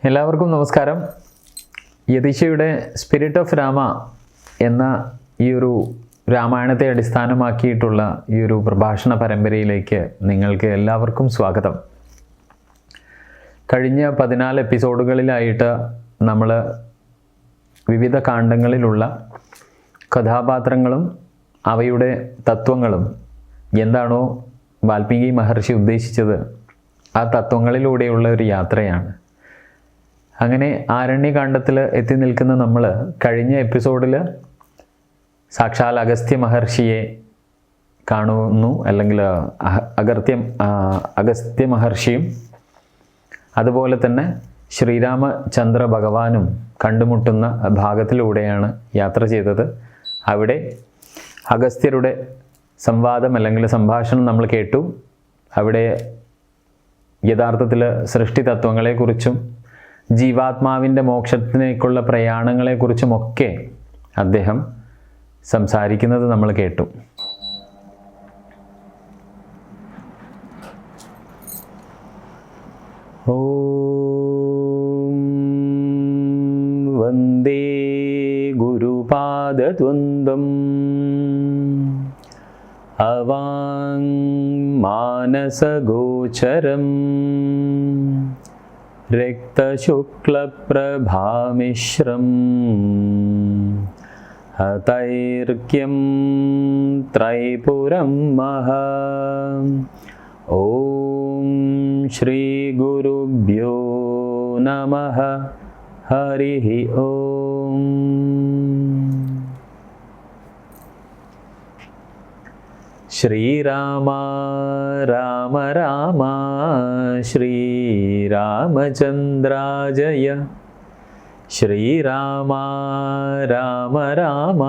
എല്ലാവർക്കും നമസ്കാരം. യതീശയുടെ spirit of Rama എന്ന ഈ ഒരു രാമായണത്തെ അടിസ്ഥാനമാക്കിയിട്ടുള്ള ഈ ഒരു പ്രഭാഷണ പരമ്പരയിലേക്ക് നിങ്ങൾക്ക് എല്ലാവർക്കും സ്വാഗതം. കഴിഞ്ഞ 14 എപ്പിസോഡുകളിലായിട്ട് നമ്മൾ വിവിധ കാണ്ഡങ്ങളിലുള്ള കഥാപാത്രങ്ങളും അവയുടെ തത്വങ്ങളും എന്താണോ വാൽമീകി മഹർഷി ഉദ്ദേശിച്ചത് ആ തത്വങ്ങളിലൂടെയുള്ള ഒരു യാത്രയാണ്. അങ്ങനെ ആരണ്യകാണ്ഡത്തിൽ എത്തി നിൽക്കുന്ന നമ്മൾ കഴിഞ്ഞ എപ്പിസോഡിൽ സാക്ഷാൽ അഗസ്ത്യ മഹർഷിയെ കാണുന്നു, അല്ലെങ്കിൽ അഗസ്ത്യ മഹർഷിയും അതുപോലെ തന്നെ ശ്രീരാമചന്ദ്ര ഭഗവാനും കണ്ടുമുട്ടുന്ന ഭാഗത്തിലൂടെയാണ് യാത്ര ചെയ്തത്. അവിടെ അഗസ്ത്യരുടെ സംവാദം അല്ലെങ്കിൽ സംഭാഷണം നമ്മൾ കേട്ടു. അവിടെ യഥാർത്ഥത്തിൽ സൃഷ്ടി തത്വങ്ങളെക്കുറിച്ചും ജീവാത്മാവിൻ്റെ മോക്ഷത്തിലേക്കുള്ള പ്രയാണങ്ങളെക്കുറിച്ചുമൊക്കെ അദ്ദേഹം സംസാരിക്കുന്നത് നമ്മൾ കേട്ടു. ഓം വന്ദേ ഗുരുപാദദ്വന്ദ്വം അവാങ് മാനസഗോചരം രക്തശുക്ലപ്രഭാമിശ്രം ഹതൈർക്യം ത്രൈപുരം മഹാ. ഓം ശ്രീ ഗുരുഭ്യോ നമഃ. ഹരിഃ ഓം. ശ്രീരാമ രാമ രാമ ശ്രീരാമചന്ദ്രാജയ. ശ്രീരാമ രാമ രാമ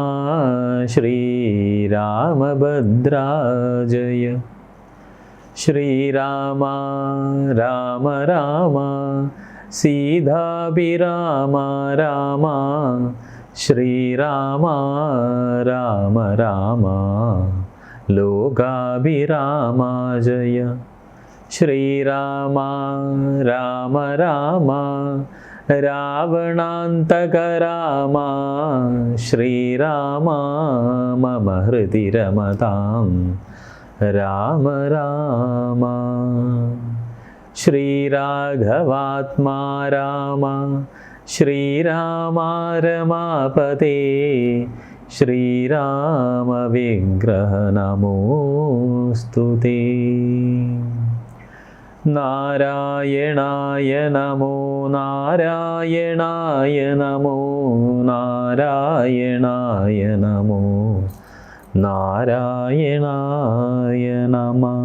ശ്രീരാമഭദ്രാജയ. ശ്രീരാമ രാമ രാമ സീതാഭിരാമ രാമ. ശ്രീരാമ രാമ രാമ ലോകാഭിരാമാജയ. ശ്രീരാമ രാമ രാമ രാവണാന്തക രാമ. ശ്രീരാമ മമ ഹൃദി രമതാം രാമ രാമ. ശ്രീരാഘവാത്മാ രാമ. ശ്രീരാമ രമാപതേ. ശ്രീരാമ വിഗ്രഹ നമോസ്തുതേ. നാരായണായ നമോ നാരായണായ നമോ നാരായണായ നമോ നാരായണായ നമഃ.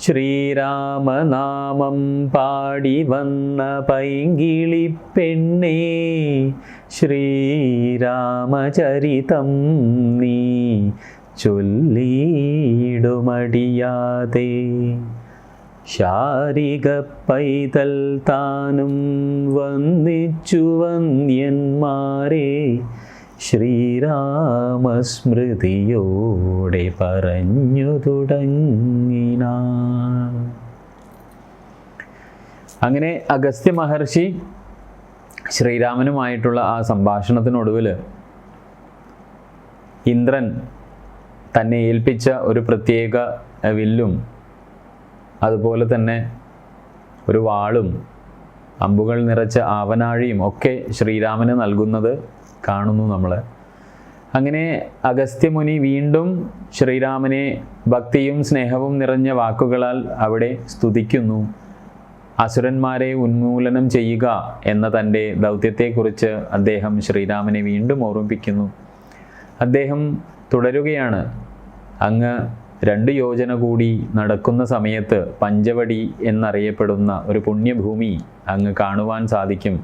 ശ്രീരാമനാമം പാടി വന്ന പൈങ്കിളിപ്പെണ്ണേ, ശ്രീരാമചരിതം നീ ചൊല്ലിയിടുമടിയാതെ. ശാരിക പൈതൽ താനും വന്ദിച്ചു വന്യന്മാരെ ശ്രീരാമസ്മൃതിയോടെ പറഞ്ഞു തുടങ്ങിനാൻ. അങ്ങനെ അഗസ്ത്യ മഹർഷി ശ്രീരാമനുമായിട്ടുള്ള ആ സംഭാഷണത്തിനൊടുവിൽ ഇന്ദ്രൻ തന്നെ ഏൽപ്പിച്ച ഒരു പ്രത്യേക വില്ലും അതുപോലെ തന്നെ ഒരു വാളും അമ്പുകൾ നിറച്ച ആവനാഴിയും ഒക്കെ ശ്രീരാമന് നൽകുന്നത് കാണുന്നു നമ്മൾ. അങ്ങനെ അഗസ്ത്യമുനി വീണ്ടും ശ്രീരാമനെ ഭക്തിയും സ്നേഹവും നിറഞ്ഞ വാക്കുകളാൽ അവിടെ സ്തുതിക്കുന്നു. അസുരന്മാരെ ഉന്മൂലനം ചെയ്യുക എന്ന തൻ്റെ ദൗത്യത്തെക്കുറിച്ച് അദ്ദേഹം ശ്രീരാമനെ വീണ്ടും ഓർമ്മിപ്പിക്കുന്നു. അദ്ദേഹം തുടരുകയാണ്. അങ്ങ് 2 യോജന കൂടി നടക്കുന്ന സമയത്ത് പഞ്ചവടി എന്നറിയപ്പെടുന്ന ഒരു പുണ്യഭൂമി അങ്ങ് കാണുവാൻ സാധിക്കും.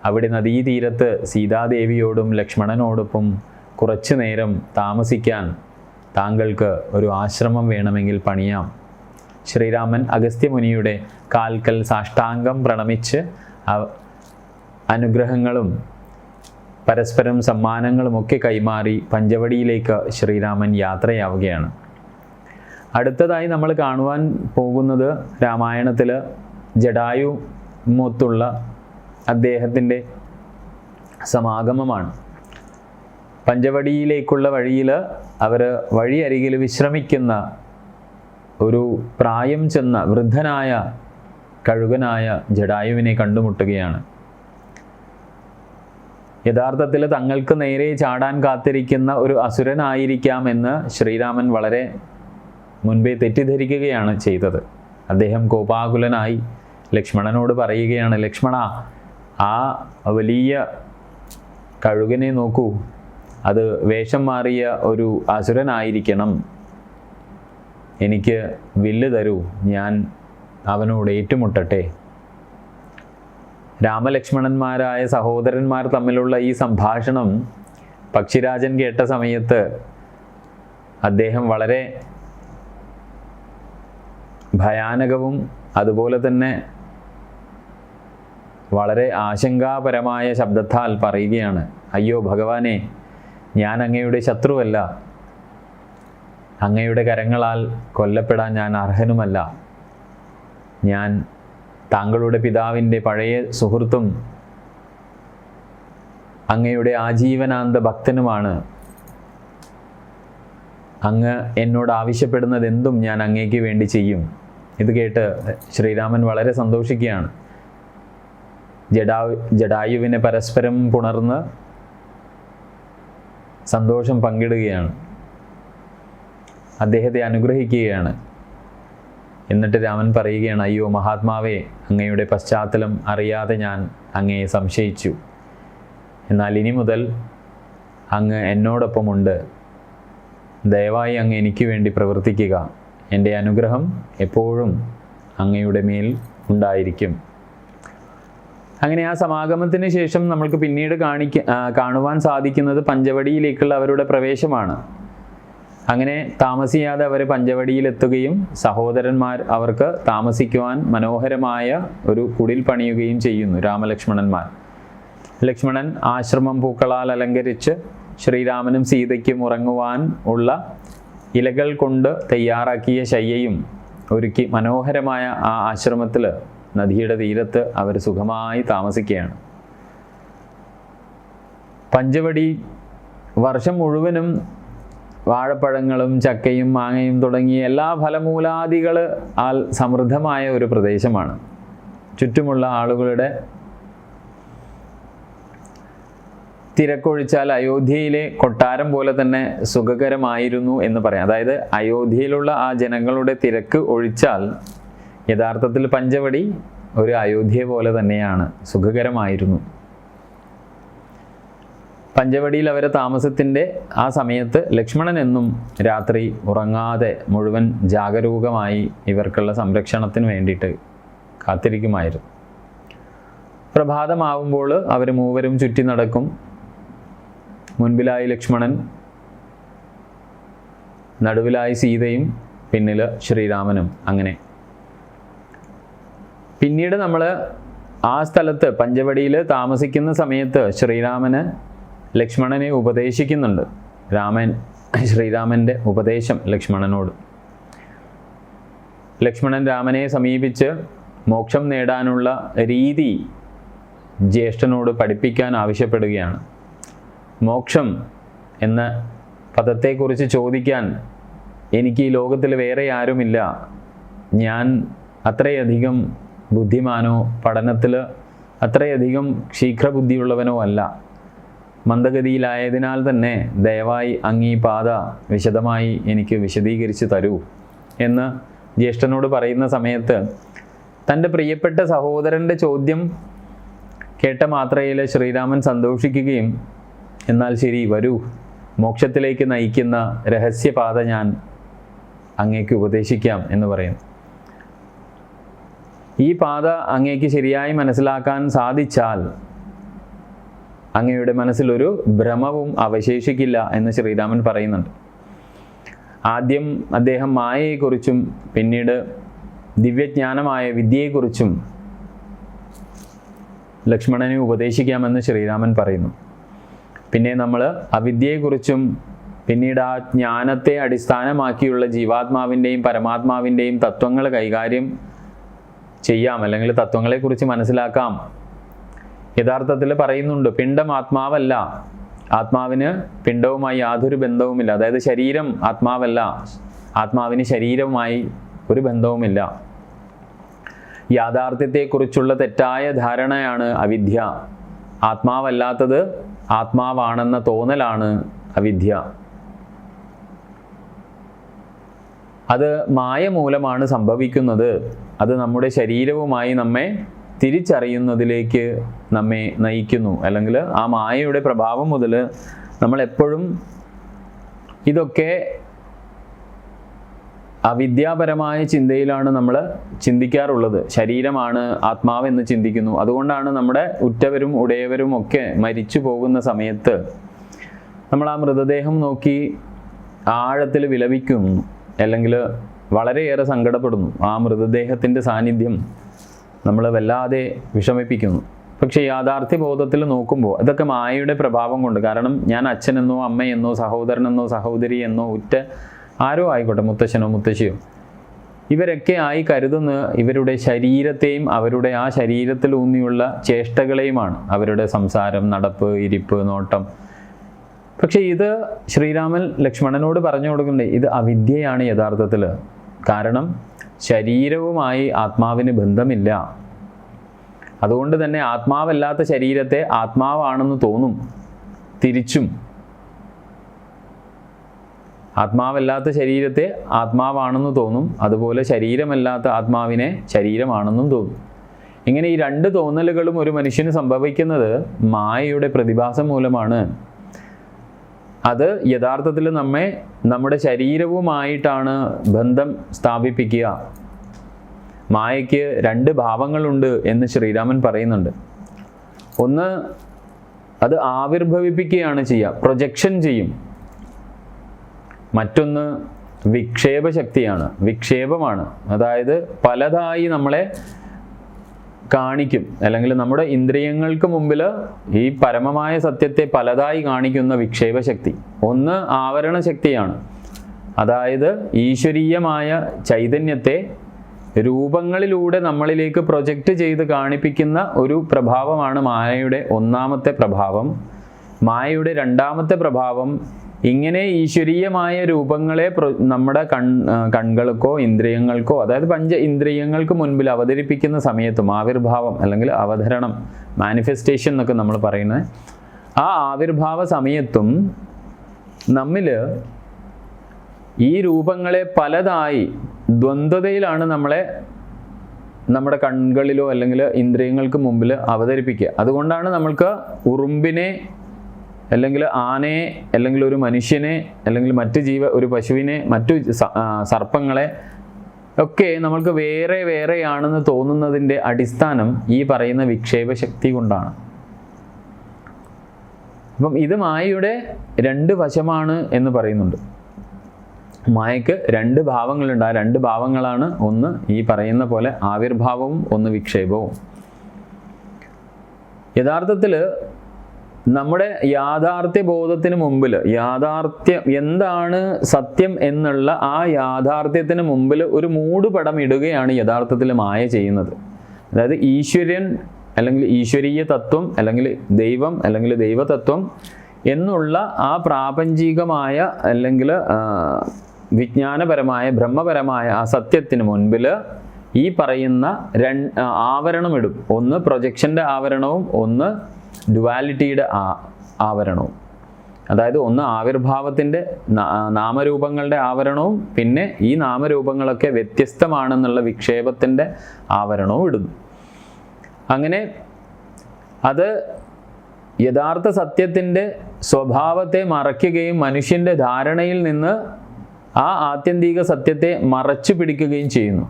അവിടെ നദീതീരത്ത് സീതാദേവിയോടും ലക്ഷ്മണനോടൊപ്പം കുറച്ചു നേരം താമസിക്കാൻ താങ്കൾക്ക് ഒരു ആശ്രമം വേണമെങ്കിൽ പണിയാം. ശ്രീരാമൻ അഗസ്ത്യമുനിയുടെ കാൽക്കൽ സാഷ്ടാംഗം പ്രണമിച്ച് അനുഗ്രഹങ്ങളും പരസ്പരം സമ്മാനങ്ങളുമൊക്കെ കൈമാറി പഞ്ചവടിയിലേക്ക് ശ്രീരാമൻ യാത്രയാവുകയാണ്. അടുത്തതായി നമ്മൾ കാണുവാൻ പോകുന്നത് രാമായണത്തിൽ ജടായു മൊത്തുള്ള അദ്ദേഹത്തിൻ്റെ സമാഗമമാണ്. പഞ്ചവടിയിലേക്കുള്ള വഴിയിൽ അവർ വഴിയരികിൽ വിശ്രമിക്കുന്ന ഒരു പ്രായം ചെന്ന വൃദ്ധനായ കഴുകനായ ജടായുവിനെ കണ്ടുമുട്ടുകയാണ്. യഥാർത്ഥത്തിൽ തങ്ങൾക്ക് നേരെ ചാടാൻ കാത്തിരിക്കുന്ന ഒരു അസുരനായിരിക്കാമെന്ന് ശ്രീരാമൻ വളരെ മുൻപേ തെറ്റിദ്ധരിക്കുകയാണ് ചെയ്തത്. അദ്ദേഹം കോപാകുലനായി ലക്ഷ്മണനോട് പറയുകയാണ്, ലക്ഷ്മണ, ആ വലിയ കഴുകനെ നോക്കൂ, അത് വേഷം മാറിയ ഒരു അസുരനായിരിക്കണം. എനിക്ക് വില്ല് തരൂ, ഞാൻ അവനോട് ഏറ്റുമുട്ടട്ടെ. രാമലക്ഷ്മണന്മാരായ സഹോദരന്മാർ തമ്മിലുള്ള ഈ സംഭാഷണം പക്ഷിരാജൻ കേട്ട സമയത്ത് അദ്ദേഹം വളരെ ഭയാനകവും അതുപോലെ തന്നെ വളരെ ആശങ്കാപരമായ ശബ്ദത്താൽ പറയുകയാണ്, അയ്യോ ഭഗവാനെ, ഞാൻ അങ്ങയുടെ ശത്രുവല്ല, അങ്ങയുടെ കരങ്ങളാൽ കൊല്ലപ്പെടാൻ ഞാൻ അർഹനുമല്ല. ഞാൻ താങ്കളുടെ പിതാവിൻ്റെ പഴയ സുഹൃത്തും അങ്ങയുടെ ആജീവനാന്ത ഭക്തനുമാണ്. അങ്ങ് എന്നോട് ആവശ്യപ്പെടുന്നത് എന്തും ഞാൻ അങ്ങേക്ക് വേണ്ടി ചെയ്യും. ഇത് കേട്ട് ശ്രീരാമൻ വളരെ സന്തോഷിക്കുകയാണ്. ജടായുവിനെ പരസ്പരം പുണർന്ന് സന്തോഷം പങ്കിടുകയാണ്, അദ്ദേഹത്തെ അനുഗ്രഹിക്കുകയാണ്. എന്നിട്ട് രാമൻ പറയുകയാണ്, അയ്യോ മഹാത്മാവേ, അങ്ങയുടെ പശ്ചാത്തലം അറിയാതെ ഞാൻ അങ്ങയെ സംശയിച്ചു. എന്നാൽ ഇനി മുതൽ അങ്ങ് എന്നോടൊപ്പമുണ്ട്. ദയവായി അങ്ങ് എനിക്ക് വേണ്ടി പ്രവർത്തിക്കുക. എൻ്റെ അനുഗ്രഹം എപ്പോഴും അങ്ങയുടെ മേൽ ഉണ്ടായിരിക്കും. അങ്ങനെ ആ സമാഗമത്തിന് ശേഷം നമ്മൾക്ക് പിന്നീട് കാണുവാൻ സാധിക്കുന്നത് പഞ്ചവടിയിലേക്കുള്ള അവരുടെ പ്രവേശമാണ്. അങ്ങനെ താമസിയാതെ അവർ പഞ്ചവടിയിലെത്തുകയും സഹോദരന്മാർ അവർക്ക് താമസിക്കുവാൻ മനോഹരമായ ഒരു കുടിൽ പണിയുകയും ചെയ്യുന്നു, രാമലക്ഷ്മണന്മാർ. ലക്ഷ്മണൻ ആശ്രമം പൂക്കളാൽ അലങ്കരിച്ച് ശ്രീരാമനും സീതയ്ക്കും ഉറങ്ങുവാൻ ഉള്ള ഇലകൾ കൊണ്ട് തയ്യാറാക്കിയ ശയ്യയും ഒരുക്കി മനോഹരമായ ആ ആശ്രമത്തിൽ നദിയുടെ തീരത്ത് അവർ സുഖമായി താമസിക്കുകയാണ്. പഞ്ചവടി വർഷം മുഴുവനും വാഴപ്പഴങ്ങളും ചക്കയും മാങ്ങയും തുടങ്ങിയ എല്ലാ ഫലമൂലാദികൾ ആൽ സമൃദ്ധമായ ഒരു പ്രദേശമാണ്. ചുറ്റുമുള്ള ആളുകളുടെ തിരക്കൊഴിച്ചാൽ അയോധ്യയിലെ കൊട്ടാരം പോലെ തന്നെ സുഖകരമായിരുന്നു എന്ന് പറയാം. അതായത് അയോധ്യയിലുള്ള ആ ജനങ്ങളുടെ തിരക്ക് ഒഴിച്ചാൽ യഥാർത്ഥത്തിൽ പഞ്ചവടി ഒരു അയോധ്യ പോലെ തന്നെയാണ്, സുഖകരമായിരുന്നു. പഞ്ചവടിയിൽ അവരെ താമസത്തിൻ്റെ ആ സമയത്ത് ലക്ഷ്മണൻ എന്നും രാത്രി ഉറങ്ങാതെ മുഴുവൻ ജാഗരൂകമായി ഇവർക്കുള്ള സംരക്ഷണത്തിന് വേണ്ടിയിട്ട് കാത്തിരിക്കുമായിരുന്നു. പ്രഭാതമാവുമ്പോൾ അവർ മൂവരും ചുറ്റി നടക്കും. മുൻപിലായി ലക്ഷ്മണൻ, നടുവിലായി സീതയും, പിന്നിൽ ശ്രീരാമനും. അങ്ങനെ പിന്നീട് നമ്മൾ ആ സ്ഥലത്ത് പഞ്ചവടിയിൽ താമസിക്കുന്ന സമയത്ത് ശ്രീരാമന് ലക്ഷ്മണനെ ഉപദേശിക്കുന്നുണ്ട്. ശ്രീരാമൻ്റെ ഉപദേശം ലക്ഷ്മണനോട്. ലക്ഷ്മണൻ രാമനെ സമീപിച്ച് മോക്ഷം നേടാനുള്ള രീതി ജ്യേഷ്ഠനോട് പഠിപ്പിക്കാൻ ആവശ്യപ്പെടുകയാണ്. മോക്ഷം എന്ന പദത്തെക്കുറിച്ച് ചോദിക്കാൻ എനിക്ക് ഈ ലോകത്തിൽ വേറെ ആരുമില്ല. ഞാൻ അത്രയധികം ബുദ്ധിമാനോ പഠനത്തിൽ അത്രയധികം ശീഘ്രബുദ്ധിയുള്ളവനോ അല്ല. മന്ദഗതിയിലായതിനാൽ തന്നെ ദയവായി അങ്ങീ പാത വിശദമായി എനിക്ക് വിശദീകരിച്ച് തരൂ എന്ന് ജ്യേഷ്ഠനോട് പറയുന്ന സമയത്ത് തൻ്റെ പ്രിയപ്പെട്ട സഹോദരൻ്റെ ചോദ്യം കേട്ട മാത്രയിൽ ശ്രീരാമൻ സന്തോഷിക്കുകയും, എന്നാൽ ശരി, വരൂ, മോക്ഷത്തിലേക്ക് നയിക്കുന്ന രഹസ്യപാത ഞാൻ അങ്ങേക്ക് ഉപദേശിക്കാം എന്ന് പറയും. ഈ പാത അങ്ങേക്ക് ശരിയായി മനസ്സിലാക്കാൻ സാധിച്ചാൽ അങ്ങയുടെ മനസ്സിലൊരു ഭ്രമവും അവശേഷിക്കില്ല എന്ന് ശ്രീരാമൻ പറയുന്നുണ്ട്. ആദ്യം അദ്ദേഹം മായയെക്കുറിച്ചും പിന്നീട് ദിവ്യജ്ഞാനമായ വിദ്യയെക്കുറിച്ചും ലക്ഷ്മണനെ ഉപദേശിക്കാമെന്ന് ശ്രീരാമൻ പറയുന്നു. പിന്നെ നമ്മൾ അവിദ്യയെക്കുറിച്ചും പിന്നീട് ആ ജ്ഞാനത്തെ അടിസ്ഥാനമാക്കിയുള്ള ജീവാത്മാവിൻ്റെയും പരമാത്മാവിൻ്റെയും തത്വങ്ങൾ കൈകാര്യം ചെയ്യാം, അല്ലെങ്കിൽ തത്വങ്ങളെക്കുറിച്ച് മനസ്സിലാക്കാം. യഥാർത്ഥത്തിൽ പറയുന്നുണ്ട്, പിണ്ഡം ആത്മാവല്ല, ആത്മാവിന് പിണ്ഡവുമായി യാതൊരു ബന്ധവുമില്ല. അതായത് ശരീരം ആത്മാവല്ല, ആത്മാവിന് ശരീരവുമായി ഒരു ബന്ധവുമില്ല. യാഥാർത്ഥ്യത്തെക്കുറിച്ചുള്ള തെറ്റായ ധാരണയാണ് അവിദ്യ. ആത്മാവല്ലാത്തത് ആത്മാവാണെന്ന തോന്നലാണ് അവിദ്യ. അത് മായ മൂലമാണ് സംഭവിക്കുന്നത്. അത് നമ്മുടെ ശരീരവുമായി നമ്മെ തിരിച്ചറിയുന്നതിലേക്ക് നമ്മെ നയിക്കുന്നു. അല്ലെങ്കിൽ ആ മായയുടെ പ്രഭാവം മുതൽ നമ്മളെപ്പോഴും ഇതൊക്കെ അവിദ്യാപരമായ ചിന്തയിലാണ് നമ്മൾ ചിന്തിക്കാറുള്ളത്. ശരീരമാണ് ആത്മാവെന്ന് ചിന്തിക്കുന്നു. അതുകൊണ്ടാണ് നമ്മുടെ ഉറ്റവരും ഉടയവരും ഒക്കെ മരിച്ചു പോകുന്ന സമയത്ത് നമ്മൾ ആ മൃതദേഹം നോക്കി ആഴത്തിൽ വിലപിക്കുന്നു, അല്ലെങ്കിൽ വളരെയേറെ സങ്കടപ്പെടുന്നു. ആ മൃതദേഹത്തിൻ്റെ സാന്നിധ്യം നമ്മളെ വല്ലാതെ വിഷമിപ്പിക്കുന്നു. പക്ഷേ യാഥാർത്ഥ്യബോധത്തിൽ നോക്കുമ്പോൾ ഇതൊക്കെ മായയുടെ പ്രഭാവം കൊണ്ട്. കാരണം ഞാൻ അച്ഛനെന്നോ അമ്മയെന്നോ സഹോദരനെന്നോ സഹോദരി എന്നോ ഉറ്റ ആരോ ആയിക്കോട്ടെ, മുത്തശ്ശനോ മുത്തശ്ശിയോ, ഇവരൊക്കെ ആയി കരുതുന്ന ഇവരുടെ ശരീരത്തെയും അവരുടെ ആ ശരീരത്തിലൂന്നിയുള്ള ചേഷ്ടകളെയുമാണ്. അവരുടെ സംസാരം, നടപ്പ്, ഇരിപ്പ്, നോട്ടം. പക്ഷെ ഇത് ശ്രീരാമൻ ലക്ഷ്മണനോട് പറഞ്ഞു കൊടുക്കുന്നുണ്ട്, ഇത് അവിദ്യയാണ് യഥാർത്ഥത്തിൽ. കാരണം ശരീരവുമായി ആത്മാവിന് ബന്ധമില്ല. അതുകൊണ്ട് തന്നെ ആത്മാവല്ലാത്ത ശരീരത്തെ ആത്മാവാണെന്ന് തോന്നും. തിരിച്ചും ആത്മാവല്ലാത്ത ശരീരത്തെ ആത്മാവാണെന്ന് തോന്നും, അതുപോലെ ശരീരമല്ലാത്ത ആത്മാവിനെ ശരീരമാണെന്നും തോന്നും. ഇങ്ങനെ ഈ രണ്ട് തോന്നലുകളും ഒരു മനുഷ്യന് സംഭവിക്കുന്നത് മായയുടെ പ്രതിഭാസം മൂലമാണ്. അത് യഥാർത്ഥത്തിൽ നമ്മെ നമ്മുടെ ശരീരവുമായിട്ടാണ് ബന്ധം സ്ഥാപിപ്പിക്കുക. മായയ്ക്ക് രണ്ട് ഭാവങ്ങളുണ്ട് എന്ന് ശ്രീരാമൻ പറയുന്നുണ്ട്. ഒന്ന്, അത് ആവിർഭവിപ്പിക്കുകയാണ് ചെയ്യുക, പ്രൊജക്ഷൻ ചെയ്യും. മറ്റൊന്ന് വിക്ഷേപശക്തിയാണ്, വിക്ഷേപമാണ്. അതായത് പലതായി നമ്മളെ കാണിക്കും, അല്ലെങ്കിൽ നമ്മുടെ ഇന്ദ്രിയങ്ങൾക്ക് മുമ്പിൽ ഈ പരമമായ സത്യത്തെ പലതായി കാണിക്കുന്ന വിക്ഷേപശക്തി. ഒന്ന് ആവരണ ശക്തിയാണ്. അതായത് ഈശ്വരീയമായ ചൈതന്യത്തെ രൂപങ്ങളിലൂടെ നമ്മളിലേക്ക് പ്രൊജക്റ്റ് ചെയ്ത് കാണിപ്പിക്കുന്ന ഒരു പ്രഭാവമാണ് മായയുടെ ഒന്നാമത്തെ പ്രഭാവം. മായയുടെ രണ്ടാമത്തെ പ്രഭാവം ഇങ്ങനെ ഈശ്വരീയമായ രൂപങ്ങളെ നമ്മുടെ കണ്ണുകൾക്കോ ഇന്ദ്രിയങ്ങൾക്കോ, അതായത് പഞ്ച ഇന്ദ്രിയങ്ങൾക്ക് മുൻപിൽ അവതരിപ്പിക്കുന്ന സമയത്തും, ആവിർഭാവം അല്ലെങ്കിൽ അവതരണം, മാനിഫെസ്റ്റേഷൻ എന്നൊക്കെ നമ്മൾ പറയുന്നത്, ആ ആവിർഭാവ സമയത്തും നമ്മിൽ ഈ രൂപങ്ങളെ പലതായി ദ്വന്ദ്വതയിലാണ് നമ്മളെ നമ്മുടെ കണ്ണുകളിലോ അല്ലെങ്കിൽ ഇന്ദ്രിയങ്ങൾക്ക് മുമ്പിൽ അവതരിപ്പിക്കുക. അതുകൊണ്ടാണ് നമ്മൾക്ക് ഉറുമ്പിനെ, അല്ലെങ്കിൽ ആനയെ, അല്ലെങ്കിൽ ഒരു മനുഷ്യനെ, അല്ലെങ്കിൽ മറ്റ് ഒരു പശുവിനെ, മറ്റു സർപ്പങ്ങളെ ഒക്കെ നമ്മൾക്ക് വേറെ വേറെയാണെന്ന് തോന്നുന്നതിൻ്റെ അടിസ്ഥാനം ഈ പറയുന്ന വിക്ഷേപശക്തി കൊണ്ടാണ്. അപ്പം ഇത് മായയുടെ രണ്ട് വശമാണ് എന്ന് പറയുന്നുണ്ട്. മായയ്ക്ക് രണ്ട് ഭാവങ്ങളുണ്ട്. ആ രണ്ട് ഭാവങ്ങളാണ്, ഒന്ന് ഈ പറയുന്ന പോലെ ആവിർഭാവവും ഒന്ന് വിക്ഷേപവും. യഥാർത്ഥത്തിൽ നമ്മുടെ യാഥാർത്ഥ്യ ബോധത്തിന് മുമ്പിൽ, യാഥാർത്ഥ്യം എന്താണ് സത്യം എന്നുള്ള ആ യാഥാർത്ഥ്യത്തിന് മുമ്പിൽ ഒരു മൂടുപടം ഇടുകയാണ് യഥാർത്ഥത്തിൽ മായ ചെയ്യുന്നത്. അതായത് ഈശ്വരൻ അല്ലെങ്കിൽ ഈശ്വരീയ തത്വം, അല്ലെങ്കിൽ ദൈവം അല്ലെങ്കിൽ ദൈവതത്വം എന്നുള്ള ആ പ്രാപഞ്ചികമായ അല്ലെങ്കിൽ വിജ്ഞാനപരമായ ബ്രഹ്മപരമായ ആ സത്യത്തിന് മുൻപിൽ ഈ പറയുന്ന ആവരണം ഇടും. ഒന്ന് പ്രൊജക്ഷൻ്റെ ആവരണവും ഒന്ന് ഡ്യുവാലിറ്റിയുടെ ആവരണവും. അതായത് ഒന്ന് ആവിർഭാവത്തിൻ്റെ നാമരൂപങ്ങളുടെ ആവരണവും പിന്നെ ഈ നാമരൂപങ്ങളൊക്കെ വ്യത്യസ്തമാണെന്നുള്ള വിക്ഷേപത്തിൻ്റെ ആവരണവും ഇടുന്നു. അങ്ങനെ അത് യഥാർത്ഥ സത്യത്തിൻ്റെ സ്വഭാവത്തെ മറയ്ക്കുകയും മനുഷ്യൻ്റെ ധാരണയിൽ നിന്ന് ആ ആത്യന്തിക സത്യത്തെ മറച്ചു പിടിക്കുകയും ചെയ്യുന്നു.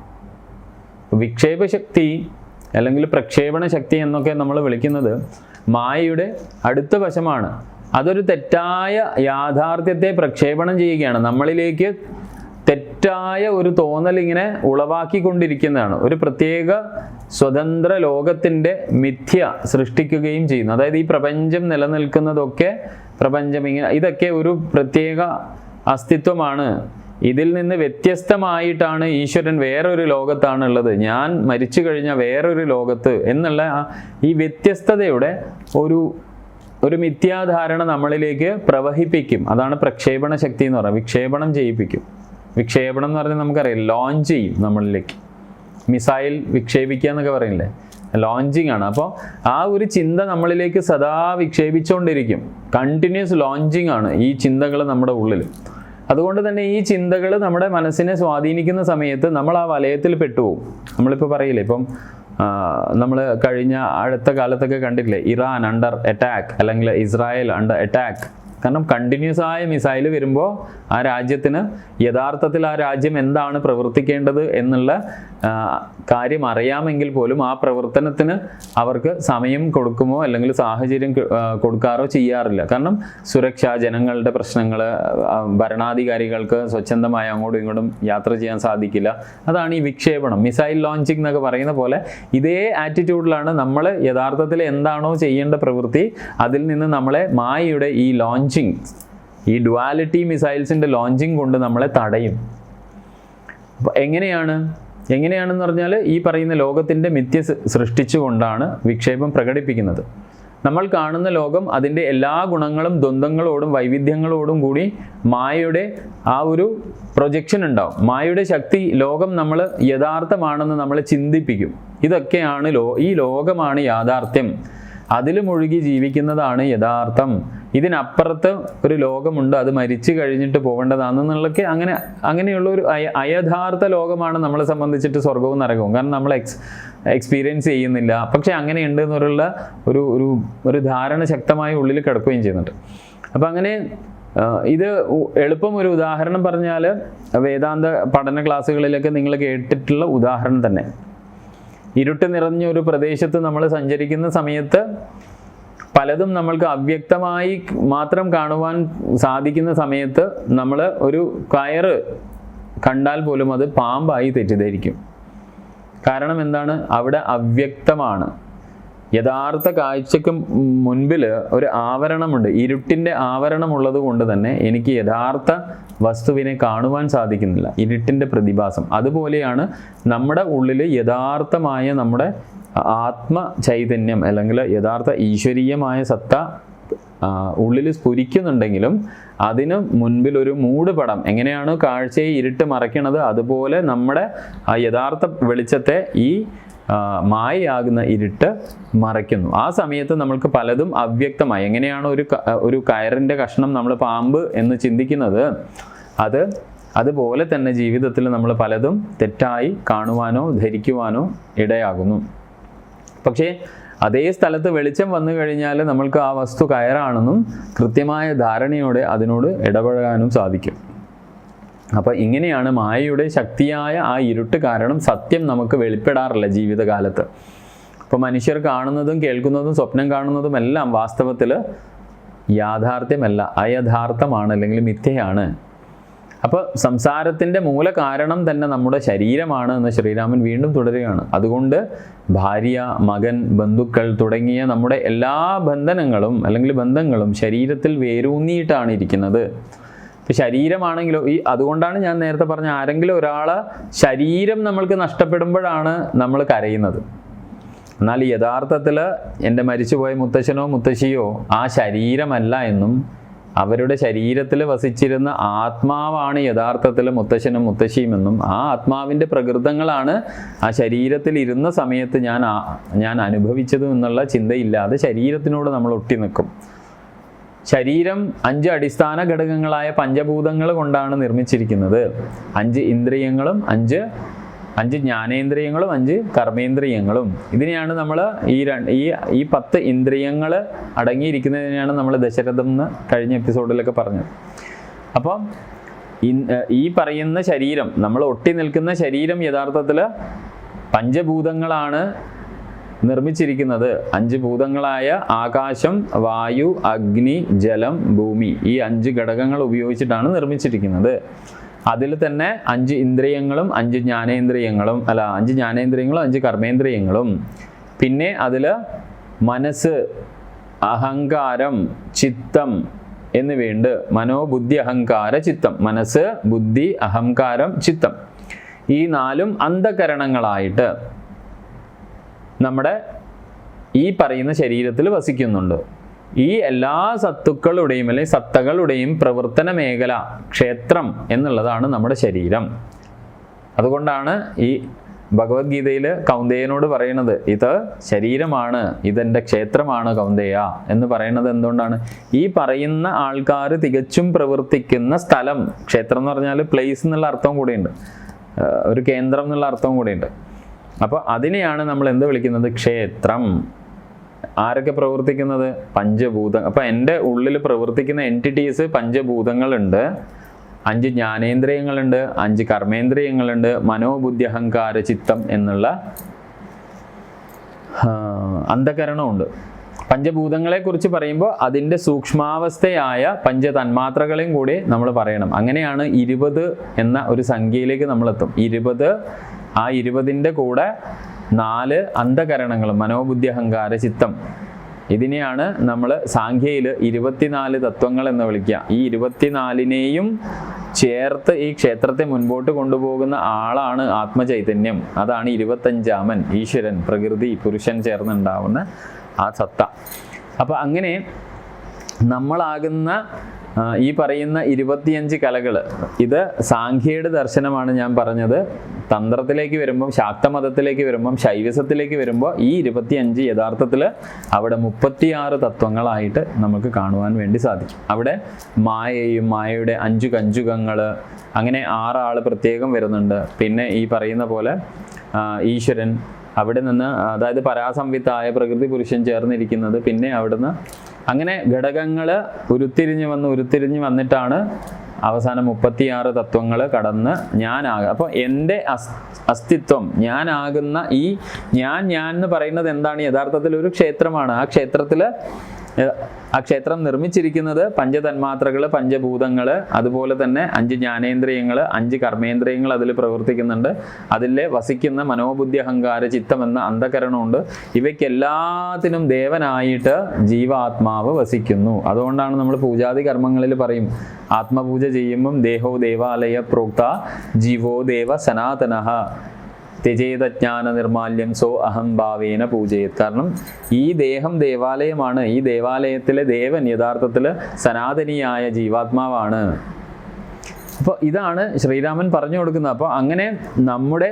വിക്ഷേപശക്തി അല്ലെങ്കിൽ പ്രക്ഷേപണ ശക്തി എന്നൊക്കെ നമ്മൾ വിളിക്കുന്നത് മായയുടെ അടുത്ത വശമാണ്. അതൊരു തെറ്റായ യാഥാർത്ഥ്യത്തെ പ്രക്ഷേപണം ചെയ്യുകയാണ്. നമ്മളിലേക്ക് തെറ്റായ ഒരു തോന്നൽ ഇങ്ങനെ ഉളവാക്കിക്കൊണ്ടിരിക്കുന്നതാണ്. ഒരു പ്രത്യേക സ്വതന്ത്ര ലോകത്തിൻ്റെ മിഥ്യ സൃഷ്ടിക്കുകയും ചെയ്യുന്നു. അതായത് ഈ പ്രപഞ്ചം നിലനിൽക്കുന്നതൊക്കെ, പ്രപഞ്ചം ഇങ്ങനെ, ഇതൊക്കെ ഒരു പ്രത്യേക അസ്തിത്വമാണ്, ഇതിൽ നിന്ന് വ്യത്യസ്തമായിട്ടാണ് ഈശ്വരൻ വേറൊരു ലോകത്താണുള്ളത്, ഞാൻ മരിച്ചു കഴിഞ്ഞാൽ വേറൊരു ലോകത്ത് എന്നുള്ള ഈ വ്യത്യസ്തതയുടെ ഒരു മിഥ്യാധാരണ നമ്മളിലേക്ക് പ്രവഹിപ്പിക്കും. അതാണ് പ്രക്ഷേപണ ശക്തി എന്ന് പറയുന്നത്. വിക്ഷേപണം ചെയ്യിപ്പിക്കും. വിക്ഷേപണം എന്ന് പറഞ്ഞാൽ നമുക്കറിയാം, ലോഞ്ച് ചെയ്യും നമ്മളിലേക്ക്. മിസൈൽ വിക്ഷേപിക്കുക എന്നൊക്കെ പറയില്ലേ, ലോഞ്ചിങ് ആണ്. അപ്പോൾ ആ ഒരു ചിന്ത നമ്മളിലേക്ക് സദാ വിക്ഷേപിച്ചുകൊണ്ടിരിക്കും. കണ്ടിന്യൂസ് ലോഞ്ചിങ് ആണ് ഈ ചിന്തകൾ നമ്മുടെ ഉള്ളിൽ. അതുകൊണ്ട് തന്നെ ഈ ചിന്തകൾ നമ്മുടെ മനസ്സിനെ സ്വാധീനിക്കുന്ന സമയത്ത് നമ്മൾ ആ വലയത്തിൽ പെട്ടുപോകും. നമ്മളിപ്പോൾ പറയില്ലേ, ഇപ്പം നമ്മൾ കഴിഞ്ഞ അടുത്ത കാലത്തൊക്കെ കണ്ടിട്ടില്ലേ, ഇറാൻ അണ്ടർ അറ്റാക്ക് അല്ലെങ്കിൽ ഇസ്രായേൽ അണ്ടർ അറ്റാക്ക്. കാരണം കണ്ടിന്യൂസ് ആയ മിസൈൽ വരുമ്പോൾ ആ രാജ്യത്തിന് യഥാർത്ഥത്തിൽ ആ രാജ്യം എന്താണ് പ്രവർത്തിക്കേണ്ടത് എന്നുള്ള കാര്യം അറിയാമെങ്കിൽ പോലും ആ പ്രവർത്തനത്തിന് അവർക്ക് സമയം കൊടുക്കുമോ അല്ലെങ്കിൽ സാഹചര്യം കൊടുക്കാറോ ചെയ്യാറില്ല. കാരണം സുരക്ഷ, ജനങ്ങളുടെ പ്രശ്നങ്ങൾ, ഭരണാധികാരികൾക്ക് സ്വച്ഛന്തമായി അങ്ങോട്ടും ഇങ്ങോട്ടും യാത്ര ചെയ്യാൻ സാധിക്കില്ല. അതാണ് ഈ വിക്ഷേപണം, മിസൈൽ ലോഞ്ചിങ് എന്നൊക്കെ പറയുന്ന പോലെ. ഇതേ ആറ്റിറ്റ്യൂഡിലാണ് നമ്മൾ യഥാർത്ഥത്തിൽ എന്താണോ ചെയ്യേണ്ട പ്രവൃത്തി, അതിൽ നിന്ന് നമ്മളെ മായയുടെ ഈ ലോഞ്ചിങ്, ഈ ഡുവാലിറ്റി മിസൈൽസിൻ്റെ ലോഞ്ചിങ് കൊണ്ട് നമ്മളെ തടയും. അപ്പോൾ എങ്ങനെയാണെന്ന് പറഞ്ഞാൽ ഈ പറയുന്ന ലോകത്തിൻ്റെ മിഥ്യ സൃഷ്ടിച്ചുകൊണ്ടാണ് വിക്ഷേപം പ്രകടിപ്പിക്കുന്നത്. നമ്മൾ കാണുന്ന ലോകം അതിൻ്റെ എല്ലാ ഗുണങ്ങളും ദ്വന്ദ്ങ്ങളോടും വൈവിധ്യങ്ങളോടും കൂടി മായയുടെ ആ ഒരു പ്രൊജക്ഷൻ ഉണ്ടാവും. മായയുടെ ശക്തി ലോകം നമ്മൾ യഥാർത്ഥമാണെന്ന് നമ്മളെ ചിന്തിപ്പിക്കും. ഇതൊക്കെയാണ് ഈ ലോകമാണ് യാഥാർത്ഥ്യം, അതിൽ മുഴുകി ജീവിക്കുന്നതാണ് യഥാർത്ഥം, ഇതിനപ്പുറത്ത് ഒരു ലോകമുണ്ട്, അത് മരിച്ചു കഴിഞ്ഞിട്ട് പോകേണ്ടതാണെന്നുള്ളതൊക്കെ അങ്ങനെയുള്ള ഒരു അയഥാർത്ഥ ലോകമാണ് നമ്മളെ സംബന്ധിച്ചിട്ട് സ്വർഗവും നരകവും. കാരണം നമ്മൾ എക്സ്പീരിയൻസ് ചെയ്യുന്നില്ല, പക്ഷെ അങ്ങനെയുണ്ട് എന്നുള്ള ഒരു ധാരണ ശക്തമായി ഉള്ളിൽ കിടക്കുകയും ചെയ്യുന്നുണ്ട്. അപ്പം അങ്ങനെ ഇത് എളുപ്പം ഒരു ഉദാഹരണം പറഞ്ഞാൽ, വേദാന്ത പഠന ക്ലാസ്സുകളിലൊക്കെ നിങ്ങൾ കേട്ടിട്ടുള്ള ഉദാഹരണം തന്നെ. ഇരുട്ട് നിറഞ്ഞ ഒരു പ്രദേശത്ത് നമ്മൾ സഞ്ചരിക്കുന്ന സമയത്ത് പലതും നമ്മൾക്ക് അവ്യക്തമായി മാത്രം കാണുവാൻ സാധിക്കുന്ന സമയത്ത് നമ്മൾ ഒരു കയറ് കണ്ടാൽ പോലും അത് പാമ്പായി തെറ്റിദ്ധരിക്കും. കാരണം എന്താണ്? അവിടെ അവ്യക്തമാണ്. യഥാർത്ഥ കാഴ്ചക്ക് മുൻപിൽ ഒരു ആവരണമുണ്ട്, ഇരുട്ടിൻ്റെ ആവരണമുള്ളത് കൊണ്ട് തന്നെ എനിക്ക് യഥാർത്ഥ വസ്തുവിനെ കാണുവാൻ സാധിക്കുന്നില്ല, ഇരുട്ടിൻ്റെ പ്രതിഭാസം. അതുപോലെയാണ് നമ്മുടെ ഉള്ളിൽ യഥാർത്ഥമായ നമ്മുടെ ആത്മ ചൈതന്യം അല്ലെങ്കിൽ യഥാർത്ഥ ഈശ്വരീയമായ സത്ത ഉള്ളിൽ സ്ഫുരിക്കുന്നുണ്ടെങ്കിലും അതിന് മുൻപിൽ ഒരു മൂടുപടം, എങ്ങനെയാണ് കാഴ്ചയെ ഇരുട്ട് മറയ്ക്കണത് അതുപോലെ നമ്മുടെ ആ യഥാർത്ഥ വെളിച്ചത്തെ ഈ മായയാകുന്ന ഇരുട്ട് മറയ്ക്കുന്നു. ആ സമയത്ത് നമ്മൾക്ക് പലതും അവ്യക്തമായി, എങ്ങനെയാണ് ഒരു കയറിൻ്റെ കഷ്ണം നമ്മൾ പാമ്പ് എന്ന് ചിന്തിക്കുന്നത്, അതുപോലെ തന്നെ ജീവിതത്തിൽ നമ്മൾ പലതും തെറ്റായി കാണുവാനോ ധരിക്കുവാനോ ഇടയാകുന്നു. പക്ഷേ അതേ സ്ഥലത്ത് വെളിച്ചം വന്നു കഴിഞ്ഞാൽ നമ്മൾക്ക് ആ വസ്തു കയറാണെന്നും കൃത്യമായ ധാരണയോടെ അതിനോട് ഇടപഴകാനും സാധിക്കും. അപ്പോൾ ഇങ്ങനെയാണ് മായയുടെ ശക്തിയായ ആ ഇരുട്ട് കാരണം സത്യം നമുക്ക് വെളിപ്പെടാറില്ല ജീവിതകാലത്ത്. അപ്പോൾ മനുഷ്യർ കാണുന്നതും കേൾക്കുന്നതും സ്വപ്നം കാണുന്നതും എല്ലാം വാസ്തവത്തിൽ യാഥാർത്ഥ്യമല്ല, അയഥാർത്ഥമാണ് അല്ലെങ്കിൽ മിഥ്യയാണ്. അപ്പോൾ സംസാരത്തിൻ്റെ മൂല കാരണം തന്നെ നമ്മുടെ ശരീരമാണ് എന്ന് ശ്രീരാമൻ വീണ്ടും തുടരുകയാണ്. അതുകൊണ്ട് ഭാര്യ, മകൻ, ബന്ധുക്കൾ തുടങ്ങിയ നമ്മുടെ എല്ലാ ബന്ധങ്ങളും ശരീരത്തിൽ വേരൂന്നിയിട്ടാണ് ഇരിക്കുന്നത്. ഇപ്പം ശരീരമാണെങ്കിലോ അതുകൊണ്ടാണ് ഞാൻ നേരത്തെ പറഞ്ഞ ആരെങ്കിലും ഒരാളെ ശരീരം നമ്മൾക്ക് നഷ്ടപ്പെടുമ്പോഴാണ് നമ്മൾ കരയുന്നത്. എന്നാൽ യഥാർത്ഥത്തിൽ എൻ്റെ മരിച്ചുപോയ മുത്തശ്ശനോ മുത്തശ്ശിയോ ആ ശരീരമല്ല എന്നും അവരുടെ ശരീരത്തിൽ വസിച്ചിരുന്ന ആത്മാവാണ് യഥാർത്ഥത്തിൽ മുത്തശ്ശനും മുത്തശ്ശിയുമെന്നും ആ ആത്മാവിൻ്റെ പ്രകൃതങ്ങളാണ് ആ ശരീരത്തിൽ ഇരുന്ന സമയത്ത് ഞാൻ അനുഭവിച്ചതും എന്നുള്ള ചിന്തയില്ലാതെ ശരീരത്തിനോട് നമ്മൾ ഒട്ടി നിൽക്കും. ശരീരം 5 അടിസ്ഥാന ഘടകങ്ങളായ പഞ്ചഭൂതങ്ങൾ കൊണ്ടാണ് നിർമ്മിച്ചിരിക്കുന്നത്. 5 ഇന്ദ്രിയങ്ങളും 5 ജ്ഞാനേന്ദ്രിയങ്ങളും 5 കർമ്മേന്ദ്രിയങ്ങളും. ഇതിനെയാണ് നമ്മൾ ഈ 10 ഇന്ദ്രിയങ്ങൾ അടങ്ങിയിരിക്കുന്നതിനെയാണ് നമ്മൾ ദശരഥം എന്ന് കഴിഞ്ഞ എപ്പിസോഡിലൊക്കെ പറഞ്ഞത്. അപ്പം ഈ പറയുന്ന ശരീരം, നമ്മൾ ഒട്ടി നിൽക്കുന്ന ശരീരം യഥാർത്ഥത്തിൽ പഞ്ചഭൂതങ്ങളാണ് നിർമ്മിച്ചിരിക്കുന്നത്. 5 ഭൂതങ്ങളായ ആകാശം, വായു, അഗ്നി, ജലം, ഭൂമി, ഈ 5 ഘടകങ്ങൾ ഉപയോഗിച്ചിട്ടാണ് നിർമ്മിച്ചിരിക്കുന്നത്. അതിൽ തന്നെ 5 ഇന്ദ്രിയങ്ങളും 5 ജ്ഞാനേന്ദ്രിയങ്ങളും 5 കർമ്മേന്ദ്രിയങ്ങളും, പിന്നെ അതിൽ മനസ്സ്, അഹങ്കാരം, ചിത്തം എന്നിവയുണ്ട്. മനോബുദ്ധി അഹങ്കാര ചിത്തം. മനസ്സ്, ബുദ്ധി, അഹങ്കാരം, ചിത്തം. ഈ 4 അന്ധകരണങ്ങളായിട്ട് നമ്മുടെ ഈ പറയുന്ന ശരീരത്തിൽ വസിക്കുന്നുണ്ട്. ഈ എല്ലാ സത്തുക്കളുടെയും അല്ലെങ്കിൽ സത്തകളുടെയും പ്രവർത്തന മേഖല ക്ഷേത്രം എന്നുള്ളതാണ് നമ്മുടെ ശരീരം. അതുകൊണ്ടാണ് ഈ ഭഗവത്ഗീതയിൽ കൗന്ദേയനോട് പറയുന്നത് ഇത് ശരീരമാണ്, ഇതെൻ്റെ ക്ഷേത്രമാണ് കൗന്ദേയ എന്ന് പറയുന്നത്. എന്തുകൊണ്ടാണ്? ഈ പറയുന്ന ആൾക്കാർ തികച്ചും പ്രവർത്തിക്കുന്ന സ്ഥലം. ക്ഷേത്രം എന്ന് പറഞ്ഞാൽ പ്ലേസ് എന്നുള്ള അർത്ഥവും കൂടെയുണ്ട്, ഒരു കേന്ദ്രം എന്നുള്ള അർത്ഥവും കൂടെയുണ്ട്. അപ്പോൾ അതിനെയാണ് നമ്മൾ എന്ത് വിളിക്കുന്നത്? ക്ഷേത്രം. ആരൊക്കെ പ്രവർത്തിക്കുന്നത്? പഞ്ചഭൂതം. അപ്പോൾ എൻ്റെ ഉള്ളിൽ പ്രവർത്തിക്കുന്ന എൻറ്റിറ്റീസ് പഞ്ചഭൂതങ്ങളുണ്ട്, 5 ജ്ഞാനേന്ദ്രിയങ്ങളുണ്ട്, 5 കർമ്മേന്ദ്രിയങ്ങളുണ്ട്, മനോബുദ്ധി അഹങ്കാര ചിത്തം എന്നുള്ള അന്ധകരണമുണ്ട്. പഞ്ചഭൂതങ്ങളെ കുറിച്ച് പറയുമ്പോൾ അതിൻ്റെ സൂക്ഷ്മാവസ്ഥയായ പഞ്ചതന്മാത്രകളെയും കൂടി നമ്മൾ പറയണം. അങ്ങനെയാണ് 20 എന്ന ഒരു സംഖ്യയിലേക്ക് നമ്മളെത്തും. 20, ആ 20ൻ്റെ കൂടെ 4 അന്ധകരണങ്ങൾ, മനോബുദ്ധി അഹങ്കാര ചിത്തം. ഇതിനെയാണ് നമ്മൾ സാഖ്യയിൽ 24 തത്വങ്ങൾ എന്ന് വിളിക്കുക. ഈ 24നെയും ചേർത്ത് ഈ ക്ഷേത്രത്തെ മുൻപോട്ട് കൊണ്ടുപോകുന്ന ആളാണ് ആത്മചൈതന്യം. അതാണ് 25ാമൻ, ഈശ്വരൻ, പ്രകൃതി, പുരുഷൻ ചേർന്നുണ്ടാവുന്ന ആ സത്ത. അപ്പം അങ്ങനെ നമ്മളാകുന്ന ഈ പറയുന്ന 25 കലകൾ, ഇത് സാഖ്യയുടെ ദർശനമാണ് ഞാൻ പറഞ്ഞത്. തന്ത്രത്തിലേക്ക് വരുമ്പം, ശാക്തമതത്തിലേക്ക് വരുമ്പം, ശൈവസത്തിലേക്ക് വരുമ്പോൾ ഈ 25 യഥാർത്ഥത്തിൽ അവിടെ 36 തത്വങ്ങളായിട്ട് നമുക്ക് കാണുവാൻ വേണ്ടി സാധിക്കും. അവിടെ മായയും മായയുടെ 5 കഞ്ചുകങ്ങൾ, അങ്ങനെ 6 ആൾ പ്രത്യേകം വരുന്നുണ്ട്. പിന്നെ ഈ പറയുന്ന പോലെ ഈശ്വരൻ, അവിടെ നിന്ന് അതായത് പരാസംവിത്തായ പ്രകൃതി പുരുഷൻ ചേർന്നിരിക്കുന്നത്. പിന്നെ അവിടുന്ന് അങ്ങനെ ഘടകങ്ങൾ ഉരുത്തിരിഞ്ഞ് വന്നിട്ടാണ് അവസാനം 36 തത്വങ്ങൾ കടന്ന് ഞാനാകുക. അപ്പോൾ എൻ്റെ അസ്തിത്വം, ഞാനാകുന്ന ഈ ഞാൻ എന്ന് പറയുന്നത് എന്താണ്? യഥാർത്ഥത്തിൽ ഒരു ക്ഷേത്രമാണ്. ആ ക്ഷേത്രം നിർമ്മിച്ചിരിക്കുന്നത് പഞ്ചതന്മാത്രകൾ, പഞ്ചഭൂതങ്ങൾ, അതുപോലെ തന്നെ 5 ജ്ഞാനേന്ദ്രിയങ്ങൾ, 5 കർമ്മേന്ദ്രിയങ്ങൾ അതിൽ പ്രവർത്തിക്കുന്നുണ്ട്. അതിൽ വസിക്കുന്ന മനോബുദ്ധി അഹങ്കാര ചിത്തം എന്ന അന്ധകരണമുണ്ട്. ഇവയ്ക്കെല്ലാത്തിനും ദേവനായിട്ട് ജീവാത്മാവ് വസിക്കുന്നു. അതുകൊണ്ടാണ് നമ്മൾ പൂജാതി കർമ്മങ്ങളിൽ പറയും, ആത്മപൂജ ചെയ്യുമ്പം ദേഹോ ദേവാലയ പ്രോക്ത ജീവോ ദേവ സനാതനഃ ത്യജേതജ്ഞാന നിർമാല്യം സോ അഹം ഭാവേന പൂജയത്. കാരണം ഈ ദേഹം ദേവാലയമാണ്. ഈ ദേവാലയത്തിലെ ദേവൻ യഥാർത്ഥത്തിൽ സനാതനിയായ ജീവാത്മാവാണ്. അപ്പോൾ ഇതാണ് ശ്രീരാമൻ പറഞ്ഞു കൊടുക്കുന്നത്. അപ്പോൾ അങ്ങനെ നമ്മുടെ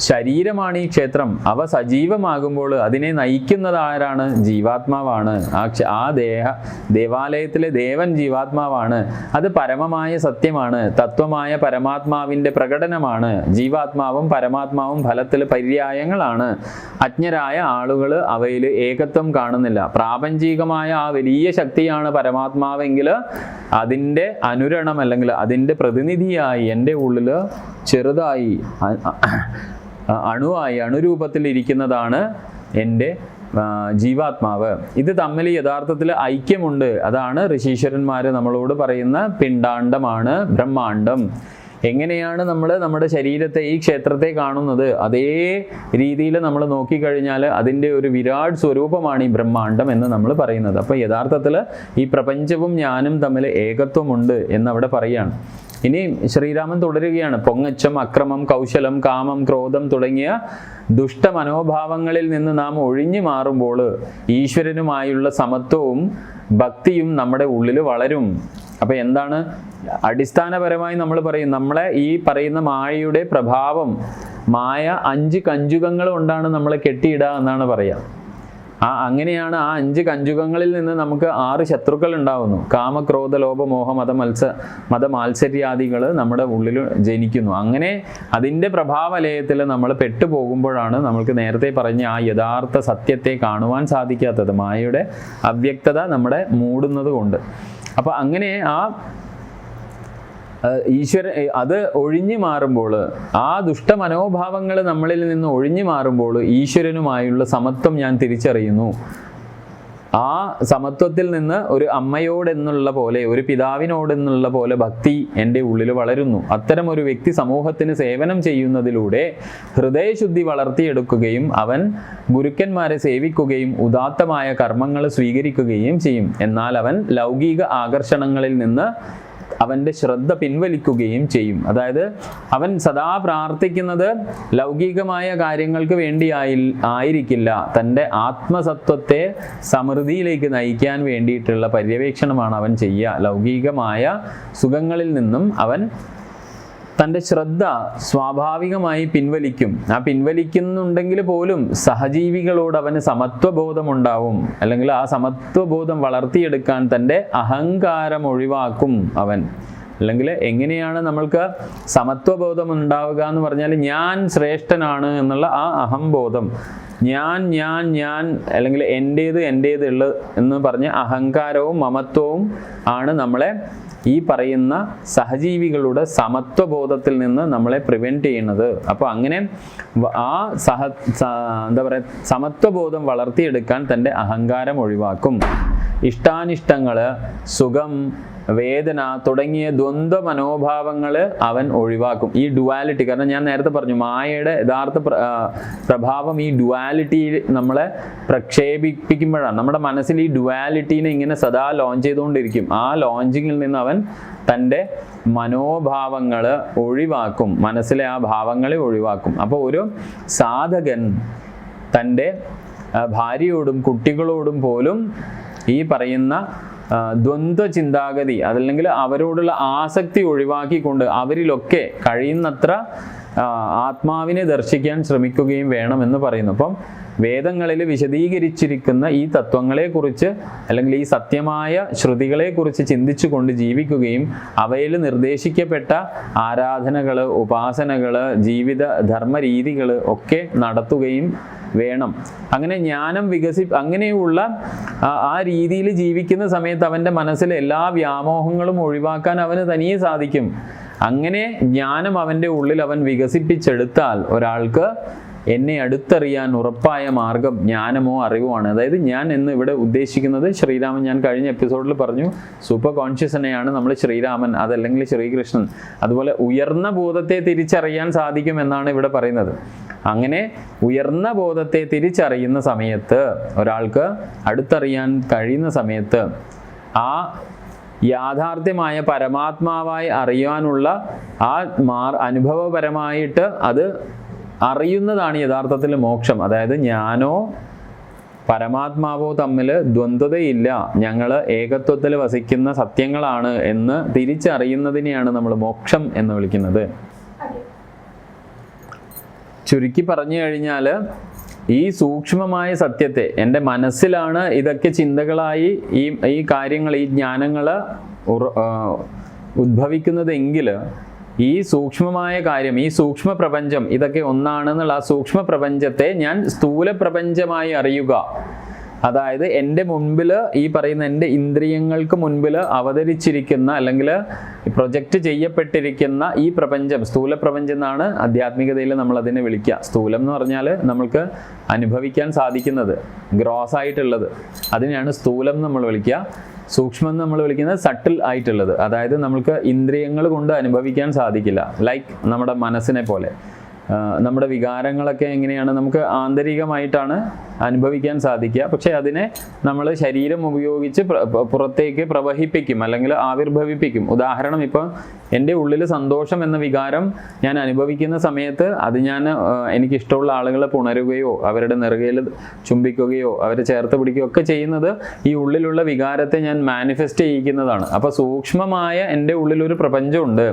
ശരീരമാണ് ഈ ക്ഷേത്രം. അവ സജീവമാകുമ്പോൾ അതിനെ നയിക്കുന്നത് ആരാണ്? ജീവാത്മാവാണ്. ആ ദേവാലയത്തിലെ ദേവൻ ജീവാത്മാവാണ്. അത് പരമമായ സത്യമാണ്, തത്വമായ പരമാത്മാവിൻ്റെ പ്രകടനമാണ്. ജീവാത്മാവും പരമാത്മാവും ഫലത്തിൽ പര്യായങ്ങളാണ്. അജ്ഞരായ ആളുകൾ അവയിൽ ഏകത്വം കാണുന്നില്ല. പ്രാപഞ്ചികമായ ആ വലിയ ശക്തിയാണ് പരമാത്മാവെങ്കിൽ അതിൻ്റെ അനുരണം അല്ലെങ്കിൽ അതിൻ്റെ പ്രതിനിധിയായി എൻ്റെ ഉള്ളിൽ ചെറുതായി അണുരൂപത്തിൽ ഇരിക്കുന്നതാണ് എൻ്റെ ജീവാത്മാവ്. ഇത് തമ്മിൽ യഥാർത്ഥത്തിൽ ഐക്യമുണ്ട്. അതാണ് ഋഷീശ്വരന്മാർ നമ്മളോട് പറയുന്ന പിണ്ടാണ്ടമാണ് ബ്രഹ്മാണ്ടം. എങ്ങനെയാണ് നമ്മൾ നമ്മുടെ ശരീരത്തെ, ഈ ക്ഷേത്രത്തെ കാണുന്നത്, അതേ രീതിയിൽ നമ്മൾ നോക്കിക്കഴിഞ്ഞാൽ അതിൻ്റെ ഒരു വിരാട് സ്വരൂപമാണ് ഈ ബ്രഹ്മാണ്ടം എന്ന് നമ്മൾ പറയുന്നത്. അപ്പോൾ യഥാർത്ഥത്തിൽ ഈ പ്രപഞ്ചവും ഞാനും തമ്മിൽ ഏകത്വമുണ്ട് എന്നവിടെ പറയുകയാണ്. ഇനി ശ്രീരാമൻ തുടരുകയാണ്. പൊങ്ങച്ചം, അക്രമം, കൗശലം, കാമം, ക്രോധം തുടങ്ങിയ ദുഷ്ടമനോഭാവങ്ങളിൽ നിന്ന് നാം ഒഴിഞ്ഞു മാറുമ്പോൾ ഈശ്വരനുമായുള്ള സമത്വവും ഭക്തിയും നമ്മുടെ ഉള്ളിൽ വളരും. അപ്പം എന്താണ് അടിസ്ഥാനപരമായി നമ്മൾ പറയും, നമ്മളെ ഈ പറയുന്ന മായയുടെ പ്രഭാവം, മായ 5 കഞ്ചുകങ്ങൾ കൊണ്ടാണ് നമ്മളെ കെട്ടിയിടുക എന്നാണ് പറയുക. അങ്ങനെയാണ് ആ 5 കഞ്ചുകങ്ങളിൽ നിന്ന് നമുക്ക് 6 ശത്രുക്കൾ ഉണ്ടാവുന്നു. കാമക്രോധ ലോഭ മോഹ മതമാത്സര്യാദികൾ നമ്മുടെ ഉള്ളിൽ ജനിക്കുന്നു. അങ്ങനെ അതിൻ്റെ പ്രഭാവലയത്തിൽ നമ്മൾ പെട്ടുപോകുമ്പോഴാണ് നമ്മൾക്ക് നേരത്തെ പറഞ്ഞ ആ യഥാർത്ഥ സത്യത്തെ കാണുവാൻ സാധിക്കാത്തത്. മായയുടെ അവ്യക്തത നമ്മളെ മൂടുന്നത് കൊണ്ട്. അപ്പോൾ അങ്ങനെ ആ അത് ഒഴിഞ്ഞു മാറുമ്പോൾ, ആ ദുഷ്ടമനോഭാവങ്ങൾ നമ്മളിൽ നിന്ന് ഒഴിഞ്ഞു മാറുമ്പോൾ ഈശ്വരനുമായുള്ള സമത്വം ഞാൻ തിരിച്ചറിയുന്നു. ആ സമത്വത്തിൽ നിന്ന് ഒരു അമ്മയോടെന്നുള്ള പോലെ, ഒരു പിതാവിനോടെന്നുള്ള പോലെ ഭക്തി എൻ്റെ ഉള്ളിൽ വളരുന്നു. അത്തരം ഒരു വ്യക്തി സമൂഹത്തിന് സേവനം ചെയ്യുന്നതിലൂടെ ഹൃദയശുദ്ധി വളർത്തിയെടുക്കുകയും അവൻ ഗുരുക്കന്മാരെ സേവിക്കുകയും ഉദാത്തമായ കർമ്മങ്ങൾ സ്വീകരിക്കുകയും ചെയ്യും. എന്നാൽ അവൻ ലൗകിക ആകർഷണങ്ങളിൽ നിന്ന് അവൻ്റെ ശ്രദ്ധ പിൻവലിക്കുകയും ചെയ്യും. അതായത് അവൻ സദാ പ്രാർത്ഥിക്കുന്നത് ലൗകികമായ കാര്യങ്ങൾക്ക് വേണ്ടി ആയിരിക്കില്ല, തൻ്റെ ആത്മസത്വത്തെ സമൃദ്ധിയിലേക്ക് നയിക്കാൻ വേണ്ടിയിട്ടുള്ള പര്യവേക്ഷണമാണ് അവൻ ചെയ്യുക. ലൗകികമായ സുഖങ്ങളിൽ നിന്നും അവൻ തൻ്റെ ശ്രദ്ധ സ്വാഭാവികമായി പിൻവലിക്കും. ആ പിൻവലിക്കുന്നുണ്ടെങ്കിൽ പോലും സഹജീവികളോട് അവന് സമത്വബോധമുണ്ടാവും. അല്ലെങ്കിൽ ആ സമത്വബോധം വളർത്തിയെടുക്കാൻ തൻ്റെ അഹങ്കാരം ഒഴിവാക്കും അവൻ. അല്ലെങ്കിൽ എങ്ങനെയാണ് നമ്മൾക്ക് സമത്വബോധം ഉണ്ടാവുക എന്ന് പറഞ്ഞാൽ, ഞാൻ ശ്രേഷ്ഠനാണ് എന്നുള്ള ആ അഹംബോധം, ഞാൻ അല്ലെങ്കിൽ എൻ്റേതുള്ളത് എന്ന് പറഞ്ഞ അഹങ്കാരവും മമത്വവും ആണ് നമ്മളെ ഈ പറയുന്ന സഹജീവികളുടെ സമത്വബോധത്തിൽ നിന്ന് നമ്മളെ പ്രിവെൻറ്റ് ചെയ്യുന്നത്. അപ്പോൾ അങ്ങനെ ആ എന്താ പറയുക, സമത്വബോധം വളർത്തിയെടുക്കാൻ തൻ്റെ അഹങ്കാരം ഒഴിവാക്കും. ഇഷ്ടാനിഷ്ടങ്ങൾ, സുഖം, വേദന തുടങ്ങിയ ദ്വന്ദ്വ മനോഭാവങ്ങൾ അവൻ ഒഴിവാക്കും. ഈ ഡുവാലിറ്റി, കാരണം ഞാൻ നേരത്തെ പറഞ്ഞു മായയുടെ യഥാർത്ഥ പ്രഭാവം ഈ ഡുവാലിറ്റി നമ്മളെ പ്രക്ഷേപിപ്പിക്കുമ്പോഴാണ്. നമ്മുടെ മനസ്സിൽ ഈ ഡുവാലിറ്റീനെ ഇങ്ങനെ സദാ ലോഞ്ച് ചെയ്തുകൊണ്ടിരിക്കും. ആ ലോഞ്ചിങ്ങിൽ നിന്ന് അവൻ തൻ്റെ മനോഭാവങ്ങൾ ഒഴിവാക്കും, മനസ്സിലെ ആ ഭാവങ്ങളെ ഒഴിവാക്കും. അപ്പോൾ ഒരു സാധകൻ തൻ്റെ ഭാര്യയോടും കുട്ടികളോടും പോലും ഈ പറയുന്ന ദ്വന്ദ്വ ചിന്താഗതി, അതല്ലെങ്കിൽ അവരോടുള്ള ആസക്തി ഒഴിവാക്കിക്കൊണ്ട് അവരിലൊക്കെ കഴിയുന്നത്ര ആത്മാവിനെ ദർശിക്കാൻ ശ്രമിക്കുകയും വേണമെന്ന് പറയുന്നു. അപ്പം വേദങ്ങളിൽ വിശദീകരിച്ചിരിക്കുന്ന ഈ തത്വങ്ങളെക്കുറിച്ച് അല്ലെങ്കിൽ ഈ സത്യമായ ശ്രുതികളെക്കുറിച്ച് ചിന്തിച്ചുകൊണ്ട് ജീവിക്കുകയും അവയിൽ നിർദ്ദേശിക്കപ്പെട്ട ആരാധനകൾ, ഉപാസനകൾ, ജീവിത ധർമ്മരീതികൾ ഒക്കെ നടത്തുകയും വേണം. അങ്ങനെ ജ്ഞാനം അങ്ങനെയുള്ള ആ രീതിയിൽ ജീവിക്കുന്ന സമയത്ത് അവൻ്റെ മനസ്സിലെ എല്ലാ വ്യാമോഹങ്ങളും ഒഴിവാക്കാൻ അവന് തനിയെ സാധിക്കും. അങ്ങനെ ജ്ഞാനം അവൻ്റെ ഉള്ളിൽ അവൻ വികസിപ്പിച്ചെടുത്താൽ ഒരാൾക്ക് എന്നെ അടുത്തറിയാൻ ഉറപ്പായ മാർഗം ജ്ഞാനമോ അറിവുമാണ്. അതായത് ഞാൻ എന്ന് ഇവിടെ ഉദ്ദേശിക്കുന്നത് ശ്രീരാമൻ, ഞാൻ കഴിഞ്ഞ എപ്പിസോഡിൽ പറഞ്ഞു, സൂപ്പർ കോൺഷ്യസിനെയാണ് നമ്മൾ ശ്രീരാമൻ, അതല്ലെങ്കിൽ ശ്രീകൃഷ്ണൻ. അതുപോലെ ഉയർന്ന ബോധത്തെ തിരിച്ചറിയാൻ സാധിക്കും എന്നാണ് ഇവിടെ പറയുന്നത്. അങ്ങനെ ഉയർന്ന ബോധത്തെ തിരിച്ചറിയുന്ന സമയത്ത്, ഒരാൾക്ക് അടുത്തറിയാൻ കഴിയുന്ന സമയത്ത്, ആ യാഥാർത്ഥ്യമായ പരമാത്മാവായി അറിയാനുള്ള ആ അനുഭവപരമായിട്ട് അത് അറിയുന്നതാണ് യഥാർത്ഥത്തിൽ മോക്ഷം. അതായത് ഞാനോ പരമാത്മാവോ തമ്മിൽ ദ്വന്ദ്വതയില്ല, ഞങ്ങൾ ഏകത്വത്തിൽ വസിക്കുന്ന സത്യങ്ങളാണ് എന്ന് തിരിച്ചറിയുന്നതിനെയാണ് നമ്മൾ മോക്ഷം എന്ന് വിളിക്കുന്നത്. ചുരുക്കി പറഞ്ഞു കഴിഞ്ഞാൽ, ഈ സൂക്ഷ്മമായ സത്യത്തെ, എൻ്റെ മനസ്സിലാണ് ഇതൊക്കെ ചിന്തകളായി ഈ കാര്യങ്ങൾ, ഈ ജ്ഞാനങ്ങൾ ഉദ്ഭവിക്കുന്നതെങ്കിൽ ഈ സൂക്ഷ്മമായ കാര്യം, ഈ സൂക്ഷ്മ പ്രപഞ്ചം ഇതൊക്കെ ഒന്നാണെന്നുള്ള ആ സൂക്ഷ്മ പ്രപഞ്ചത്തെ ഞാൻ സ്ഥൂല പ്രപഞ്ചമായി അറിയുക. അതായത് എൻ്റെ മുൻപിൽ ഈ പറയുന്ന എൻ്റെ ഇന്ദ്രിയങ്ങൾക്ക് മുൻപിൽ അവതരിച്ചിരിക്കുന്ന അല്ലെങ്കിൽ പ്രൊജക്റ്റ് ചെയ്യപ്പെട്ടിരിക്കുന്ന ഈ പ്രപഞ്ചം, സ്ഥൂല പ്രപഞ്ചം എന്നാണ് ആധ്യാത്മികതയിൽ നമ്മൾ അതിനെ വിളിക്കുക. സ്ഥൂലം എന്ന് പറഞ്ഞാൽ നമ്മൾക്ക് അനുഭവിക്കാൻ സാധിക്കുന്നത്, ഗ്രോസ് ആയിട്ടുള്ളത്, അതിനെയാണ് സ്ഥൂലം നമ്മൾ വിളിക്കുക. സൂക്ഷ്മം എന്ന് നമ്മൾ വിളിക്കുന്നത് സട്ടിൽ ആയിട്ടുള്ളത്, അതായത് നമ്മൾക്ക് ഇന്ദ്രിയങ്ങൾ കൊണ്ട് അനുഭവിക്കാൻ സാധിക്കില്ല. ലൈക്ക് നമ്മുടെ മനസ്സിനെ പോലെ നമ്മുടെ വികാരങ്ങളൊക്കെ എങ്ങനെയാണ് നമുക്ക് ആന്തരികമായിട്ടാണ് അനുഭവിക്കാൻ സാധിക്കുക. പക്ഷെ അതിനെ നമ്മൾ ശരീരം ഉപയോഗിച്ച് പുറത്തേക്ക് പ്രവഹിപ്പിക്കും അല്ലെങ്കിൽ ആവിർഭവിപ്പിക്കും. ഉദാഹരണം, ഇപ്പം എൻ്റെ ഉള്ളിൽ സന്തോഷം എന്ന വികാരം ഞാൻ അനുഭവിക്കുന്ന സമയത്ത് അത് ഞാൻ എനിക്കിഷ്ടമുള്ള ആളുകളെ പുണരുകയോ അവരുടെ നെറുകയിൽ ചുംബിക്കുകയോ അവരെ ചേർത്ത് പിടിക്കുകയോ ഒക്കെ ചെയ്യുന്നത് ഈ ഉള്ളിലുള്ള വികാരത്തെ ഞാൻ മാനിഫെസ്റ്റ് ചെയ്യിക്കുന്നതാണ്. അപ്പോൾ സൂക്ഷ്മമായ എൻ്റെ ഉള്ളിലൊരു പ്രപഞ്ചമുണ്ട്.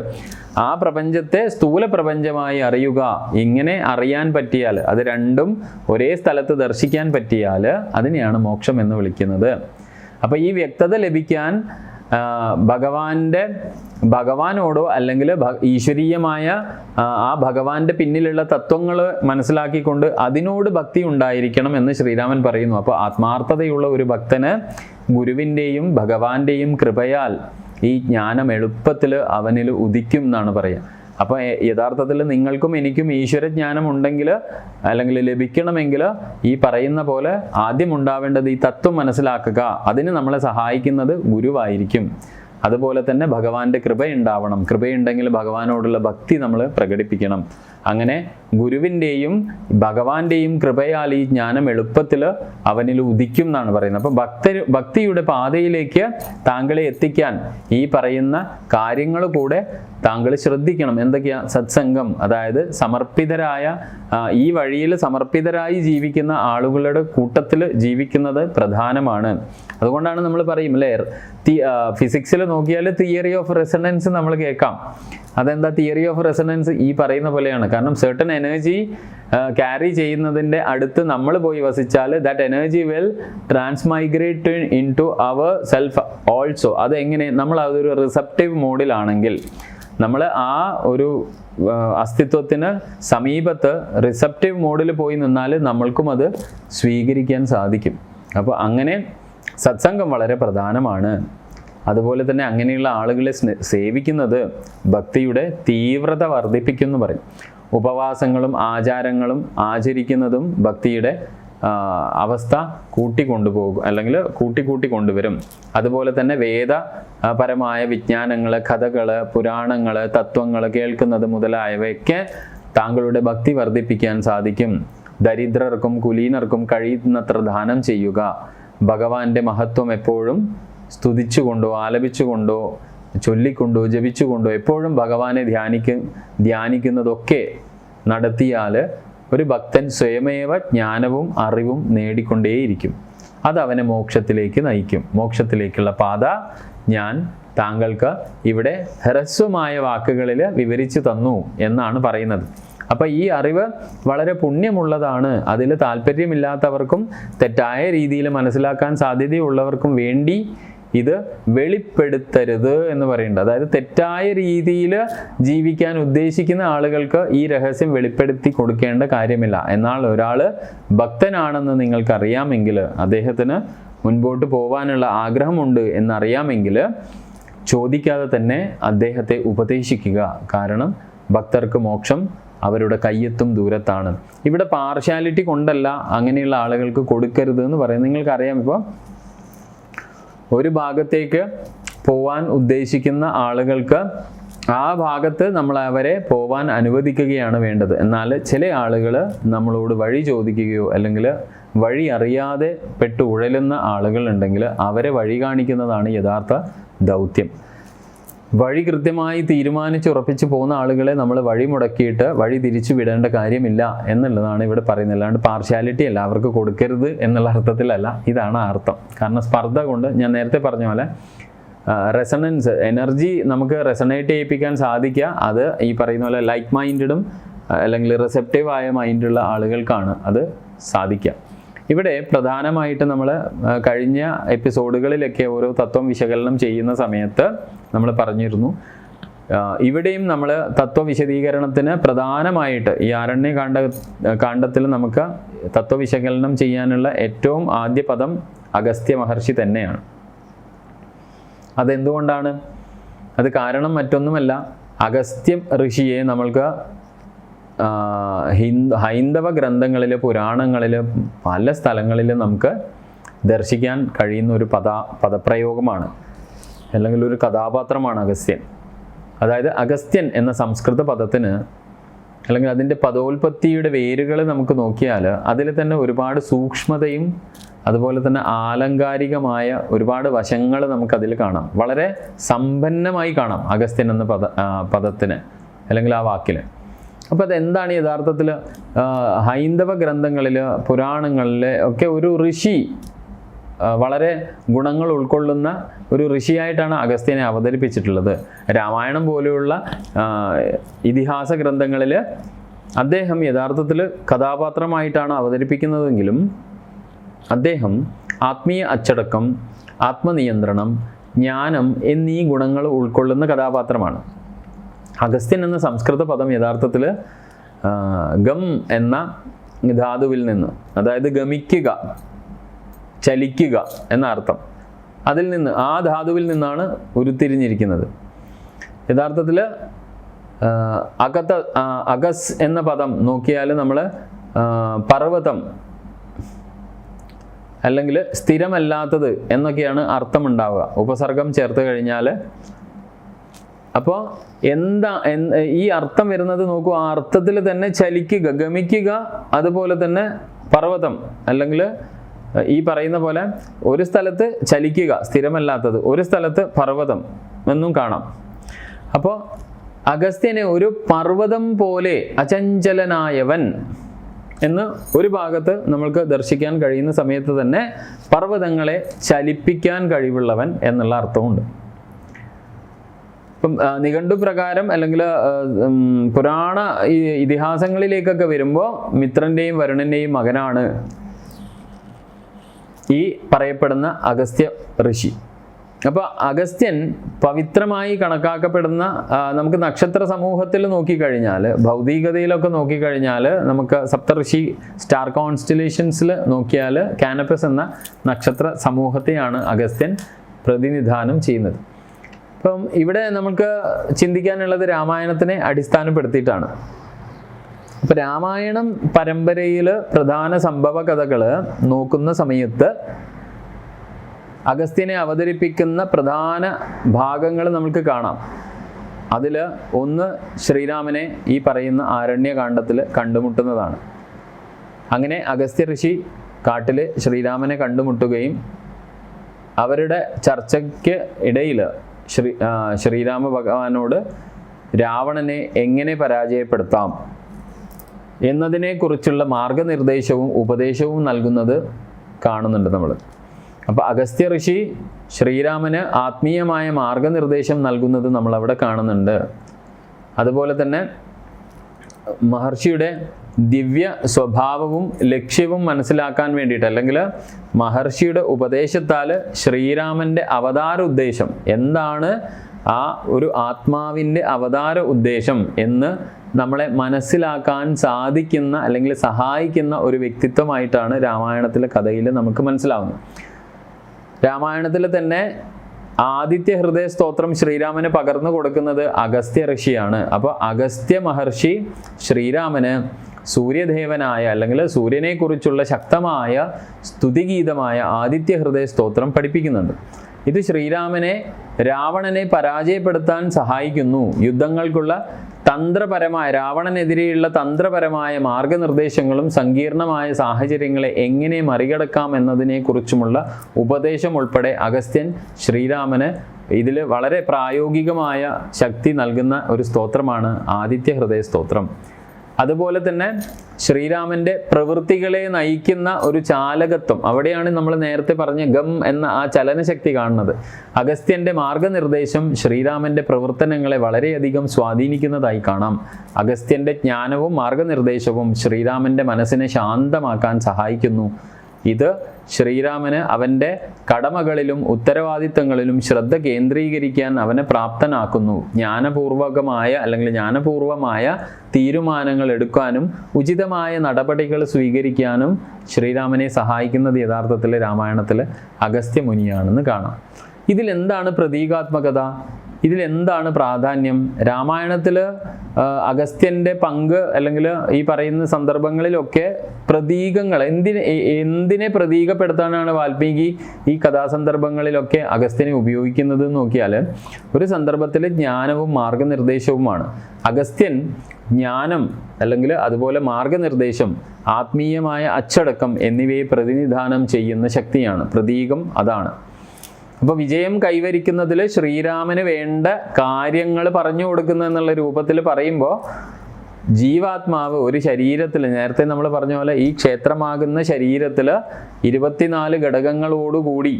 ആ പ്രപഞ്ചത്തെ സ്ഥൂല പ്രപഞ്ചമായി അറിയുക. ഇങ്ങനെ അറിയാൻ പറ്റിയാൽ, അത് രണ്ടും ഒരേ സ്ഥലത്ത് ദർശിക്കാൻ പറ്റിയാൽ അതിനെയാണ് മോക്ഷം എന്ന് വിളിക്കുന്നത്. അപ്പോൾ ഈ വ്യക്തത ലഭിക്കാൻ ഭഗവാനോടോ അല്ലെങ്കിൽ ഈശ്വരീയമായ ആ ഭഗവാന്റെ പിന്നിലുള്ള തത്വങ്ങൾ മനസ്സിലാക്കിക്കൊണ്ട് അതിനോട് ഭക്തി ഉണ്ടായിരിക്കണം എന്ന് ശ്രീരാമൻ പറയുന്നു. അപ്പോൾ ആത്മാർത്ഥതയുള്ള ഒരു ഭക്തന് ഗുരുവിൻ്റെയും ഭഗവാന്റെയും കൃപയാൽ ഈ ജ്ഞാനം എളുപ്പത്തിൽ അവനിൽ ഉദിക്കും എന്നാണ് പറയുക. അപ്പോൾ യഥാർത്ഥത്തിൽ നിങ്ങൾക്കും എനിക്കും ഈശ്വരജ്ഞാനം ഉണ്ടെങ്കിൽ അല്ലെങ്കിൽ ലഭിക്കണമെങ്കിൽ ഈ പറയുന്ന പോലെ ആദ്യം ഉണ്ടാവേണ്ടത് ഈ തത്വം മനസ്സിലാക്കുക. അതിന് നമ്മളെ സഹായിക്കുന്നത് ഗുരുവായിരിക്കും. അതുപോലെ തന്നെ ഭഗവാന്റെ കൃപയുണ്ടാവണം. കൃപയുണ്ടെങ്കിൽ ഭഗവാനോടുള്ള ഭക്തി നമ്മൾ പ്രകടിപ്പിക്കണം. അങ്ങനെ ഗുരുവിൻ്റെയും ഭഗവാന്റെയും കൃപയാൽ ഈ ജ്ഞാനം എളുപ്പത്തിൽ അവനിൽ ഉദിക്കും എന്നാണ് പറയുന്നത്. അപ്പോൾ ഭക്തിയുടെ പാതയിലേക്ക് താങ്കളെ എത്തിക്കാൻ ഈ പറയുന്ന കാര്യങ്ങൾ കൂടെ താങ്കൾ ശ്രദ്ധിക്കണം. എന്തൊക്കെയാ? സത്സംഗം, അതായത് സമർപ്പിതരായ ഈ വഴിയിൽ സമർപ്പിതരായി ജീവിക്കുന്ന ആളുകളുടെ കൂട്ടത്തിൽ ജീവിക്കുന്നത് പ്രധാനമാണ്. അതുകൊണ്ടാണ് നമ്മൾ പറയും അല്ലേ, ഫിസിക്സിൽ നോക്കിയാൽ തിയറി ഓഫ് റെസണൻസ് നമ്മൾ കേൾക്കാം. അതെന്താ തിയറി ഓഫ് റെസണൻസ്? ഈ പറയുന്ന പോലെയാണ്. കാരണം സെർട്ടൺ എനർജി ക്യാരി ചെയ്യുന്നതിൻ്റെ അടുത്ത് നമ്മൾ പോയി വസിച്ചാൽ that energy will transmigrate into our self also. അതെങ്ങനെ? നമ്മൾ അതൊരു റിസപ്റ്റീവ് മോഡിലാണെങ്കിൽ, നമ്മൾ ആ ഒരു അസ്തിത്വത്തിന് സമീപത്ത് റിസപ്റ്റീവ് മോഡിൽ പോയി നിന്നാൽ നമ്മൾക്കും അത് സ്വീകരിക്കാൻ സാധിക്കും. അപ്പോൾ അങ്ങനെ സത്സംഗം വളരെ പ്രധാനമാണ്. അതുപോലെ തന്നെ അങ്ങനെയുള്ള ആളുകളെ സേവിക്കുന്നത് ഭക്തിയുടെ തീവ്രത വർദ്ധിപ്പിക്കുമെന്ന് പറയും. ഉപവാസങ്ങളും ആചാരങ്ങളും ആചരിക്കുന്നതും ഭക്തിയുടെ അവസ്ഥ കൂട്ടിക്കൊണ്ടുപോകും, അല്ലെങ്കിൽ കൂട്ടി കൊണ്ടുവരും. അതുപോലെ തന്നെ വേദപരമായ വിജ്ഞാനങ്ങൾ, കഥകൾ, പുരാണങ്ങൾ, തത്വങ്ങൾ കേൾക്കുന്നത് മുതലായവയൊക്കെ താങ്കളുടെ ഭക്തി വർദ്ധിപ്പിക്കാൻ സാധിക്കും. ദരിദ്രർക്കും കുലീനർക്കും കഴിയുന്നത്ര ദാനം ചെയ്യുക. ഭഗവാന്റെ മഹത്വം എപ്പോഴും സ്തുതിച്ചുകൊണ്ടോ ആലപിച്ചുകൊണ്ടോ ചൊല്ലിക്കൊണ്ടോ ജപിച്ചുകൊണ്ടോ എപ്പോഴും ഭഗവാനെ ധ്യാനിക്കുന്നതൊക്കെ നടത്തിയാൽ ഒരു ഭക്തൻ സ്വയമേവ ജ്ഞാനവും അറിവും നേടിക്കൊണ്ടേയിരിക്കും. അത് അവനെ മോക്ഷത്തിലേക്ക് നയിക്കും. മോക്ഷത്തിലേക്കുള്ള പാത ഞാൻ താങ്കൾക്ക് ഇവിടെ ഹ്രസ്വമായ വാക്കുകളിൽ വിവരിച്ചു തന്നു എന്നാണ് പറയുന്നത്. അപ്പം ഈ അറിവ് വളരെ പുണ്യമുള്ളതാണ്. അതിൽ താല്പര്യമില്ലാത്തവർക്കും തെറ്റായ രീതിയിൽ മനസ്സിലാക്കാൻ സാധ്യതയുള്ളവർക്കും വേണ്ടി ഇത് വെളിപ്പെടുത്തരുത് എന്ന് പറയുന്നുണ്ട്. അതായത് തെറ്റായ രീതിയിൽ ജീവിക്കാൻ ഉദ്ദേശിക്കുന്ന ആളുകൾക്ക് ഈ രഹസ്യം വെളിപ്പെടുത്തി കൊടുക്കേണ്ട കാര്യമില്ല. എന്നാൽ ഒരാൾ ഭക്തനാണെന്ന് നിങ്ങൾക്കറിയാമെങ്കിൽ, അദ്ദേഹത്തിന് മുൻപോട്ട് പോകാനുള്ള ആഗ്രഹമുണ്ട് എന്നറിയാമെങ്കിൽ ചോദിക്കാതെ തന്നെ അദ്ദേഹത്തെ ഉപദേശിക്കുക. കാരണം ഭക്തർക്ക് മോക്ഷം അവരുടെ കയ്യെത്തും ദൂരത്താണ്. ഇവിടെ പാർഷ്യാലിറ്റി കൊണ്ടല്ല അങ്ങനെയുള്ള ആളുകൾക്ക് കൊടുക്കരുത് എന്ന് പറയുന്നത്. നിങ്ങൾക്കറിയാം, ഇപ്പോൾ ഒരു ഭാഗത്തേക്ക് പോവാൻ ഉദ്ദേശിക്കുന്ന ആളുകൾക്ക് ആ ഭാഗത്ത് നമ്മൾ അവരെ പോവാൻ അനുവദിക്കുകയാണ് വേണ്ടത്. എന്നാൽ ചില ആളുകൾ നമ്മളോട് വഴി ചോദിക്കുകയോ അല്ലെങ്കിൽ വഴി അറിയാതെ പെട്ട് ഉഴലുന്ന ആളുകളുണ്ടെങ്കിൽ അവരെ വഴി കാണിക്കുന്നതാണ് യഥാർത്ഥ ദൗത്യം. വഴി കൃത്യമായി തീരുമാനിച്ചുറപ്പിച്ച് പോകുന്ന ആളുകളെ നമ്മൾ വഴി മുടക്കിയിട്ട് വഴി തിരിച്ചു വിടേണ്ട കാര്യമില്ല എന്നുള്ളതാണ് ഇവിടെ പറയുന്നത്. അല്ലാണ്ട് പാർഷ്യാലിറ്റി അല്ല, അവർക്ക് കൊടുക്കരുത് എന്നുള്ള അർത്ഥത്തിലല്ല. ഇതാണ് അർത്ഥം. കാരണം സ്പർദ്ധ കൊണ്ട്, ഞാൻ നേരത്തെ പറഞ്ഞ പോലെ റെസണൻസ്, എനർജി നമുക്ക് റെസണേറ്റ് ചെയ്യിപ്പിക്കാൻ സാധിക്കുക അത് ഈ പറയുന്ന പോലെ ലൈക്ക് മൈൻഡും അല്ലെങ്കിൽ റിസെപ്റ്റീവായ മൈൻഡുള്ള ആളുകൾക്കാണ് അത് സാധിക്കുക. ഇവിടെ പ്രധാനമായിട്ട് നമ്മൾ കഴിഞ്ഞ എപ്പിസോഡുകളിലൊക്കെ ഓരോ തത്വം വിശകലനം ചെയ്യുന്ന സമയത്ത് നമ്മൾ പറഞ്ഞിരുന്നു, ഇവിടെയും നമ്മൾ തത്വവിശദീകരണത്തിന് പ്രധാനമായിട്ട് ഈ കാണ്ഡത്തിൽ നമുക്ക് തത്വവിശകലനം ചെയ്യാനുള്ള ഏറ്റവും ആദ്യ പദം അഗസ്ത്യ മഹർഷി തന്നെയാണ്. അതെന്തുകൊണ്ടാണ്? അത് കാരണം മറ്റൊന്നുമല്ല, അഗസ്ത്യ ഋഷിയെ നമ്മൾക്ക് ഹൈന്ദവ ഗ്രന്ഥങ്ങളിൽ, പുരാണങ്ങളിൽ, പല സ്ഥലങ്ങളിലും നമുക്ക് ദർശിക്കാൻ കഴിയുന്ന ഒരു പദപ്രയോഗമാണ്, അല്ലെങ്കിൽ ഒരു കഥാപാത്രമാണ് അഗസ്ത്യൻ. അതായത് അഗസ്ത്യൻ എന്ന സംസ്കൃത പദത്തിന്, അല്ലെങ്കിൽ അതിൻ്റെ പദോൽപത്തിയുടെ വേരുകൾ നമുക്ക് നോക്കിയാൽ അതിൽ തന്നെ ഒരുപാട് സൂക്ഷ്മതയും അതുപോലെ തന്നെ ആലങ്കാരികമായ ഒരുപാട് വശങ്ങൾ നമുക്കതിൽ കാണാം. വളരെ സമ്പന്നമായി കാണാം അഗസ്ത്യൻ എന്ന പദത്തിന് അല്ലെങ്കിൽ ആ വാക്കിന്. അപ്പോൾ അതെന്താണ് യഥാർത്ഥത്തിൽ? ഹൈന്ദവ ഗ്രന്ഥങ്ങളിൽ, പുരാണങ്ങളിൽ ഒക്കെ ഒരു ഋഷി, വളരെ ഗുണങ്ങൾ ഉൾക്കൊള്ളുന്ന ഒരു ഋഷിയായിട്ടാണ് അഗസ്ത്യനെ അവതരിപ്പിച്ചിട്ടുള്ളത്. രാമായണം പോലെയുള്ള ഇതിഹാസ ഗ്രന്ഥങ്ങളിൽ അദ്ദേഹം യഥാർത്ഥത്തിൽ കഥാപാത്രമായിട്ടാണ് അവതരിപ്പിക്കുന്നതെങ്കിലും അദ്ദേഹം ആത്മീയ അച്ചടക്കം, ആത്മനിയന്ത്രണം, ജ്ഞാനം എന്നീ ഗുണങ്ങൾ ഉൾക്കൊള്ളുന്ന കഥാപാത്രമാണ്. അഗസ്ത്യൻ എന്ന സംസ്കൃത പദം യഥാർത്ഥത്തിൽ ഗം എന്ന ധാതുവിൽ നിന്ന്, അതായത് ഗമിക്കുക, ചലിക്കുക എന്ന അർത്ഥം, അതിൽ നിന്ന്, ആ ധാതുവിൽ നിന്നാണ് ഉരുത്തിരിഞ്ഞിരിക്കുന്നത്. യഥാർത്ഥത്തിൽ അഗസ് എന്ന പദം നോക്കിയാൽ നമ്മൾ പർവ്വതം അല്ലെങ്കിൽ സ്ഥിരമല്ലാത്തത് എന്നൊക്കെയാണ് അർത്ഥമുണ്ടാവുക ഉപസർഗം ചേർത്ത് കഴിഞ്ഞാൽ. അപ്പോൾ ഈ അർത്ഥം വരുന്നത് നോക്കൂ, ആ അർത്ഥത്തിൽ തന്നെ ചലിക്കുക, ഗമിക്കുക, അതുപോലെ തന്നെ പർവ്വതം അല്ലെങ്കിൽ ഈ പറയുന്ന പോലെ ഒരു സ്ഥലത്ത് ചലിക്കുക സ്ഥിരമല്ലാത്തത്, ഒരു സ്ഥലത്ത് പർവ്വതം എന്നും കാണാം. അപ്പോൾ അഗസ്ത്യനെ ഒരു പർവ്വതം പോലെ അചഞ്ചലനായവൻ എന്ന് ഒരു ഭാഗത്ത് നമ്മൾക്ക് ദർശിക്കാൻ കഴിയുന്ന സമയത്ത് തന്നെ പർവ്വതങ്ങളെ ചലിപ്പിക്കാൻ കഴിവുള്ളവൻ എന്നുള്ള അർത്ഥമുണ്ട്. ഇപ്പം നിഘണ്ടു പ്രകാരം അല്ലെങ്കിൽ പുരാണ ഇതിഹാസങ്ങളിലേക്കൊക്കെ വരുമ്പോൾ മിത്രൻ്റെയും വരുണൻ്റെയും മകനാണ് ഈ പറയപ്പെടുന്ന അഗസ്ത്യ ഋഷി. അപ്പോൾ അഗസ്ത്യൻ പവിത്രമായി കണക്കാക്കപ്പെടുന്ന, നമുക്ക് നക്ഷത്ര സമൂഹത്തിൽ നോക്കിക്കഴിഞ്ഞാൽ, ഭൗതികതയിലൊക്കെ നോക്കിക്കഴിഞ്ഞാൽ, നമുക്ക് സപ്തഋഷി സ്റ്റാർ കോൺസ്റ്റലേഷൻസിൽ നോക്കിയാൽ കാനപ്പസ് എന്ന നക്ഷത്ര സമൂഹത്തെയാണ് അഗസ്ത്യൻ പ്രതിനിധാനം ചെയ്യുന്നത്. അപ്പം ഇവിടെ നമുക്ക് ചിന്തിക്കാനുള്ളത് രാമായണത്തിനെ അടിസ്ഥാനപ്പെടുത്തിയിട്ടാണ്. അപ്പം രാമായണം പരമ്പരയിൽ പ്രധാന സംഭവ കഥകൾ നോക്കുന്ന സമയത്ത് അഗസ്ത്യനെ അവതരിപ്പിക്കുന്ന പ്രധാന ഭാഗങ്ങൾ നമുക്ക് കാണാം. അതിൽ ഒന്ന് ശ്രീരാമനെ ഈ പറയുന്ന ആരണ്യകാണ്ഡത്തിൽ കണ്ടുമുട്ടുന്നതാണ്. അങ്ങനെ അഗസ്ത്യ ഋഷി കാട്ടിൽ ശ്രീരാമനെ കണ്ടുമുട്ടുകയും അവരുടെ ചർച്ചയ്ക്ക് ഇടയിൽ ശ്രീരാമ ഭഗവാനോട് രാവണനെ എങ്ങനെ പരാജയപ്പെടുത്താം എന്നതിനെക്കുറിച്ചുള്ള മാർഗനിർദ്ദേശവും ഉപദേശവും നൽകുന്നത് കാണുന്നുണ്ട് നമ്മൾ. അപ്പോൾ അഗസ്ത്യ ഋഷി ശ്രീരാമന് ആത്മീയമായ മാർഗനിർദ്ദേശം നൽകുന്നത് നമ്മളവിടെ കാണുന്നുണ്ട്. അതുപോലെ തന്നെ മഹർഷിയുടെ ദിവ്യ സ്വഭാവവും ലക്ഷ്യവും മനസ്സിലാക്കാൻ വേണ്ടിയിട്ട്, അല്ലെങ്കിൽ മഹർഷിയുടെ ഉപദേശത്താൽ ശ്രീരാമൻ്റെ അവതാര ഉദ്ദേശം എന്താണ്, ആ ഒരു ആത്മാവിൻ്റെ അവതാര ഉദ്ദേശം എന്ന് നമ്മളെ മനസ്സിലാക്കാൻ സാധിക്കുന്ന അല്ലെങ്കിൽ സഹായിക്കുന്ന ഒരു വ്യക്തിത്വമായിട്ടാണ് രാമായണത്തിലെ കഥയിൽ നമുക്ക് മനസ്സിലാവുന്നത്. രാമായണത്തിൽ തന്നെ ആദിത്യ ഹൃദയ സ്തോത്രം ശ്രീരാമന് പകർന്നു കൊടുക്കുന്നത് അഗസ്ത്യ ഋഷിയാണ്. അപ്പോൾ അഗസ്ത്യ മഹർഷി ശ്രീരാമന് സൂര്യദേവനായ അല്ലെങ്കിൽ സൂര്യനെ കുറിച്ചുള്ള ശക്തമായ സ്തുതിഗീതമായ ആദിത്യ ഹൃദയ സ്തോത്രം പഠിപ്പിക്കുന്നുണ്ട്. ഇത് ശ്രീരാമനെ രാവണനെ പരാജയപ്പെടുത്താൻ സഹായിക്കുന്നു. യുദ്ധങ്ങൾക്കുള്ള തന്ത്രപരമായ, രാവണനെതിരെയുള്ള തന്ത്രപരമായ മാർഗനിർദ്ദേശങ്ങളും സങ്കീർണമായ സാഹചര്യങ്ങളെ എങ്ങനെ മറികടക്കാം എന്നതിനെക്കുറിച്ചുമുള്ള ഉപദേശം ഉൾപ്പെടെ അഗസ്ത്യൻ ശ്രീരാമന് ഇതിൽ വളരെ പ്രായോഗികമായ ശക്തി നൽകുന്ന ഒരു സ്തോത്രമാണ് ആദിത്യ ഹൃദയ സ്തോത്രം. അതുപോലെ തന്നെ ശ്രീരാമൻ്റെ പ്രവൃത്തികളെ നയിക്കുന്ന ഒരു ചാലകത്വം, അവിടെയാണ് നമ്മൾ നേരത്തെ പറഞ്ഞ ഗം എന്ന ആ ചലനശക്തി കാണുന്നത്. അഗസ്ത്യൻ്റെ മാർഗനിർദ്ദേശം ശ്രീരാമൻ്റെ പ്രവർത്തനങ്ങളെ വളരെയധികം സ്വാധീനിക്കുന്നതായി കാണാം. അഗസ്ത്യൻ്റെ ജ്ഞാനവും മാർഗനിർദ്ദേശവും ശ്രീരാമൻ്റെ മനസ്സിനെ ശാന്തമാക്കാൻ സഹായിക്കുന്നു. ഇത് ശ്രീരാമന് അവൻ്റെ കടമകളിലും ഉത്തരവാദിത്തങ്ങളിലും ശ്രദ്ധ കേന്ദ്രീകരിക്കാൻ അവനെ പ്രാപ്തനാക്കുന്നു. ജ്ഞാനപൂർവമായ തീരുമാനങ്ങൾ എടുക്കാനും ഉചിതമായ നടപടികൾ സ്വീകരിക്കാനും ശ്രീരാമനെ സഹായിക്കുന്നത് യഥാർത്ഥത്തിൽ രാമായണത്തിൽ അഗസ്ത്യ മുനിയാണെന്ന് കാണാം. ഇതിലെന്താണ് പ്രതീകാത്മകത? ഇതിലെന്താണ് പ്രാധാന്യം? രാമായണത്തിൽ അഗസ്ത്യൻ്റെ പങ്ക് അല്ലെങ്കിൽ ഈ പറയുന്ന സന്ദർഭങ്ങളിലൊക്കെ പ്രതീകങ്ങൾ എന്തിനെ പ്രതീകപ്പെടുത്താനാണ് വാൽമീകി ഈ കഥാസന്ദർഭങ്ങളിലൊക്കെ അഗസ്ത്യനെ ഉപയോഗിക്കുന്നത് നോക്കിയാൽ, ഒരു സന്ദർഭത്തിൽ ജ്ഞാനവും മാർഗനിർദ്ദേശവുമാണ്. അഗസ്ത്യൻ ജ്ഞാനം അല്ലെങ്കിൽ അതുപോലെ മാർഗനിർദ്ദേശം, ആത്മീയമായ അച്ചടക്കം എന്നിവയെ പ്രതിനിധാനം ചെയ്യുന്ന ശക്തിയാണ്. പ്രതീകം അതാണ്. അപ്പോൾ വിജയം കൈവരിക്കുന്നതിൽ ശ്രീരാമന് വേണ്ട കാര്യങ്ങൾ പറഞ്ഞു കൊടുക്കുന്ന എന്നുള്ള രൂപത്തിൽ പറയുമ്പോൾ ജീവാത്മാവ് ഒരു ശരീരത്തിൽ, നേരത്തെ നമ്മൾ പറഞ്ഞ പോലെ ഈ ക്ഷേത്രമാകുന്ന ശരീരത്തിൽ 24 ഘടകങ്ങളോടുകൂടി,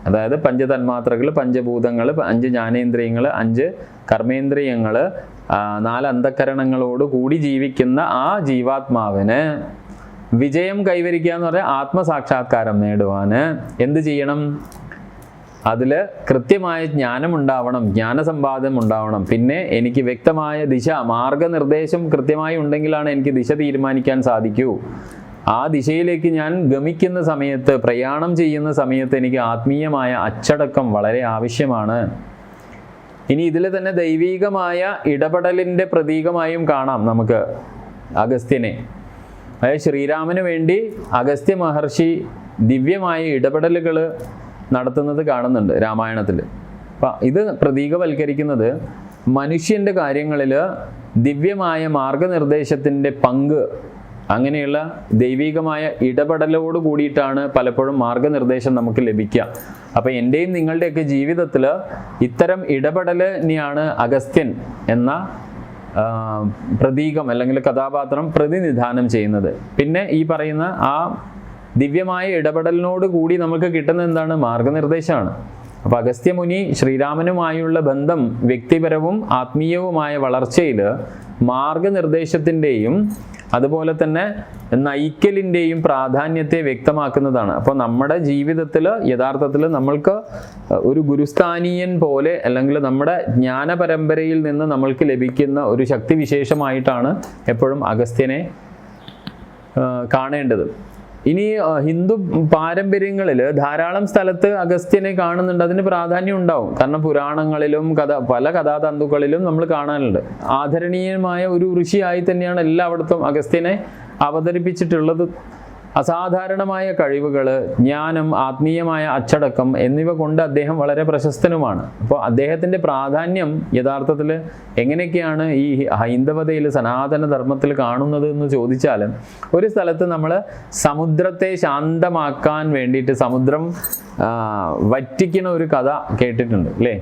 അതായത് പഞ്ചതന്മാത്രകൾ, പഞ്ചഭൂതങ്ങൾ, 5 ജ്ഞാനേന്ദ്രിയങ്ങൾ, 5 കർമ്മേന്ദ്രിയങ്ങൾ, 4 അന്ധക്കരണങ്ങളോട് കൂടി ജീവിക്കുന്ന ആ ജീവാത്മാവിന് വിജയം കൈവരിക്കുക എന്ന് പറഞ്ഞാൽ ആത്മസാക്ഷാത്കാരം നേടുവാൻ എന്ത് ചെയ്യണം? അതിൽ കൃത്യമായ ജ്ഞാനമുണ്ടാവണം, ജ്ഞാനസമ്പാദനം ഉണ്ടാവണം. പിന്നെ എനിക്ക് വ്യക്തമായ ദിശ, മാർഗനിർദ്ദേശം കൃത്യമായി ഉണ്ടെങ്കിലാണ് എനിക്ക് ദിശ തീരുമാനിക്കാൻ സാധിക്കൂ. ആ ദിശയിലേക്ക് ഞാൻ ഗമിക്കുന്ന സമയത്ത്, പ്രയാണം ചെയ്യുന്ന സമയത്ത് എനിക്ക് ആത്മീയമായ അച്ചടക്കം വളരെ ആവശ്യമാണ്. ഇനി ഇതിൽ തന്നെ ദൈവീകമായ ഇടപെടലിൻ്റെ പ്രതീകമായും കാണാം നമുക്ക് അഗസ്ത്യനെ. അതായത് ശ്രീരാമന് വേണ്ടി അഗസ്ത്യ മഹർഷി ദിവ്യമായ ഇടപെടലുകൾ നടത്തുന്നത് കാണുന്നുണ്ട് രാമായണത്തിൽ. അപ്പം ഇത് പ്രതീകവൽക്കരിക്കുന്നത് മനുഷ്യൻ്റെ കാര്യങ്ങളിൽ ദിവ്യമായ മാർഗനിർദ്ദേശത്തിൻ്റെ പങ്ക്, അങ്ങനെയുള്ള ദൈവികമായ ഇടപെടലോട് കൂടിയിട്ടാണ് പലപ്പോഴും മാർഗനിർദ്ദേശം നമുക്ക് ലഭിക്കുക. അപ്പോൾ എൻ്റെയും നിങ്ങളുടെയൊക്കെ ജീവിതത്തിൽ ഇത്തരം ഇടപെടലിനെയാണ് അഗസ്ത്യൻ എന്ന പ്രതീകം അല്ലെങ്കിൽ കഥാപാത്രം പ്രതിനിധാനം ചെയ്യുന്നത്. പിന്നെ ഈ പറയുന്ന ആ ദിവ്യമായ ഇടപെടലിനോട് കൂടി നമുക്ക് കിട്ടുന്ന എന്താണ്? മാർഗനിർദ്ദേശമാണ്. അപ്പോൾ അഗസ്ത്യമുനി ശ്രീരാമനുമായുള്ള ബന്ധം വ്യക്തിപരവും ആത്മീയവുമായ വളർച്ചയിൽ മാർഗനിർദ്ദേശത്തിൻ്റെയും അതുപോലെ തന്നെ നയിക്കലിൻ്റെയും പ്രാധാന്യത്തെ വ്യക്തമാക്കുന്നതാണ്. അപ്പോൾ നമ്മുടെ ജീവിതത്തിൽ യഥാർത്ഥത്തിൽ നമ്മൾക്ക് ഒരു ഗുരുസ്ഥാനീയൻ പോലെ അല്ലെങ്കിൽ നമ്മുടെ ജ്ഞാനപരമ്പരയിൽ നിന്ന് നമ്മൾക്ക് ലഭിക്കുന്ന ഒരു ശക്തിവിശേഷമായിട്ടാണ് എപ്പോഴും അഗസ്ത്യനെ കാണേണ്ടത്. ഇനി ഹിന്ദു പാരമ്പര്യങ്ങളിൽ ധാരാളം സ്ഥലത്ത് അഗസ്ത്യനെ കാണുന്നുണ്ട്. അതിന് പ്രാധാന്യം ഉണ്ടാവും. കാരണം പുരാണങ്ങളിലും പല കഥാതന്തുക്കളിലും നമ്മൾ കാണാനുണ്ട്. ആദരണീയമായ ഒരു ഋഷിയായി തന്നെയാണ് എല്ലായിടത്തും അഗസ്ത്യനെ അവതരിപ്പിച്ചിട്ടുള്ളത്. അസാധാരണമായ കഴിവുകൾ, ജ്ഞാനം, ആത്മീയമായ അച്ചടക്കം എന്നിവ കൊണ്ട് അദ്ദേഹം വളരെ പ്രശസ്തനുമാണ്. അപ്പോൾ അദ്ദേഹത്തിൻ്റെ പ്രാധാന്യം യഥാർത്ഥത്തിൽ എങ്ങനെയൊക്കെയാണ് ഈ ഹൈന്ദവതയിൽ സനാതന ധർമ്മത്തിൽ കാണുന്നത് എന്ന് ചോദിച്ചാൽ, ഒരു സ്ഥലത്ത് നമ്മൾ സമുദ്രത്തെ ശാന്തമാക്കാൻ വേണ്ടിയിട്ട് സമുദ്രം വറ്റിക്കുന്ന ഒരു കഥ കേട്ടിട്ടുണ്ട് അല്ലേ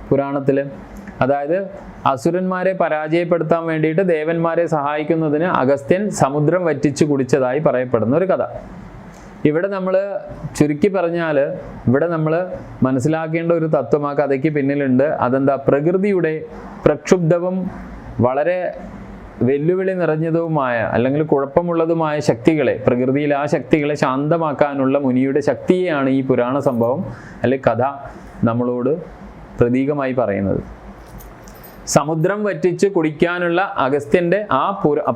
പുരാണത്തിൽ. അതായത് അസുരന്മാരെ പരാജയപ്പെടുത്താൻ വേണ്ടിയിട്ട് ദേവന്മാരെ സഹായിക്കുന്നതിന് അഗസ്ത്യൻ സമുദ്രം വറ്റിച്ചു കുടിച്ചതായി പറയപ്പെടുന്ന ഒരു കഥ. ഇവിടെ നമ്മൾ ചുരുക്കി പറഞ്ഞാൽ ഇവിടെ നമ്മൾ മനസ്സിലാക്കേണ്ട ഒരു തത്വം ആ കഥയ്ക്ക് പിന്നിലുണ്ട്. അതെന്താ? പ്രകൃതിയുടെ പ്രക്ഷുബ്ധവും വളരെ വെല്ലുവിളി നിറഞ്ഞതുമായ അല്ലെങ്കിൽ കുഴപ്പമുള്ളതുമായ ശക്തികളെ, പ്രകൃതിയിൽ ആ ശക്തികളെ ശാന്തമാക്കാനുള്ള മുനിയുടെ ശക്തിയെയാണ് ഈ പുരാണ സംഭവം അല്ലെങ്കിൽ കഥ നമ്മളോട് പ്രതീകമായി പറയുന്നത്. സമുദ്രം വറ്റിച്ച് കുടിക്കാനുള്ള അഗസ്ത്യൻ്റെ ആ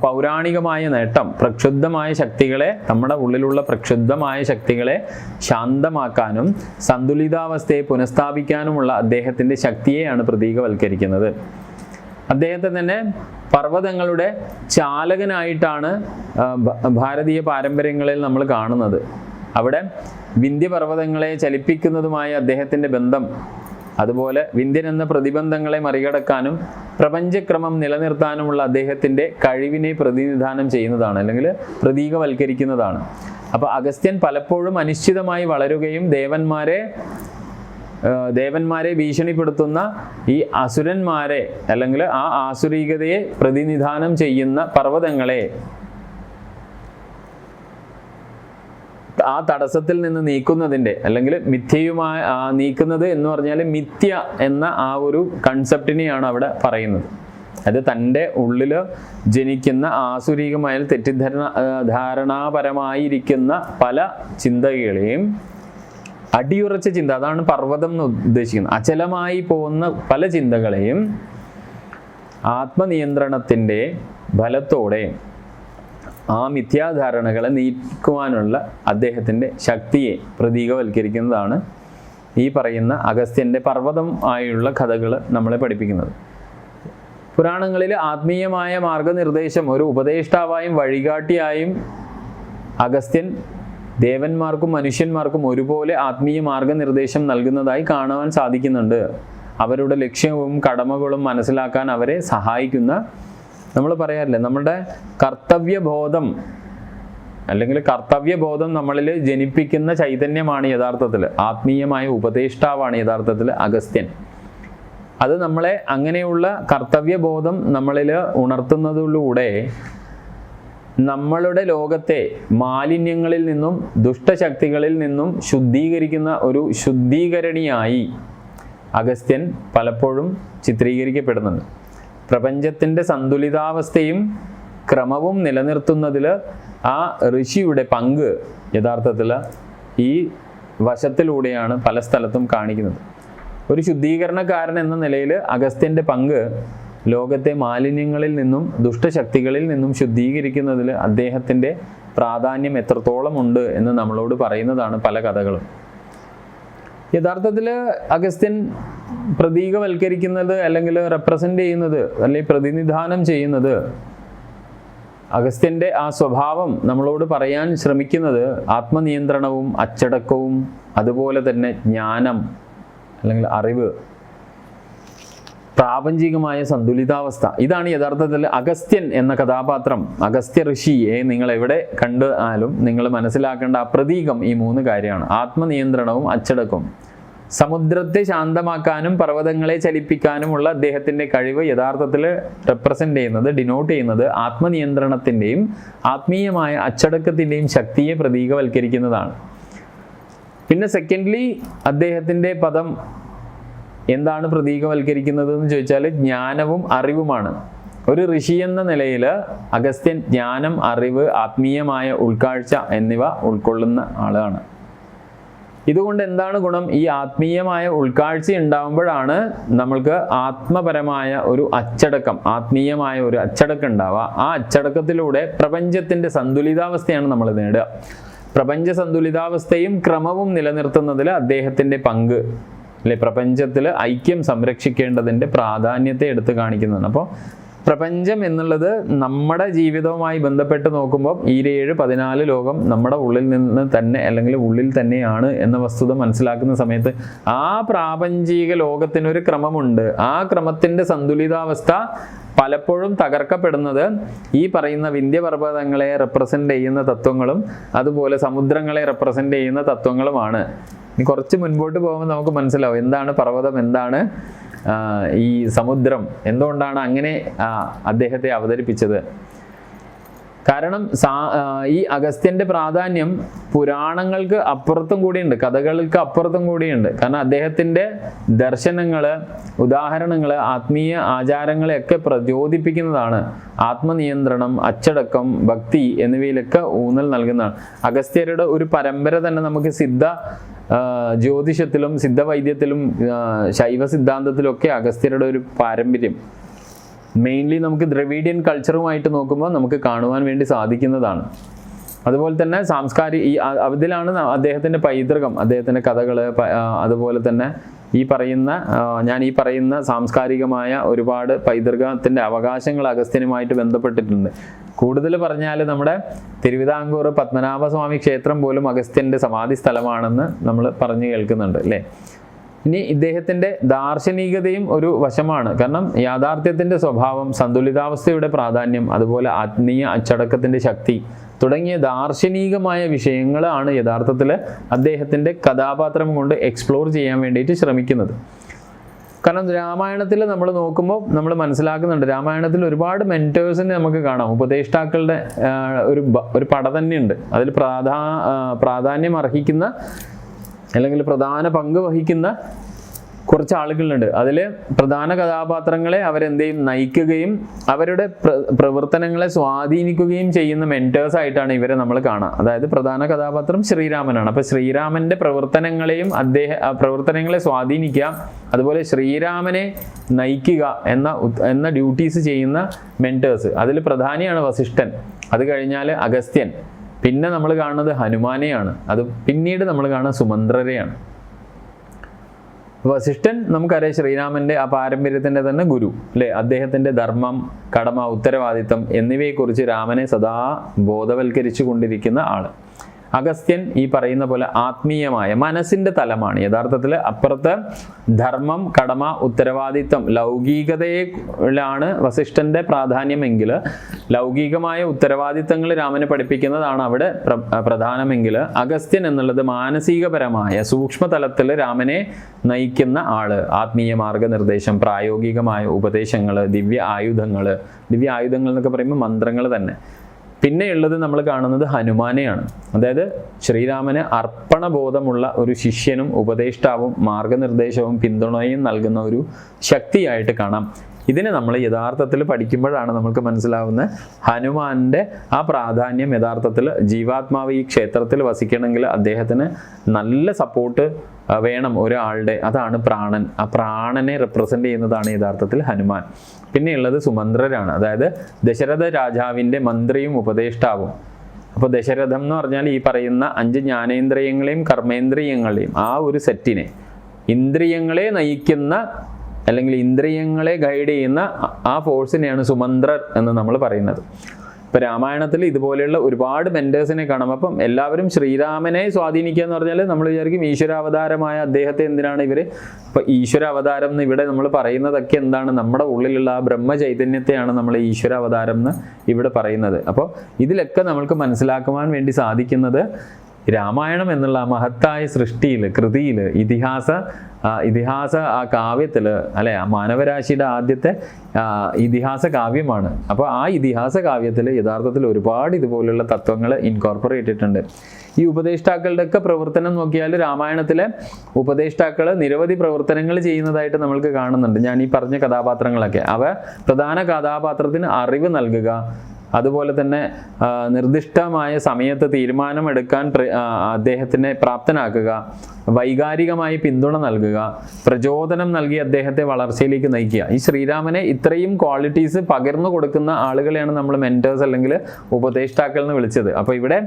പൗരാണികമായ നേട്ടം പ്രക്ഷുബ്ധമായ ശക്തികളെ, നമ്മുടെ ഉള്ളിലുള്ള പ്രക്ഷുബ്ധമായ ശക്തികളെ ശാന്തമാക്കാനും സന്തുലിതാവസ്ഥയെ പുനഃസ്ഥാപിക്കാനുമുള്ള അദ്ദേഹത്തിൻ്റെ ശക്തിയെയാണ് പ്രതീകവൽക്കരിക്കുന്നത്. അദ്ദേഹത്തെ തന്നെ പർവ്വതങ്ങളുടെ ചാലകനായിട്ടാണ് ഭാരതീയ പാരമ്പര്യങ്ങളിൽ നമ്മൾ കാണുന്നത്. അവിടെ വിന്ധ്യപർവ്വതങ്ങളെ ചലിപ്പിക്കുന്നതുമായ അദ്ദേഹത്തിൻ്റെ ബന്ധം, അതുപോലെ വിന്ധ്യൻ എന്ന പ്രതിബന്ധങ്ങളെ മറികടക്കാനും പ്രപഞ്ചക്രമം നിലനിർത്താനുമുള്ള അദ്ദേഹത്തിൻ്റെ കഴിവിനെ പ്രതിനിധാനം ചെയ്യുന്നതാണ് അല്ലെങ്കിൽ പ്രതീകവൽക്കരിക്കുന്നതാണ്. അപ്പോൾ അഗസ്ത്യൻ പലപ്പോഴും അനിശ്ചിതമായി വളരുകയും ദേവന്മാരെ ഭീഷണിപ്പെടുത്തുന്ന ഈ അസുരന്മാരെ അല്ലെങ്കിൽ ആ ആസുരീകതയെ പ്രതിനിധാനം ചെയ്യുന്ന പർവ്വതങ്ങളെ ആ തടസ്സത്തിൽ നിന്ന് നീക്കുന്നതിൻ്റെ അല്ലെങ്കിൽ മിഥ്യയുമായി നീക്കുന്നത് എന്ന് പറഞ്ഞാൽ മിഥ്യ എന്ന ആ ഒരു കൺസെപ്റ്റിനെയാണ് അവിടെ പറയുന്നത്. അത് തൻ്റെ ഉള്ളിൽ ജനിക്കുന്ന ആസുരീകമായ ധാരണാപരമായിരിക്കുന്ന പല ചിന്തകളെയും അടിയുറച്ച ചിന്ത, അതാണ് പർവ്വതം എന്ന് ഉദ്ദേശിക്കുന്നത്. അചലമായി പോകുന്ന പല ചിന്തകളെയും ആത്മനിയന്ത്രണത്തിൻ്റെ ഫലത്തോടെ ആ മിഥ്യാധാരണകളെ നീക്കുവാനുള്ള അദ്ദേഹത്തിൻ്റെ ശക്തിയെ പ്രതീകവൽക്കരിക്കുന്നതാണ് ഈ പറയുന്ന അഗസ്ത്യൻ്റെ പർവ്വതം ആയുള്ള കഥകൾ നമ്മളെ പഠിപ്പിക്കുന്നത്. പുരാണങ്ങളിൽ ആത്മീയമായ മാർഗനിർദ്ദേശം ഒരു ഉപദേഷ്ടാവായും വഴികാട്ടിയായും അഗസ്ത്യൻ ദേവന്മാർക്കും മനുഷ്യന്മാർക്കും ഒരുപോലെ ആത്മീയ മാർഗനിർദ്ദേശം നൽകുന്നതായി കാണുവാൻ സാധിക്കുന്നുണ്ട്. അവരുടെ ലക്ഷ്യവും കടമകളും മനസ്സിലാക്കാൻ അവരെ സഹായിക്കുന്ന, നമ്മൾ പറയാറില്ലേ, നമ്മുടെ കർത്തവ്യബോധം അല്ലെങ്കിൽ കർത്തവ്യബോധം നമ്മളിൽ ജനിപ്പിക്കുന്ന ചൈതന്യമാണ് യഥാർത്ഥത്തിൽ, ആത്മീയമായ ഉപദേഷ്ടാവാണ് യഥാർത്ഥത്തിൽ അഗസ്ത്യൻ. അത് നമ്മളെ അങ്ങനെയുള്ള കർത്തവ്യബോധം നമ്മളിൽ ഉണർത്തുന്നതിലൂടെ നമ്മളുടെ ലോകത്തെ മാലിന്യങ്ങളിൽ നിന്നും ദുഷ്ടശക്തികളിൽ നിന്നും ശുദ്ധീകരിക്കുന്ന ഒരു ശുദ്ധീകരണിയായി അഗസ്ത്യൻ പലപ്പോഴും ചിത്രീകരിക്കപ്പെടുന്നുണ്ട്. പ്രപഞ്ചത്തിൻ്റെ സന്തുലിതാവസ്ഥയും ക്രമവും നിലനിർത്തുന്നതിൽ ആ ഋഷിയുടെ പങ്ക് യഥാർത്ഥത്തിൽ ഈ വശത്തിലൂടെയാണ് പല സ്ഥലത്തും കാണിക്കുന്നത്. ഒരു ശുദ്ധീകരണക്കാരൻ എന്ന നിലയിൽ അഗസ്ത്യൻ്റെ പങ്ക് ലോകത്തെ മാലിന്യങ്ങളിൽ നിന്നും ദുഷ്ടശക്തികളിൽ നിന്നും ശുദ്ധീകരിക്കുന്നതിൽ അദ്ദേഹത്തിൻ്റെ പ്രാധാന്യം എത്രത്തോളം ഉണ്ട് എന്ന് നമ്മളോട് പറയുന്നതാണ് പല കഥകളും. യഥാർത്ഥത്തിൽ അഗസ്ത്യൻ പ്രതീകവൽക്കരിക്കുന്നത് അല്ലെങ്കിൽ റെപ്രസെൻ്റ് ചെയ്യുന്നത് അല്ലെങ്കിൽ പ്രതിനിധാനം ചെയ്യുന്നത്, അഗസ്ത്യൻ്റെ ആ സ്വഭാവം നമ്മളോട് പറയാൻ ശ്രമിക്കുന്നത് ആത്മനിയന്ത്രണവും അച്ചടക്കവും അതുപോലെ തന്നെ ജ്ഞാനം അല്ലെങ്കിൽ അറിവ്, പ്രാപഞ്ചികമായ സന്തുലിതാവസ്ഥ. ഇതാണ് യഥാർത്ഥത്തിൽ അഗസ്ത്യൻ എന്ന കഥാപാത്രം, അഗസ്ത്യ ഋഷിയെ നിങ്ങൾ എവിടെ കണ്ടാലും നിങ്ങൾ മനസ്സിലാക്കേണ്ട ആ പ്രതീകം ഈ 3 കാര്യമാണ്: ആത്മനിയന്ത്രണവും അച്ചടക്കവും. സമുദ്രത്തെ ശാന്തമാക്കാനും പർവ്വതങ്ങളെ ചലിപ്പിക്കാനുമുള്ള അദ്ദേഹത്തിൻ്റെ കഴിവ് യഥാർത്ഥത്തിൽ റെപ്രസെൻ്റ് ചെയ്യുന്നത്, ഡിനോട്ട് ചെയ്യുന്നത് ആത്മനിയന്ത്രണത്തിൻ്റെയും ആത്മീയമായ അച്ചടക്കത്തിൻ്റെയും ശക്തിയെ പ്രതീകവൽക്കരിക്കുന്നതാണ്. പിന്നെ സെക്കൻഡ്ലി അദ്ദേഹത്തിൻ്റെ പദം എന്താണ് പ്രതീകവൽക്കരിക്കുന്നത് എന്ന് ചോദിച്ചാൽ ജ്ഞാനവും അറിവുമാണ്. ഒരു ഋഷി എന്ന നിലയിൽ അഗസ്ത്യൻ ജ്ഞാനം, അറിവ്, ആത്മീയമായ ഉൾക്കാഴ്ച എന്നിവ ഉൾക്കൊള്ളുന്ന ആളാണ്. ഇതുകൊണ്ട് എന്താണ് ഗുണം? ഈ ആത്മീയമായ ഉൾക്കാഴ്ച ഉണ്ടാകുമ്പോഴാണ് നമ്മൾക്ക് ആത്മപരമായ ഒരു അച്ചടക്കം, ആത്മീയമായ ഒരു അച്ചടക്കം ഉണ്ടാവുക. ആ അച്ചടക്കത്തിലൂടെ പ്രപഞ്ചത്തിൻ്റെ സന്തുലിതാവസ്ഥയാണ് നമ്മൾ നേടുക. പ്രപഞ്ച സന്തുലിതാവസ്ഥയും ക്രമവും നിലനിർത്തുന്നതിൽ അദ്ദേഹത്തിൻ്റെ പങ്ക്, അല്ലെ, പ്രപഞ്ചത്തിൽ ഐക്യം സംരക്ഷിക്കേണ്ടതിൻ്റെ പ്രാധാന്യത്തെ എടുത്തു കാണിക്കുന്നതാണ്. അപ്പോൾ പ്രപഞ്ചം എന്നുള്ളത് നമ്മുടെ ജീവിതവുമായി ബന്ധപ്പെട്ട് നോക്കുമ്പോൾ ഈ 7-14 ലോകം നമ്മുടെ ഉള്ളിൽ നിന്ന് തന്നെ അല്ലെങ്കിൽ ഉള്ളിൽ തന്നെയാണ് എന്ന വസ്തുത മനസ്സിലാക്കുന്ന സമയത്ത് ആ പ്രാപഞ്ചിക ലോകത്തിനൊരു ക്രമമുണ്ട്. ആ ക്രമത്തിൻ്റെ സന്തുലിതാവസ്ഥ പലപ്പോഴും തകർക്കപ്പെടുന്നത് ഈ പറയുന്ന വിന്ധ്യപർവ്വതങ്ങളെ റെപ്രസെൻ്റ് ചെയ്യുന്ന തത്വങ്ങളും അതുപോലെ സമുദ്രങ്ങളെ റെപ്രസെൻ്റ് ചെയ്യുന്ന തത്വങ്ങളുമാണ്. ഇനി കുറച്ച് മുൻപോട്ട് പോകുമ്പോൾ നമുക്ക് മനസ്സിലാവും എന്താണ് പർവ്വതം, എന്താണ് ഈ സമുദ്രം, എന്തുകൊണ്ടാണ് അങ്ങനെ അദ്ദേഹത്തെ അവതരിപ്പിച്ചത്. കാരണം ഈ അഗസ്ത്യൻ്റെ പ്രാധാന്യം പുരാണങ്ങൾക്ക് അപ്പുറത്തും കൂടിയുണ്ട്, കഥകൾക്ക് അപ്പുറത്തും കൂടിയുണ്ട്. കാരണം അദ്ദേഹത്തിൻ്റെ ദർശനങ്ങൾ, ഉദാഹരണങ്ങൾ, ആത്മീയ ആചാരങ്ങളെയൊക്കെ പ്രചോദിപ്പിക്കുന്നതാണ്. ആത്മനിയന്ത്രണം, അച്ചടക്കം, ഭക്തി എന്നിവയിലൊക്കെ ഊന്നൽ നൽകുന്നതാണ്. അഗസ്ത്യരുടെ ഒരു പരമ്പര തന്നെ നമുക്ക് ജ്യോതിഷത്തിലും സിദ്ധവൈദ്യത്തിലും ശൈവ സിദ്ധാന്തത്തിലും ഒക്കെ അഗസ്ത്യരുടെ ഒരു പാരമ്പര്യം മെയിൻലി നമുക്ക് ദ്രവീഡിയൻ കൾച്ചറുമായിട്ട് നോക്കുമ്പോൾ നമുക്ക് കാണുവാൻ വേണ്ടി സാധിക്കുന്നതാണ്. അതുപോലെ തന്നെ അതിലാണ് അദ്ദേഹത്തിൻ്റെ പൈതൃകം, അദ്ദേഹത്തിൻ്റെ കഥകൾ, അതുപോലെ തന്നെ ഞാൻ ഈ പറയുന്ന സാംസ്കാരികമായ ഒരുപാട് പൈതൃകത്തിൻ്റെ അവകാശങ്ങൾ അഗസ്ത്യനുമായിട്ട് ബന്ധപ്പെട്ടിട്ടുണ്ട്. കൂടുതൽ പറഞ്ഞാൽ നമ്മുടെ തിരുവിതാംകൂർ പത്മനാഭസ്വാമി ക്ഷേത്രം പോലും അഗസ്ത്യൻ്റെ സമാധി സ്ഥലമാണെന്ന് നമ്മൾ പറഞ്ഞു കേൾക്കുന്നുണ്ട്, അല്ലേ. ഇനി ഇദ്ദേഹത്തിൻ്റെ ദാർശനികതയും ഒരു വശമാണ്. കാരണം യാഥാർത്ഥ്യത്തിൻ്റെ സ്വഭാവം, സന്തുലിതാവസ്ഥയുടെ പ്രാധാന്യം, അതുപോലെ ആത്മീയ അച്ചടക്കത്തിൻ്റെ ശക്തി തുടങ്ങിയ ദാർശനികമായ വിഷയങ്ങളാണ് യഥാർത്ഥത്തിൽ അദ്ദേഹത്തിൻ്റെ കഥാപാത്രം കൊണ്ട് എക്സ്പ്ലോർ ചെയ്യാൻ വേണ്ടിയിട്ട് ശ്രമിക്കുന്നത്. കാരണം രാമായണത്തിൽ നമ്മൾ നോക്കുമ്പോൾ നമ്മൾ മനസ്സിലാക്കുന്നുണ്ട്, രാമായണത്തിൽ ഒരുപാട് മെൻറ്റേഴ്സിനെ നമുക്ക് കാണാം. ഉപദേഷ്ടാക്കളുടെ ഒരു പട തന്നെയുണ്ട്. അതിൽ പ്രാധാന്യം അർഹിക്കുന്ന അല്ലെങ്കിൽ പ്രധാന പങ്ക് വഹിക്കുന്ന കുറച്ച് ആളുകളുണ്ട്. അതിൽ പ്രധാന കഥാപാത്രങ്ങളെ അവരെന്ത് ചെയ്യും, നയിക്കുകയും അവരുടെ പ്രവർത്തനങ്ങളെ സ്വാധീനിക്കുകയും ചെയ്യുന്ന മെൻറ്റേഴ്സായിട്ടാണ് ഇവരെ നമ്മൾ കാണുക. അതായത് പ്രധാന കഥാപാത്രം ശ്രീരാമനാണ്. അപ്പോൾ ശ്രീരാമൻ്റെ പ്രവർത്തനങ്ങളെയും പ്രവർത്തനങ്ങളെ സ്വാധീനിക്കുക, അതുപോലെ ശ്രീരാമനെ നയിക്കുക എന്ന ഡ്യൂട്ടീസ് ചെയ്യുന്ന മെൻറ്റേഴ്സ്. അതിൽ പ്രധാനിയാണ് വസിഷ്ഠൻ, അത് കഴിഞ്ഞാൽ അഗസ്ത്യൻ, പിന്നെ നമ്മൾ കാണുന്നത് ഹനുമാനെയാണ്, അത് പിന്നീട് നമ്മൾ കാണുന്നത് സുമന്ത്രരെയാണ്. വസിഷ്ഠൻ നമുക്കറിയാം ശ്രീരാമൻ്റെ ആ പാരമ്പര്യത്തിൻ്റെ തന്നെ ഗുരു, അല്ലേ. അദ്ദേഹത്തിൻ്റെ ധർമ്മം, കടമ, ഉത്തരവാദിത്തം എന്നിവയെക്കുറിച്ച് രാമനെ സദാ ബോധവൽക്കരിച്ചു കൊണ്ടിരിക്കുന്ന ആള്. അഗസ്ത്യൻ ഈ പറയുന്ന പോലെ ആത്മീയമായ മനസ്സിൻ്റെ തലമാണ്. യഥാർത്ഥത്തിൽ അപ്പുറത്ത് ധർമ്മം, കടമ, ഉത്തരവാദിത്തം, ലൗകികതയിലാണ് വസിഷ്ഠൻ്റെ പ്രാധാന്യമെങ്കിൽ ലൗകികമായ ഉത്തരവാദിത്തങ്ങൾ രാമനെ പഠിപ്പിക്കുന്നതാണ് അവിടെ പ്രധാനമെങ്കിൽ അഗസ്ത്യൻ എന്നുള്ളത് മാനസികപരമായ സൂക്ഷ്മതലത്തിൽ രാമനെ നയിക്കുന്ന ആള്. ആത്മീയ മാർഗനിർദ്ദേശം, പ്രായോഗികമായ ഉപദേശങ്ങൾ, ദിവ്യ ആയുധങ്ങൾ എന്നൊക്കെ പറയുമ്പോൾ മന്ത്രങ്ങൾ തന്നെ. പിന്നെയുള്ളത് നമ്മൾ കാണുന്നത് ഹനുമാനെയാണ്. അതായത് ശ്രീരാമന് അർപ്പണബോധമുള്ള ഒരു ശിഷ്യനും ഉപദേഷ്ടാവും മാർഗനിർദ്ദേശവും പിന്തുണയും നൽകുന്ന ഒരു ശക്തിയായിട്ട് കാണാം. ഇതിനെ നമ്മൾ യഥാർത്ഥത്തിൽ പഠിക്കുമ്പോഴാണ് നമുക്ക് മനസ്സിലാവുന്നത് ഹനുമാന്റെ ആ പ്രാധാന്യം. യഥാർത്ഥത്തിൽ ജീവാത്മാവ് ഈ ക്ഷേത്രത്തിൽ വസിക്കണമെങ്കിൽ അദ്ദേഹത്തിന് നല്ല സപ്പോർട്ട് വേണം ഒരാളുടെ. അതാണ് പ്രാണൻ. ആ പ്രാണനെ റെപ്രസെൻ്റ് ചെയ്യുന്നതാണ് യഥാർത്ഥത്തിൽ ഹനുമാൻ. പിന്നെയുള്ളത് സുമന്ത്രരാണ്, അതായത് ദശരഥ രാജാവിൻ്റെ മന്ത്രിയും ഉപദേഷ്ടാവും. അപ്പോൾ ദശരഥം എന്ന് പറഞ്ഞാൽ ഈ പറയുന്ന 5 ജ്ഞാനേന്ദ്രിയങ്ങളെയും കർമ്മേന്ദ്രിയങ്ങളെയും ആ ഒരു സെറ്റിനെ ഇന്ദ്രിയങ്ങളെ നയിക്കുന്ന അല്ലെങ്കിൽ ഇന്ദ്രിയങ്ങളെ ഗൈഡ് ചെയ്യുന്ന ആ ഫോഴ്സിനെയാണ് സുമന്ത്രർ എന്ന് നമ്മൾ പറയുന്നത്. ഇപ്പം രാമായണത്തിൽ ഇതുപോലെയുള്ള ഒരുപാട് മെൻറ്റേഴ്സിനെ കാണാം. അപ്പം എല്ലാവരും ശ്രീരാമനെ സ്വാധീനിക്കുക എന്ന് പറഞ്ഞാൽ നമ്മൾ വിചാരിക്കും ഈശ്വരാവതാരമായ അദ്ദേഹത്തെ എന്തിനാണ് ഇവർ ഇപ്പം ഈശ്വര അവതാരം എന്ന് ഇവിടെ നമ്മൾ പറയുന്നതൊക്കെ എന്താണ്? നമ്മുടെ ഉള്ളിലുള്ള ആ ബ്രഹ്മ ചൈതന്യത്തെയാണ് നമ്മൾ ഈശ്വര അവതാരം എന്ന് ഇവിടെ പറയുന്നത്. അപ്പോൾ ഇതിലൊക്കെ നമ്മൾക്ക് മനസ്സിലാക്കുവാൻ വേണ്ടി സാധിക്കുന്നത് രാമായണം എന്നുള്ള ആ മഹത്തായ സൃഷ്ടിയിൽ, കൃതിയിൽ, ഇതിഹാസ ആ കാവ്യത്തിൽ, അല്ലെ, ആ മാനവരാശിയുടെ ആദ്യത്തെ ഇതിഹാസ കാവ്യമാണ്. അപ്പോൾ ആ ഇതിഹാസ കാവ്യത്തിൽ യഥാർത്ഥത്തിൽ ഒരുപാട് ഇതുപോലുള്ള തത്വങ്ങൾ ഇൻകോർപ്പറേറ്റ് ചെയ്തിട്ടുണ്ട്. ഈ ഉപദേഷ്ടാക്കളുടെ ഒക്കെ പ്രവർത്തനം നോക്കിയാൽ രാമായണത്തിലെ ഉപദേഷ്ടാക്കൾ നിരവധി പ്രവർത്തനങ്ങൾ ചെയ്യുന്നതായിട്ട് നമ്മൾക്ക് കാണുന്നുണ്ട്. ഞാൻ ഈ പറഞ്ഞ കഥാപാത്രങ്ങളൊക്കെ പ്രധാന കഥാപാത്രത്തിന് അറിവ് നൽകുക, അതുപോലെ തന്നെ നിർദ്ദിഷ്ടമായ സമയത്ത് തീരുമാനമെടുക്കാൻ അദ്ദേഹത്തിനെ പ്രാപ്തനാക്കുക, വൈകാരികമായി പിന്തുണ നൽകുക, പ്രചോദനം നൽകി അദ്ദേഹത്തെ വളർച്ചയിലേക്ക് നയിക്കുക. ഈ ശ്രീരാമനെ ഇത്രയും ക്വാളിറ്റീസ് പകർന്നു കൊടുക്കുന്ന ആളുകളെയാണ് നമ്മൾ മെൻറ്റേഴ്സ് അല്ലെങ്കിൽ ഉപദേഷ്ടാക്കൾ എന്ന് വിളിച്ചത്. അപ്പോൾ ഇവിടെ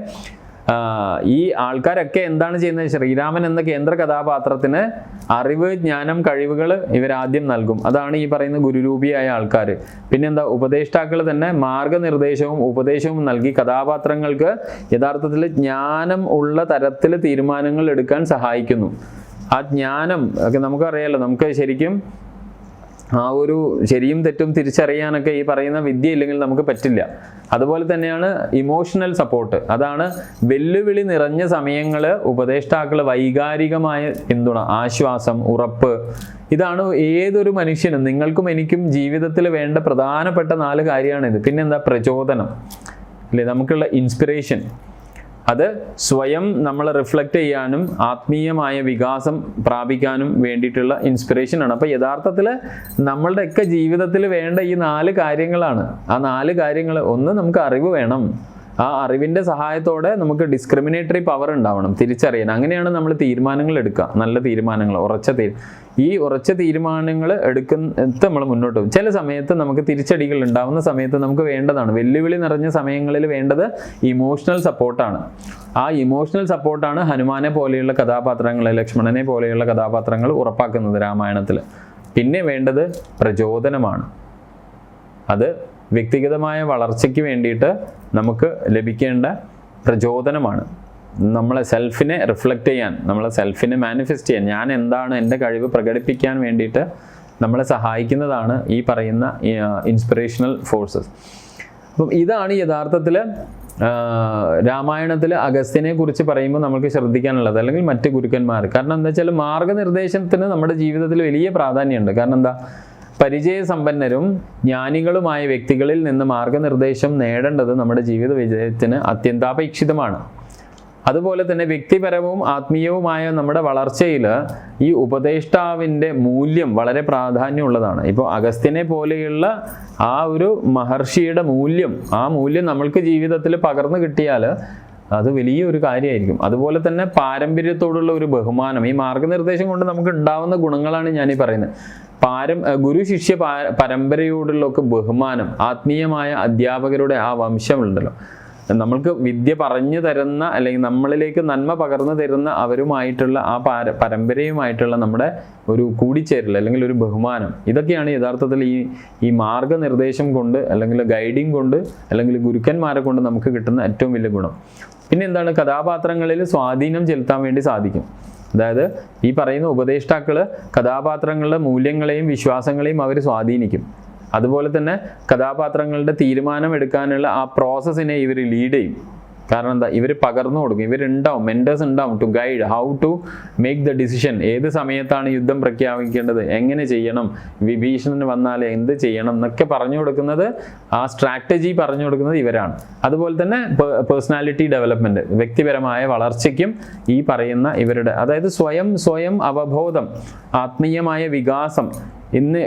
ഈ ആൾക്കാരൊക്കെ എന്താണ് ചെയ്യുന്നത്? ശ്രീരാമൻ എന്ന കേന്ദ്ര കഥാപാത്രത്തിന് അറിവ്, ജ്ഞാനം, കഴിവുകൾ ഇവരാദ്യം നൽകും. അതാണ് ഈ പറയുന്ന ഗുരുരൂപിയായ ആൾക്കാർ. പിന്നെന്താ? ഉപദേഷ്ടാക്കൾ തന്നെ മാർഗനിർദ്ദേശവും ഉപദേശവും നൽകി കഥാപാത്രങ്ങൾക്ക് യഥാർത്ഥത്തിൽ ജ്ഞാനം ഉള്ള തരത്തിൽ തീരുമാനങ്ങൾ എടുക്കാൻ സഹായിക്കുന്നു. ആ ജ്ഞാനം ഒക്കെ നമുക്കറിയാലോ, നമുക്ക് ശരിക്കും ആ ഒരു ശരിയും തെറ്റും തിരിച്ചറിയാനൊക്കെ ഈ പറയുന്ന വിദ്യ ഇല്ലെങ്കിൽ നമുക്ക് പറ്റില്ല. അതുപോലെ തന്നെയാണ് ഇമോഷണൽ സപ്പോർട്ട്. അതാണ് വെല്ലുവിളി നിറഞ്ഞ സമയങ്ങൾ ഉപദേഷ്ടാക്കൾ വൈകാരികമായ പിന്തുണ, ആശ്വാസം, ഉറപ്പ്. ഇതാണ് ഏതൊരു മനുഷ്യനും, നിങ്ങൾക്കും എനിക്കും ജീവിതത്തിൽ വേണ്ട പ്രധാനപ്പെട്ട 4 കാര്യമാണിത്. പിന്നെന്താ? പ്രചോദനം, അല്ലേ, നമുക്കുള്ള ഇൻസ്പിറേഷൻ. അത് സ്വയം നമ്മൾ റിഫ്ലക്റ്റ് ചെയ്യാനും ആത്മീയമായ വികാസം പ്രാപിക്കാനും വേണ്ടിയിട്ടുള്ള ഇൻസ്പിറേഷനാണ്. അപ്പോൾ യഥാർത്ഥത്തിൽ നമ്മളുടെയൊക്കെ ജീവിതത്തിൽ വേണ്ട ഈ 4 കാര്യങ്ങളാണ്. ആ 4 കാര്യങ്ങൾ, ഒന്ന് നമുക്ക് അറിവ് വേണം. ആ അറിവിൻ്റെ സഹായത്തോടെ നമുക്ക് ഡിസ്ക്രിമിനേറ്ററി പവർ ഉണ്ടാവണം, തിരിച്ചറിയാൻ. അങ്ങനെയാണ് നമ്മൾ തീരുമാനങ്ങൾ എടുക്കുക, നല്ല തീരുമാനങ്ങൾ, ഈ ഉറച്ച തീരുമാനങ്ങൾ എടുക്കുന്ന നമ്മൾ മുന്നോട്ട് പോകും. ചില സമയത്ത് നമുക്ക് തിരിച്ചടികൾ ഉണ്ടാവുന്ന സമയത്ത് നമുക്ക് വേണ്ടതാണ്, വെല്ലുവിളി നിറഞ്ഞ സമയങ്ങളിൽ വേണ്ടത് ഇമോഷണൽ സപ്പോർട്ടാണ്. ആ ഇമോഷണൽ സപ്പോർട്ടാണ് ഹനുമാനെ പോലെയുള്ള കഥാപാത്രങ്ങൾ, ലക്ഷ്മണനെ പോലെയുള്ള കഥാപാത്രങ്ങൾ ഉറപ്പാക്കുന്നത് രാമായണത്തിൽ. പിന്നെ വേണ്ടത് പ്രചോദനമാണ്. അത് വ്യക്തിഗതമായ വളർച്ചയ്ക്ക് വേണ്ടിയിട്ട് നമുക്ക് ലഭിക്കേണ്ട പ്രചോദനമാണ്. നമ്മളെ സെൽഫിനെ റിഫ്ലക്റ്റ് ചെയ്യാൻ, നമ്മളെ സെൽഫിനെ മാനിഫെസ്റ്റ് ചെയ്യാൻ, ഞാൻ എന്താണ്, എൻ്റെ കഴിവ് പ്രകടിപ്പിക്കാൻ വേണ്ടിയിട്ട് നമ്മളെ സഹായിക്കുന്നതാണ് ഈ പറയുന്ന ഇൻസ്പിറേഷണൽ ഫോഴ്സസ്. അപ്പം ഇതാണ് യഥാർത്ഥത്തിൽ രാമായണത്തിൽ അഗസ്ത്യനെ കുറിച്ച് പറയുമ്പോൾ നമുക്ക് ശ്രദ്ധിക്കാനുള്ളത്, അല്ലെങ്കിൽ മറ്റ് ഗുരുക്കന്മാർ. കാരണം എന്താ വെച്ചാൽ മാർഗനിർദ്ദേശത്തിന് നമ്മുടെ ജീവിതത്തിൽ വലിയ പ്രാധാന്യമുണ്ട്. കാരണം എന്താ? പരിചയസമ്പന്നരും ജ്ഞാനികളുമായ വ്യക്തികളിൽ നിന്ന് മാർഗനിർദ്ദേശം നേടേണ്ടത് നമ്മുടെ ജീവിത വിജയത്തിന് അത്യന്താപേക്ഷിതമാണ്. അതുപോലെ തന്നെ വ്യക്തിപരവും ആത്മീയവുമായ നമ്മുടെ വളർച്ചയിൽ ഈ ഉപദേഷ്ടാവിൻ്റെ മൂല്യം വളരെ പ്രാധാന്യമുള്ളതാണ്. ഇപ്പോൾ അഗസ്ത്യനെ പോലെയുള്ള ആ ഒരു മഹർഷിയുടെ ആ മൂല്യം നമ്മൾക്ക് ജീവിതത്തിൽ പകർന്നു കിട്ടിയാൽ അത് വലിയൊരു കാര്യമായിരിക്കും. അതുപോലെ തന്നെ പാരമ്പര്യത്തോടുള്ള ഒരു ബഹുമാനം, ഈ മാർഗനിർദ്ദേശം കൊണ്ട് നമുക്ക് ഉണ്ടാവുന്ന ഗുണങ്ങളാണ് ഞാനീ പറയുന്നത്. ഗുരു ശിഷ്യ പരമ്പരയോടുള്ള ഒക്കെ ബഹുമാനം, ആത്മീയമായ അധ്യാപകരുടെ ആ വംശമുണ്ടല്ലോ, നമ്മൾക്ക് വിദ്യ പറഞ്ഞു തരുന്ന അല്ലെങ്കിൽ നമ്മളിലേക്ക് നന്മ പകർന്നു തരുന്ന അവരുമായിട്ടുള്ള ആ പരമ്പരയുമായിട്ടുള്ള നമ്മുടെ ഒരു കൂടിച്ചേരൽ അല്ലെങ്കിൽ ഒരു ബഹുമാനം, ഇതൊക്കെയാണ് യഥാർത്ഥത്തിൽ ഈ മാർഗനിർദ്ദേശം കൊണ്ട് അല്ലെങ്കിൽ ഗൈഡിങ് കൊണ്ട് അല്ലെങ്കിൽ ഗുരുക്കന്മാരെ കൊണ്ട് നമുക്ക് കിട്ടുന്ന ഏറ്റവും വലിയ ഗുണം. പിന്നെ എന്താണ്? കഥാപാത്രങ്ങളിൽ സ്വാധീനം ചെലുത്താൻ വേണ്ടി സാധിക്കും. അതായത് ഈ പറയുന്ന ഉപദേഷ്ടാക്കൾ കഥാപാത്രങ്ങളുടെ മൂല്യങ്ങളെയും വിശ്വാസങ്ങളെയും അവർ സ്വാധീനിക്കും. അതുപോലെ തന്നെ കഥാപാത്രങ്ങളുടെ തീരുമാനമെടുക്കാനുള്ള ആ പ്രോസസ്സിനെ ഇവർ ലീഡ് ചെയ്യും. കാരണം എന്താ? ഇവർ പകർന്നു കൊടുക്കും, ഇവരുണ്ടാവും, മെൻറ്റേഴ്സ് ഉണ്ടാവും to guide how to make the decision. ഏത് സമയത്താണ് യുദ്ധം പ്രഖ്യാപിക്കേണ്ടത്, എങ്ങനെ ചെയ്യണം, വിഭീഷണന് വന്നാൽ എന്ത് ചെയ്യണം എന്നൊക്കെ പറഞ്ഞു കൊടുക്കുന്നത്, ആ സ്ട്രാറ്റജി പറഞ്ഞു കൊടുക്കുന്നത് ഇവരാണ്. അതുപോലെ തന്നെ പേഴ്സണാലിറ്റി ഡെവലപ്മെൻറ്റ്, വ്യക്തിപരമായ വളർച്ചയ്ക്കും ഈ പറയുന്ന ഇവരുടെ, അതായത് സ്വയം അവബോധം, ആത്മീയമായ വികാസം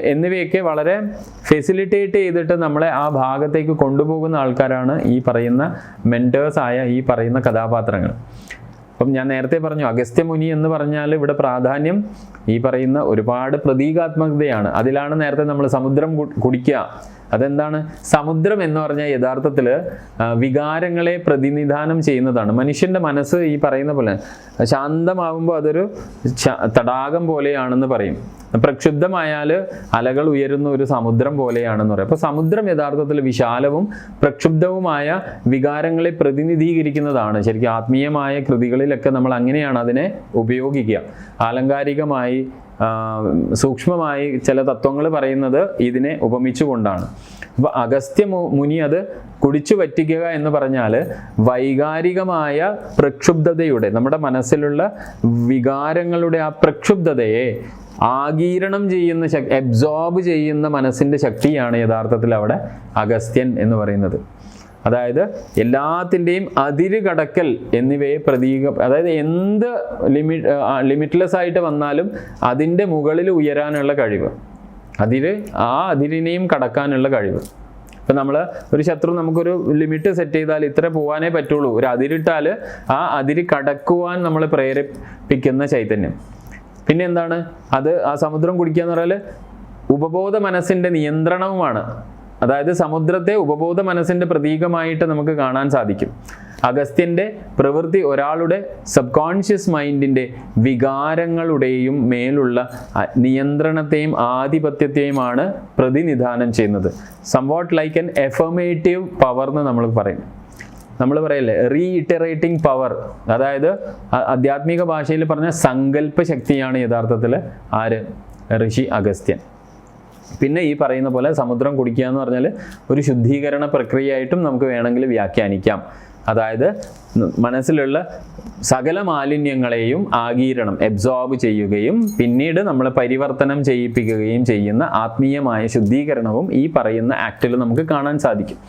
എന്നിവയൊക്കെ വളരെ ഫെസിലിറ്റേറ്റ് ചെയ്തിട്ട് നമ്മളെ ആ ഭാഗത്തേക്ക് കൊണ്ടുപോകുന്ന ആൾക്കാരാണ് ഈ പറയുന്ന മെൻറ്റേഴ്സായ ഈ പറയുന്ന കഥാപാത്രങ്ങൾ. അപ്പം ഞാൻ നേരത്തെ പറഞ്ഞു, അഗസ്ത്യമുനി എന്ന് പറഞ്ഞാൽ ഇവിടെ പ്രാധാന്യം ഈ പറയുന്ന ഒരുപാട് പ്രതീകാത്മകതയാണ്. അതിലാണ് നേരത്തെ നമ്മൾ സമുദ്രം കുടിക്കുക, അതെന്താണ്? സമുദ്രം എന്ന് പറഞ്ഞാൽ യഥാർത്ഥത്തിൽ വികാരങ്ങളെ പ്രതിനിധാനം ചെയ്യുന്നതാണ്. മനുഷ്യൻ്റെ മനസ്സ് ഈ പറയുന്ന പോലെ ശാന്തമാകുമ്പോൾ അതൊരു തടാകം പോലെയാണെന്ന് പറയും. പ്രക്ഷുബ്ധമായാൽ അലകൾ ഉയരുന്ന ഒരു സമുദ്രം പോലെയാണെന്ന് പറയും. അപ്പോൾ സമുദ്രം യഥാർത്ഥത്തിൽ വിശാലവും പ്രക്ഷുബ്ധവുമായ വികാരങ്ങളെ പ്രതിനിധീകരിക്കുന്നതാണ്. ശരിക്കും ആത്മീയമായ കൃതികളിലൊക്കെ നമ്മൾ അങ്ങനെയാണ് അതിനെ ഉപയോഗിക്കുക. ആലങ്കാരികമായി സൂക്ഷ്മമായി ചില തത്വങ്ങൾ പറയുന്നത് ഇതിനെ ഉപമിച്ചുകൊണ്ടാണ്. അപ്പോൾ അഗസ്ത്യ മുനി അത് കുടിച്ചു പറ്റിക്കുക എന്ന് പറഞ്ഞാൽ വൈകാരികമായ പ്രക്ഷുബ്ധതയുടെ, നമ്മുടെ മനസ്സിലുള്ള വികാരങ്ങളുടെ ആ പ്രക്ഷുബ്ധതയെ ആഗീരണം ചെയ്യുന്ന അബ്സോർബ് ചെയ്യുന്ന മനസ്സിൻ്റെ ശക്തിയാണ് യഥാർത്ഥത്തിൽ അവിടെ അഗസ്ത്യൻ എന്ന് പറയുന്നത്. അതായത് എല്ലാത്തിൻ്റെയും അതിര് കടക്കൽ എന്നിവയെ അതായത് എന്ത് ലിമിറ്റ്ലെസ് ആയിട്ട് വന്നാലും അതിൻ്റെ മുകളിൽ ഉയരാനുള്ള കഴിവ്, അതിരിനെയും കടക്കാനുള്ള കഴിവ്. ഇപ്പം നമ്മൾ ഒരു ശത്രു നമുക്കൊരു ലിമിറ്റ് സെറ്റ് ചെയ്താൽ ഇത്ര പോകാനേ പറ്റുള്ളൂ, ഒരു അതിരിട്ടാൽ ആ അതിര് കടക്കുവാൻ നമ്മൾ പ്രേരിപ്പിക്കുന്ന ചൈതന്യം. പിന്നെ എന്താണ് അത്? ആ സമുദ്രം കുടിക്കുക എന്ന് പറഞ്ഞാൽ ഉപബോധ മനസ്സിൻ്റെ നിയന്ത്രണവുമാണ്. അതായത് സമുദ്രത്തെ ഉപബോധ മനസ്സിൻ്റെ പ്രതീകമായിട്ട് നമുക്ക് കാണാൻ സാധിക്കും. അഗസ്ത്യൻ്റെ പ്രവൃത്തി ഒരാളുടെ സബ് കോൺഷ്യസ് മൈൻഡിൻ്റെ വികാരങ്ങളുടെയും മേലുള്ള നിയന്ത്രണത്തെയും ആധിപത്യത്തെയുമാണ് പ്രതിനിധാനം ചെയ്യുന്നത്. സംവാട്ട് ലൈക്ക് എൻ എഫർമേറ്റീവ് പവർ എന്ന് നമ്മൾ പറയും. നമ്മൾ പറയല്ലേ റീഇറ്ററേറ്റിംഗ് പവർ. അതായത് ആധ്യാത്മിക ഭാഷയിൽ പറഞ്ഞ സങ്കല്പ ശക്തിയാണ് യഥാർത്ഥത്തിൽ ആര്? ഋഷി അഗസ്ത്യൻ. പിന്നെ ഈ പറയുന്ന പോലെ സമുദ്രം കുടിക്കുക എന്ന് പറഞ്ഞാൽ ഒരു ശുദ്ധീകരണ പ്രക്രിയയായിട്ടും നമുക്ക് വേണമെങ്കിൽ വ്യാഖ്യാനിക്കാം. അതായത് മനസ്സിലുള്ള സകല മാലിന്യങ്ങളെയും ആഗീരണം, അബ്സോർബ് ചെയ്യുകയും പിന്നീട് നമ്മൾ പരിവർത്തനം ചെയ്യിപ്പിക്കുകയും ചെയ്യുന്ന ആത്മീയമായ ശുദ്ധീകരണവും ഈ പറയുന്ന ആക്റ്റിൽ നമുക്ക് കാണാൻ സാധിക്കും.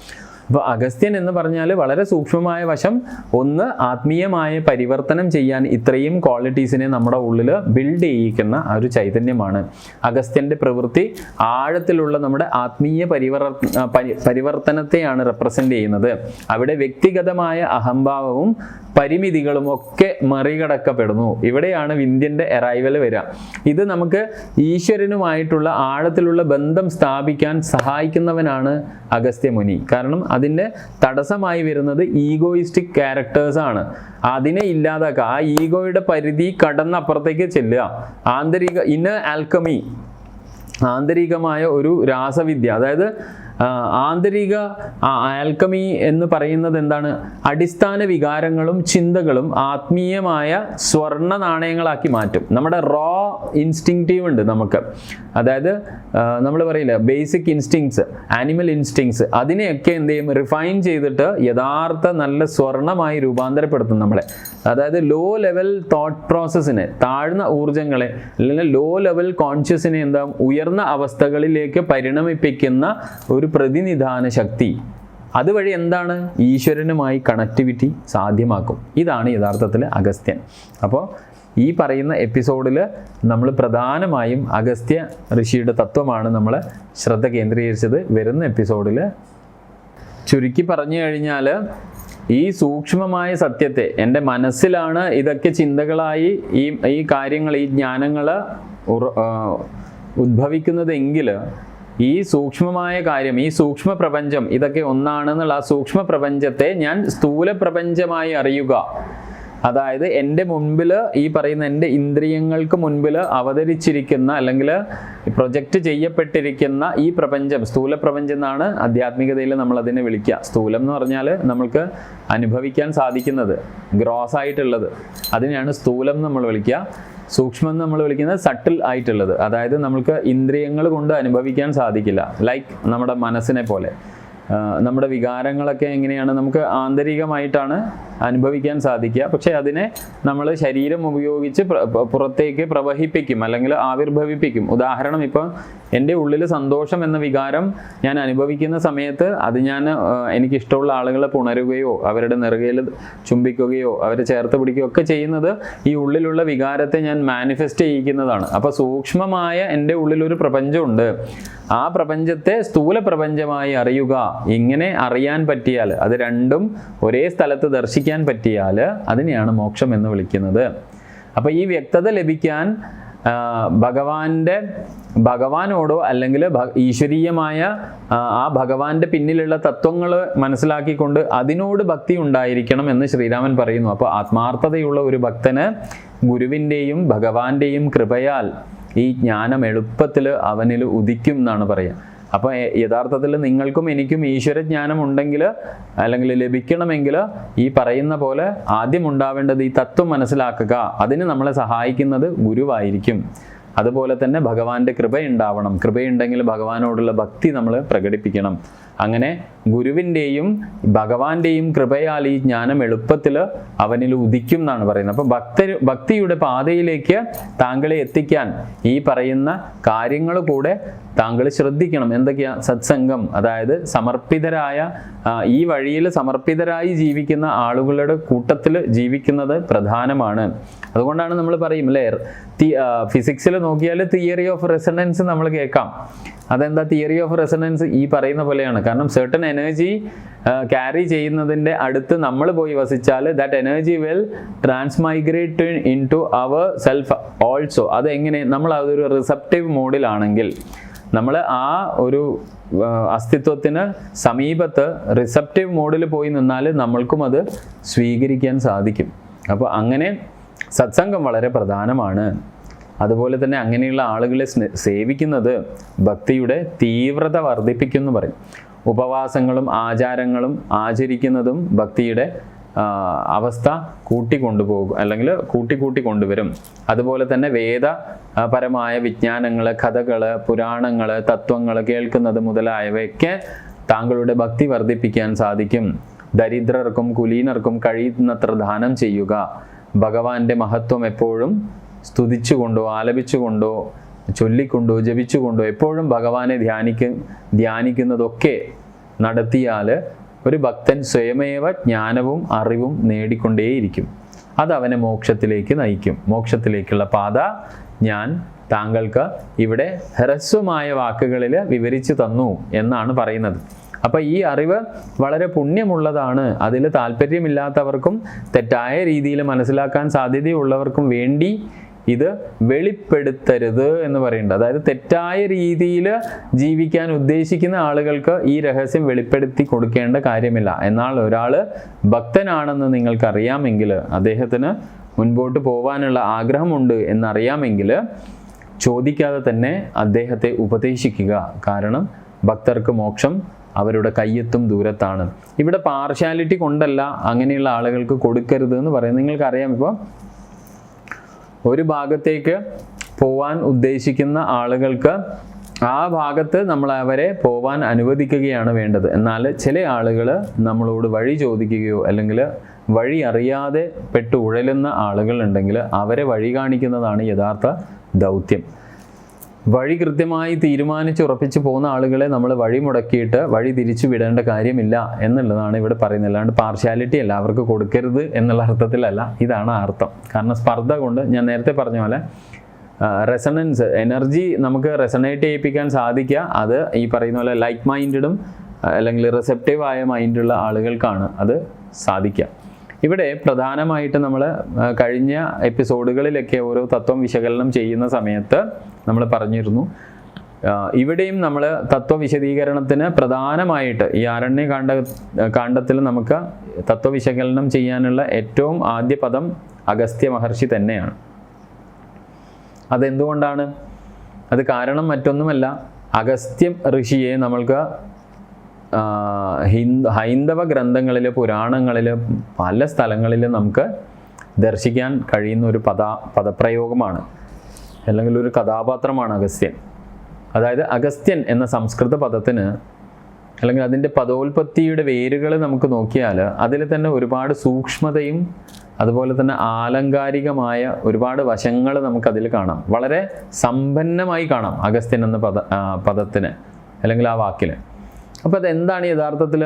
അപ്പോൾ അഗസ്ത്യൻ എന്ന് പറഞ്ഞാൽ വളരെ സൂക്ഷ്മമായ വശം ഒന്ന് ആത്മീയമായ പരിവർത്തനം ചെയ്യാൻ ഇത്രയും ക്വാളിറ്റീസിനെ നമ്മുടെ ഉള്ളിൽ ബിൽഡ് ചെയ്യിക്കുന്ന ഒരു ചൈതന്യമാണ്. അഗസ്ത്യൻ്റെ പ്രവൃത്തി ആഴത്തിലുള്ള നമ്മുടെ ആത്മീയ പരിവർത്തനത്തെയാണ് റെപ്രസെൻ്റ് ചെയ്യുന്നത്. അവിടെ വ്യക്തിഗതമായ അഹംഭാവവും പരിമിതികളും ഒക്കെ മറികടക്കപ്പെടുന്നു. ഇവിടെയാണ് വിന്ധ്യൻ്റെ അറൈവൽ വരിക. ഇത് നമുക്ക് ഈശ്വരനുമായിട്ടുള്ള ആഴത്തിലുള്ള ബന്ധം സ്ഥാപിക്കാൻ സഹായിക്കുന്നവനാണ് അഗസ്ത്യമുനി. കാരണം അതിൻ്റെ തടസ്സമായി വരുന്നത് ഈഗോയിസ്റ്റിക് ക്യാരക്ടേഴ്സാണ്. അതിനെ ഇല്ലാതാക്കുക, ആ ഈഗോയുടെ പരിധി കടന്നപ്പുറത്തേക്ക് ചെല്ലുക. ഇന്നർ ആൽക്കമി, ആന്തരികമായ ഒരു രാസവിദ്യ. അതായത് ആന്തരിക ആൽക്കമി എന്ന് പറയുന്നത് എന്താണ്? അടിസ്ഥാന വികാരങ്ങളും ചിന്തകളും ആത്മീയമായ സ്വർണ്ണ നാണയങ്ങളാക്കി മാറ്റും. നമ്മുടെ റോ ഇൻസ്റ്റിങ്റ്റീവ് ഉണ്ട് നമുക്ക്, അതായത് നമ്മൾ പറയില്ല ബേസിക് ഇൻസ്റ്റിങ്സ്, ആനിമൽ ഇൻസ്റ്റിങ്സ്, അതിനെയൊക്കെ എന്ത് ചെയ്യും? റിഫൈൻ ചെയ്തിട്ട് യഥാർത്ഥ നല്ല സ്വർണമായി രൂപാന്തരപ്പെടുത്തും നമ്മളെ. അതായത് ലോ ലെവൽ തോട്ട് പ്രോസസ്സിനെ, താഴ്ന്ന ഊർജ്ജങ്ങളെ അല്ലെങ്കിൽ ലോ ലെവൽ കോൺഷ്യസിനെ എന്താ ഉയർന്ന അവസ്ഥകളിലേക്ക് പരിണമിപ്പിക്കുന്ന ഒരു പ്രതിനിധാന ശക്തി. അതുവഴി എന്താണ്? ഈശ്വരനുമായി കണക്ടിവിറ്റി സാധ്യമാക്കും. ഇതാണ് യഥാർത്ഥത്തിൽ അഗസ്ത്യൻ. അപ്പോൾ ഈ പറയുന്ന എപ്പിസോഡിൽ നമ്മൾ പ്രധാനമായും അഗസ്ത്യ ഋഷിയുടെ തത്വമാണ് നമ്മൾ ശ്രദ്ധ കേന്ദ്രീകരിച്ചത്. വരുന്ന എപ്പിസോഡിൽ ചുരുക്കി പറഞ്ഞു കഴിഞ്ഞാൽ ഈ സൂക്ഷ്മമായ സത്യത്തെ, എൻ്റെ മനസ്സിലാണ് ഇതൊക്കെ ചിന്തകളായി ഈ കാര്യങ്ങൾ, ഈ ജ്ഞാനങ്ങൾ ഉദ്ഭവിക്കുന്നതെങ്കിൽ ഈ സൂക്ഷ്മമായ കാര്യം, ഈ സൂക്ഷ്മ പ്രപഞ്ചം ഇതൊക്കെ ഒന്നാണെന്നുള്ള ആ സൂക്ഷ്മ പ്രപഞ്ചത്തെ ഞാൻ സ്ഥൂല പ്രപഞ്ചമായി അറിയുക. അതായത് എൻ്റെ മുൻപിൽ ഈ പറയുന്ന എൻ്റെ ഇന്ദ്രിയങ്ങൾക്ക് മുൻപിൽ അവതരിച്ചിരിക്കുന്ന അല്ലെങ്കിൽ പ്രൊജക്റ്റ് ചെയ്യപ്പെട്ടിരിക്കുന്ന ഈ പ്രപഞ്ചം സ്ഥൂല പ്രപഞ്ചം എന്നാണ് ആധ്യാത്മികതയിൽ നമ്മൾ അതിനെ വിളിക്കുക. സ്ഥൂലം എന്ന് പറഞ്ഞാൽ നമ്മൾക്ക് അനുഭവിക്കാൻ സാധിക്കുന്നത്, ഗ്രോസ് ആയിട്ടുള്ളത്, അതിനെയാണ് സ്ഥൂലം നമ്മൾ വിളിക്കുക. സൂക്ഷ്മം എന്ന് നമ്മൾ വിളിക്കുന്നത് സട്ടിൽ ആയിട്ടുള്ളത്, അതായത് നമ്മൾക്ക് ഇന്ദ്രിയങ്ങൾ കൊണ്ട് അനുഭവിക്കാൻ സാധിക്കില്ല. ലൈക്ക് നമ്മുടെ മനസ്സിനെ പോലെ നമ്മുടെ വികാരങ്ങളൊക്കെ എങ്ങനെയാണ് നമുക്ക് ആന്തരികമായിട്ടാണ് അനുഭവിക്കാൻ സാധിക്കുക. പക്ഷെ അതിനെ നമ്മൾ ശരീരം ഉപയോഗിച്ച് പുറത്തേക്ക് പ്രവഹിപ്പിക്കും അല്ലെങ്കിൽ ആവിർഭവിപ്പിക്കും. ഉദാഹരണം, ഇപ്പം എൻ്റെ ഉള്ളിൽ സന്തോഷം എന്ന വികാരം ഞാൻ അനുഭവിക്കുന്ന സമയത്ത് അത് ഞാൻ എനിക്കിഷ്ടമുള്ള ആളുകളെ പുണരുകയോ അവരുടെ നെറുകയിൽ ചുംബിക്കുകയോ അവരെ ചേർത്ത് പിടിക്കുകയോ ഒക്കെ ചെയ്യുന്നത് ഈ ഉള്ളിലുള്ള വികാരത്തെ ഞാൻ മാനിഫെസ്റ്റ് ചെയ്യിക്കുന്നതാണ്. അപ്പോൾ സൂക്ഷ്മമായ എൻ്റെ ഉള്ളിലൊരു പ്രപഞ്ചമുണ്ട്. ആ പ്രപഞ്ചത്തെ സ്ഥൂല പ്രപഞ്ചമായി അറിയുക. ഇങ്ങനെ അറിയാൻ പറ്റിയാൽ, അത് രണ്ടും ഒരേ സ്ഥലത്ത് ദർശിക്കാൻ പറ്റിയാൽ അതിനെയാണ് മോക്ഷം എന്ന് വിളിക്കുന്നത്. അപ്പോൾ ഈ വ്യക്തത ലഭിക്കാൻ ഭഗവാനോടോ അല്ലെങ്കിൽ ഈശ്വരീയമായ ആ ഭഗവാന്റെ പിന്നിലുള്ള തത്വങ്ങൾ മനസ്സിലാക്കിക്കൊണ്ട് അതിനോട് ഭക്തി ഉണ്ടായിരിക്കണം എന്ന് ശ്രീരാമൻ പറയുന്നു. അപ്പോൾ ആത്മാർത്ഥതയുള്ള ഒരു ഭക്തന് ഗുരുവിൻ്റെയും ഭഗവാന്റെയും കൃപയാൽ ഈ ജ്ഞാനം എളുപ്പത്തിൽ അവനിൽ ഉദിക്കും എന്നാണ് പറയുക. അപ്പോൾ യഥാർത്ഥത്തിൽ നിങ്ങൾക്കും എനിക്കും ഈശ്വരജ്ഞാനം ഉണ്ടെങ്കിൽ അല്ലെങ്കിൽ ലഭിക്കണമെങ്കിൽ ഈ പറയുന്ന പോലെ ആദ്യം ഉണ്ടാവേണ്ടത് ഈ തത്വം മനസ്സിലാക്കുക. അതിന് നമ്മളെ സഹായിക്കുന്നത് ഗുരുവായിരിക്കും. അതുപോലെ തന്നെ ഭഗവാന്റെ കൃപയുണ്ടാവണം. കൃപയുണ്ടെങ്കിൽ ഭഗവാനോടുള്ള ഭക്തി നമ്മൾ പ്രകടിപ്പിക്കണം. അങ്ങനെ ഗുരുവിൻ്റെയും ഭഗവാന്റെയും കൃപയാൽ ഈ ജ്ഞാനം എളുപ്പത്തിൽ അവനിൽ ഉദിക്കും എന്നാണ് പറയുന്നത്. അപ്പോൾ ഭക്തിയുടെ പാതയിലേക്ക് താങ്കളെ എത്തിക്കാൻ ഈ പറയുന്ന കാര്യങ്ങൾ കൂടെ താങ്കൾ ശ്രദ്ധിക്കണം. എന്തൊക്കെയാ? സത്സംഗം, അതായത് സമർപ്പിതരായ ഈ വഴിയിൽ സമർപ്പിതരായി ജീവിക്കുന്ന ആളുകളുടെ കൂട്ടത്തിൽ ജീവിക്കുന്നത് പ്രധാനമാണ്. അതുകൊണ്ടാണ് നമ്മൾ പറയും അല്ലേ, ഫിസിക്സിൽ നോക്കിയാൽ തിയറി ഓഫ് റെസണൻസ് നമ്മൾ കേൾക്കാം. അതെന്താ തിയറി ഓഫ് റെസണൻസ്? ഈ പറയുന്ന പോലെയാണ്. കാരണം സെർട്ടൺ എനർജി ക്യാരി ചെയ്യുന്നതിൻ്റെ അടുത്ത് നമ്മൾ പോയി വസിച്ചാൽ that energy will transmigrate into our self also. അതെങ്ങനെ? നമ്മൾ അതൊരു റിസപ്റ്റീവ് മോഡിലാണെങ്കിൽ, നമ്മൾ ആ ഒരു അസ്തിത്വത്തിന് സമീപത്ത് റിസപ്റ്റീവ് മോഡിൽ പോയി നിന്നാൽ നമ്മൾക്കും അത് സ്വീകരിക്കാൻ സാധിക്കും. അപ്പോൾ അങ്ങനെ സത്സംഗം വളരെ പ്രധാനമാണ്. അതുപോലെ തന്നെ അങ്ങനെയുള്ള ആളുകളെ സേവിക്കുന്നത് ഭക്തിയുടെ തീവ്രത വർദ്ധിപ്പിക്കുമെന്ന് പറയും. ഉപവാസങ്ങളും ആചാരങ്ങളും ആചരിക്കുന്നതും ഭക്തിയുടെ അവസ്ഥ കൂട്ടിക്കൊണ്ടുപോകും, അല്ലെങ്കിൽ കൂട്ടി കൊണ്ടുവരും. അതുപോലെ തന്നെ വേദപരമായ വിജ്ഞാനങ്ങൾ, കഥകൾ, പുരാണങ്ങൾ, തത്വങ്ങൾ കേൾക്കുന്നത് മുതലായവയൊക്കെ താങ്കളുടെ ഭക്തി വർദ്ധിപ്പിക്കാൻ സാധിക്കും. ദരിദ്രർക്കും കുലീനർക്കും കഴിയുന്നത്ര ദാനം ചെയ്യുക. ഭഗവാന്റെ മഹത്വം എപ്പോഴും സ്തുതിച്ചുകൊണ്ടോ ആലപിച്ചുകൊണ്ടോ ചൊല്ലിക്കൊണ്ടോ ജപിച്ചുകൊണ്ടോ എപ്പോഴും ഭഗവാനെ ധ്യാനിക്കുന്നതൊക്കെ നടത്തിയാൽ ഒരു ഭക്തൻ സ്വയമേവ ജ്ഞാനവും അറിവും നേടിക്കൊണ്ടേയിരിക്കും. അത് അവനെ മോക്ഷത്തിലേക്ക് നയിക്കും. മോക്ഷത്തിലേക്കുള്ള പാത ഞാൻ താങ്കൾക്ക് ഇവിടെ ഹ്രസ്വമായ വാക്കുകളിൽ വിവരിച്ചു തന്നു എന്നാണ് പറയുന്നത്. അപ്പം ഈ അറിവ് വളരെ പുണ്യമുള്ളതാണ്. അതിൽ താല്പര്യമില്ലാത്തവർക്കും തെറ്റായ രീതിയിൽ മനസ്സിലാക്കാൻ സാധ്യതയുള്ളവർക്കും വേണ്ടി ഇത് വെളിപ്പെടുത്തരുത് എന്ന് പറയുന്നുണ്ട്. അതായത് തെറ്റായ രീതിയിൽ ജീവിക്കാൻ ഉദ്ദേശിക്കുന്ന ആളുകൾക്ക് ഈ രഹസ്യം വെളിപ്പെടുത്തി കൊടുക്കേണ്ട കാര്യമില്ല. എന്നാൽ ഒരാൾ ഭക്തനാണെന്ന് നിങ്ങൾക്കറിയാമെങ്കിൽ, അദ്ദേഹത്തിന് മുൻപോട്ട് പോകാനുള്ള ആഗ്രഹമുണ്ട് എന്നറിയാമെങ്കിൽ ചോദിക്കാതെ തന്നെ അദ്ദേഹത്തെ ഉപദേശിക്കുക. കാരണം ഭക്തർക്ക് മോക്ഷം അവരുടെ കയ്യെത്തും ദൂരത്താണ്. ഇവിടെ പാർഷ്യാലിറ്റി കൊണ്ടല്ല അങ്ങനെയുള്ള ആളുകൾക്ക് കൊടുക്കരുത് എന്ന് പറയുന്നത്. നിങ്ങൾക്കറിയാം, ഇപ്പോൾ ഒരു ഭാഗത്തേക്ക് പോവാൻ ഉദ്ദേശിക്കുന്ന ആളുകൾക്ക് ആ ഭാഗത്ത് നമ്മൾ അവരെ പോവാൻ അനുവദിക്കുകയാണ് വേണ്ടത്. എന്നാൽ ചില ആളുകൾ നമ്മളോട് വഴി ചോദിക്കുകയോ അല്ലെങ്കിൽ വഴി അറിയാതെ പെട്ട് ഉഴലുന്ന ആളുകളുണ്ടെങ്കിൽ അവരെ വഴി കാണിക്കുന്നതാണ് യഥാർത്ഥ ദൗത്യം. വഴി കൃത്യമായി തീരുമാനിച്ചുറപ്പിച്ച് പോകുന്ന ആളുകളെ നമ്മൾ വഴി മുടക്കിയിട്ട് വഴി തിരിച്ചു വിടേണ്ട കാര്യമില്ല എന്നുള്ളതാണ് ഇവിടെ പറയുന്നത്. അല്ലാണ്ട് പാർഷ്യാലിറ്റി അല്ല, അവർക്ക് കൊടുക്കരുത് എന്നുള്ള അർത്ഥത്തിലല്ല. ഇതാണ് അർത്ഥം. കാരണം സ്പർദ്ധ കൊണ്ട്, ഞാൻ നേരത്തെ പറഞ്ഞ പോലെ റെസണൻസ്, എനർജി നമുക്ക് റെസണേറ്റ് ചെയ്യിപ്പിക്കാൻ സാധിക്കുക അത് ഈ പറയുന്ന പോലെ ലൈക്ക് മൈൻഡും അല്ലെങ്കിൽ റിസെപ്റ്റീവായ മൈൻഡുള്ള ആളുകൾക്കാണ് അത് സാധിക്കുക. ഇവിടെ പ്രധാനമായിട്ട് നമ്മൾ കഴിഞ്ഞ എപ്പിസോഡുകളിലൊക്കെ ഓരോ തത്വം വിശകലനം ചെയ്യുന്ന സമയത്ത് നമ്മൾ പറഞ്ഞിരുന്നു, ഇവിടെയും നമ്മൾ തത്വവിശദീകരണത്തിന് പ്രധാനമായിട്ട് ഈ കാണ്ഡത്തിൽ നമുക്ക് തത്വവിശകലനം ചെയ്യാനുള്ള ഏറ്റവും ആദ്യ പദം അഗസ്ത്യ മഹർഷി തന്നെയാണ്. അതെന്തുകൊണ്ടാണ്? അത് കാരണം മറ്റൊന്നുമല്ല, അഗസ്ത്യ ഋഷിയെ നമ്മൾക്ക് ഹൈന്ദവ ഗ്രന്ഥങ്ങളിൽ, പുരാണങ്ങളിൽ, പല സ്ഥലങ്ങളിലും നമുക്ക് ദർശിക്കാൻ കഴിയുന്ന ഒരു പദപ്രയോഗമാണ്, അല്ലെങ്കിൽ ഒരു കഥാപാത്രമാണ് അഗസ്ത്യൻ. അതായത് അഗസ്ത്യൻ എന്ന സംസ്കൃത പദത്തിന്, അല്ലെങ്കിൽ അതിൻ്റെ പദോൽപത്തിയുടെ വേരുകൾ നമുക്ക് നോക്കിയാൽ അതിൽ തന്നെ ഒരുപാട് സൂക്ഷ്മതയും അതുപോലെ തന്നെ ആലങ്കാരികമായ ഒരുപാട് വശങ്ങൾ നമുക്കതിൽ കാണാം. വളരെ സമ്പന്നമായി കാണാം അഗസ്ത്യൻ എന്ന പദത്തിന് അല്ലെങ്കിൽ ആ വാക്കിന്. അപ്പോൾ അതെന്താണ് യഥാർത്ഥത്തിൽ?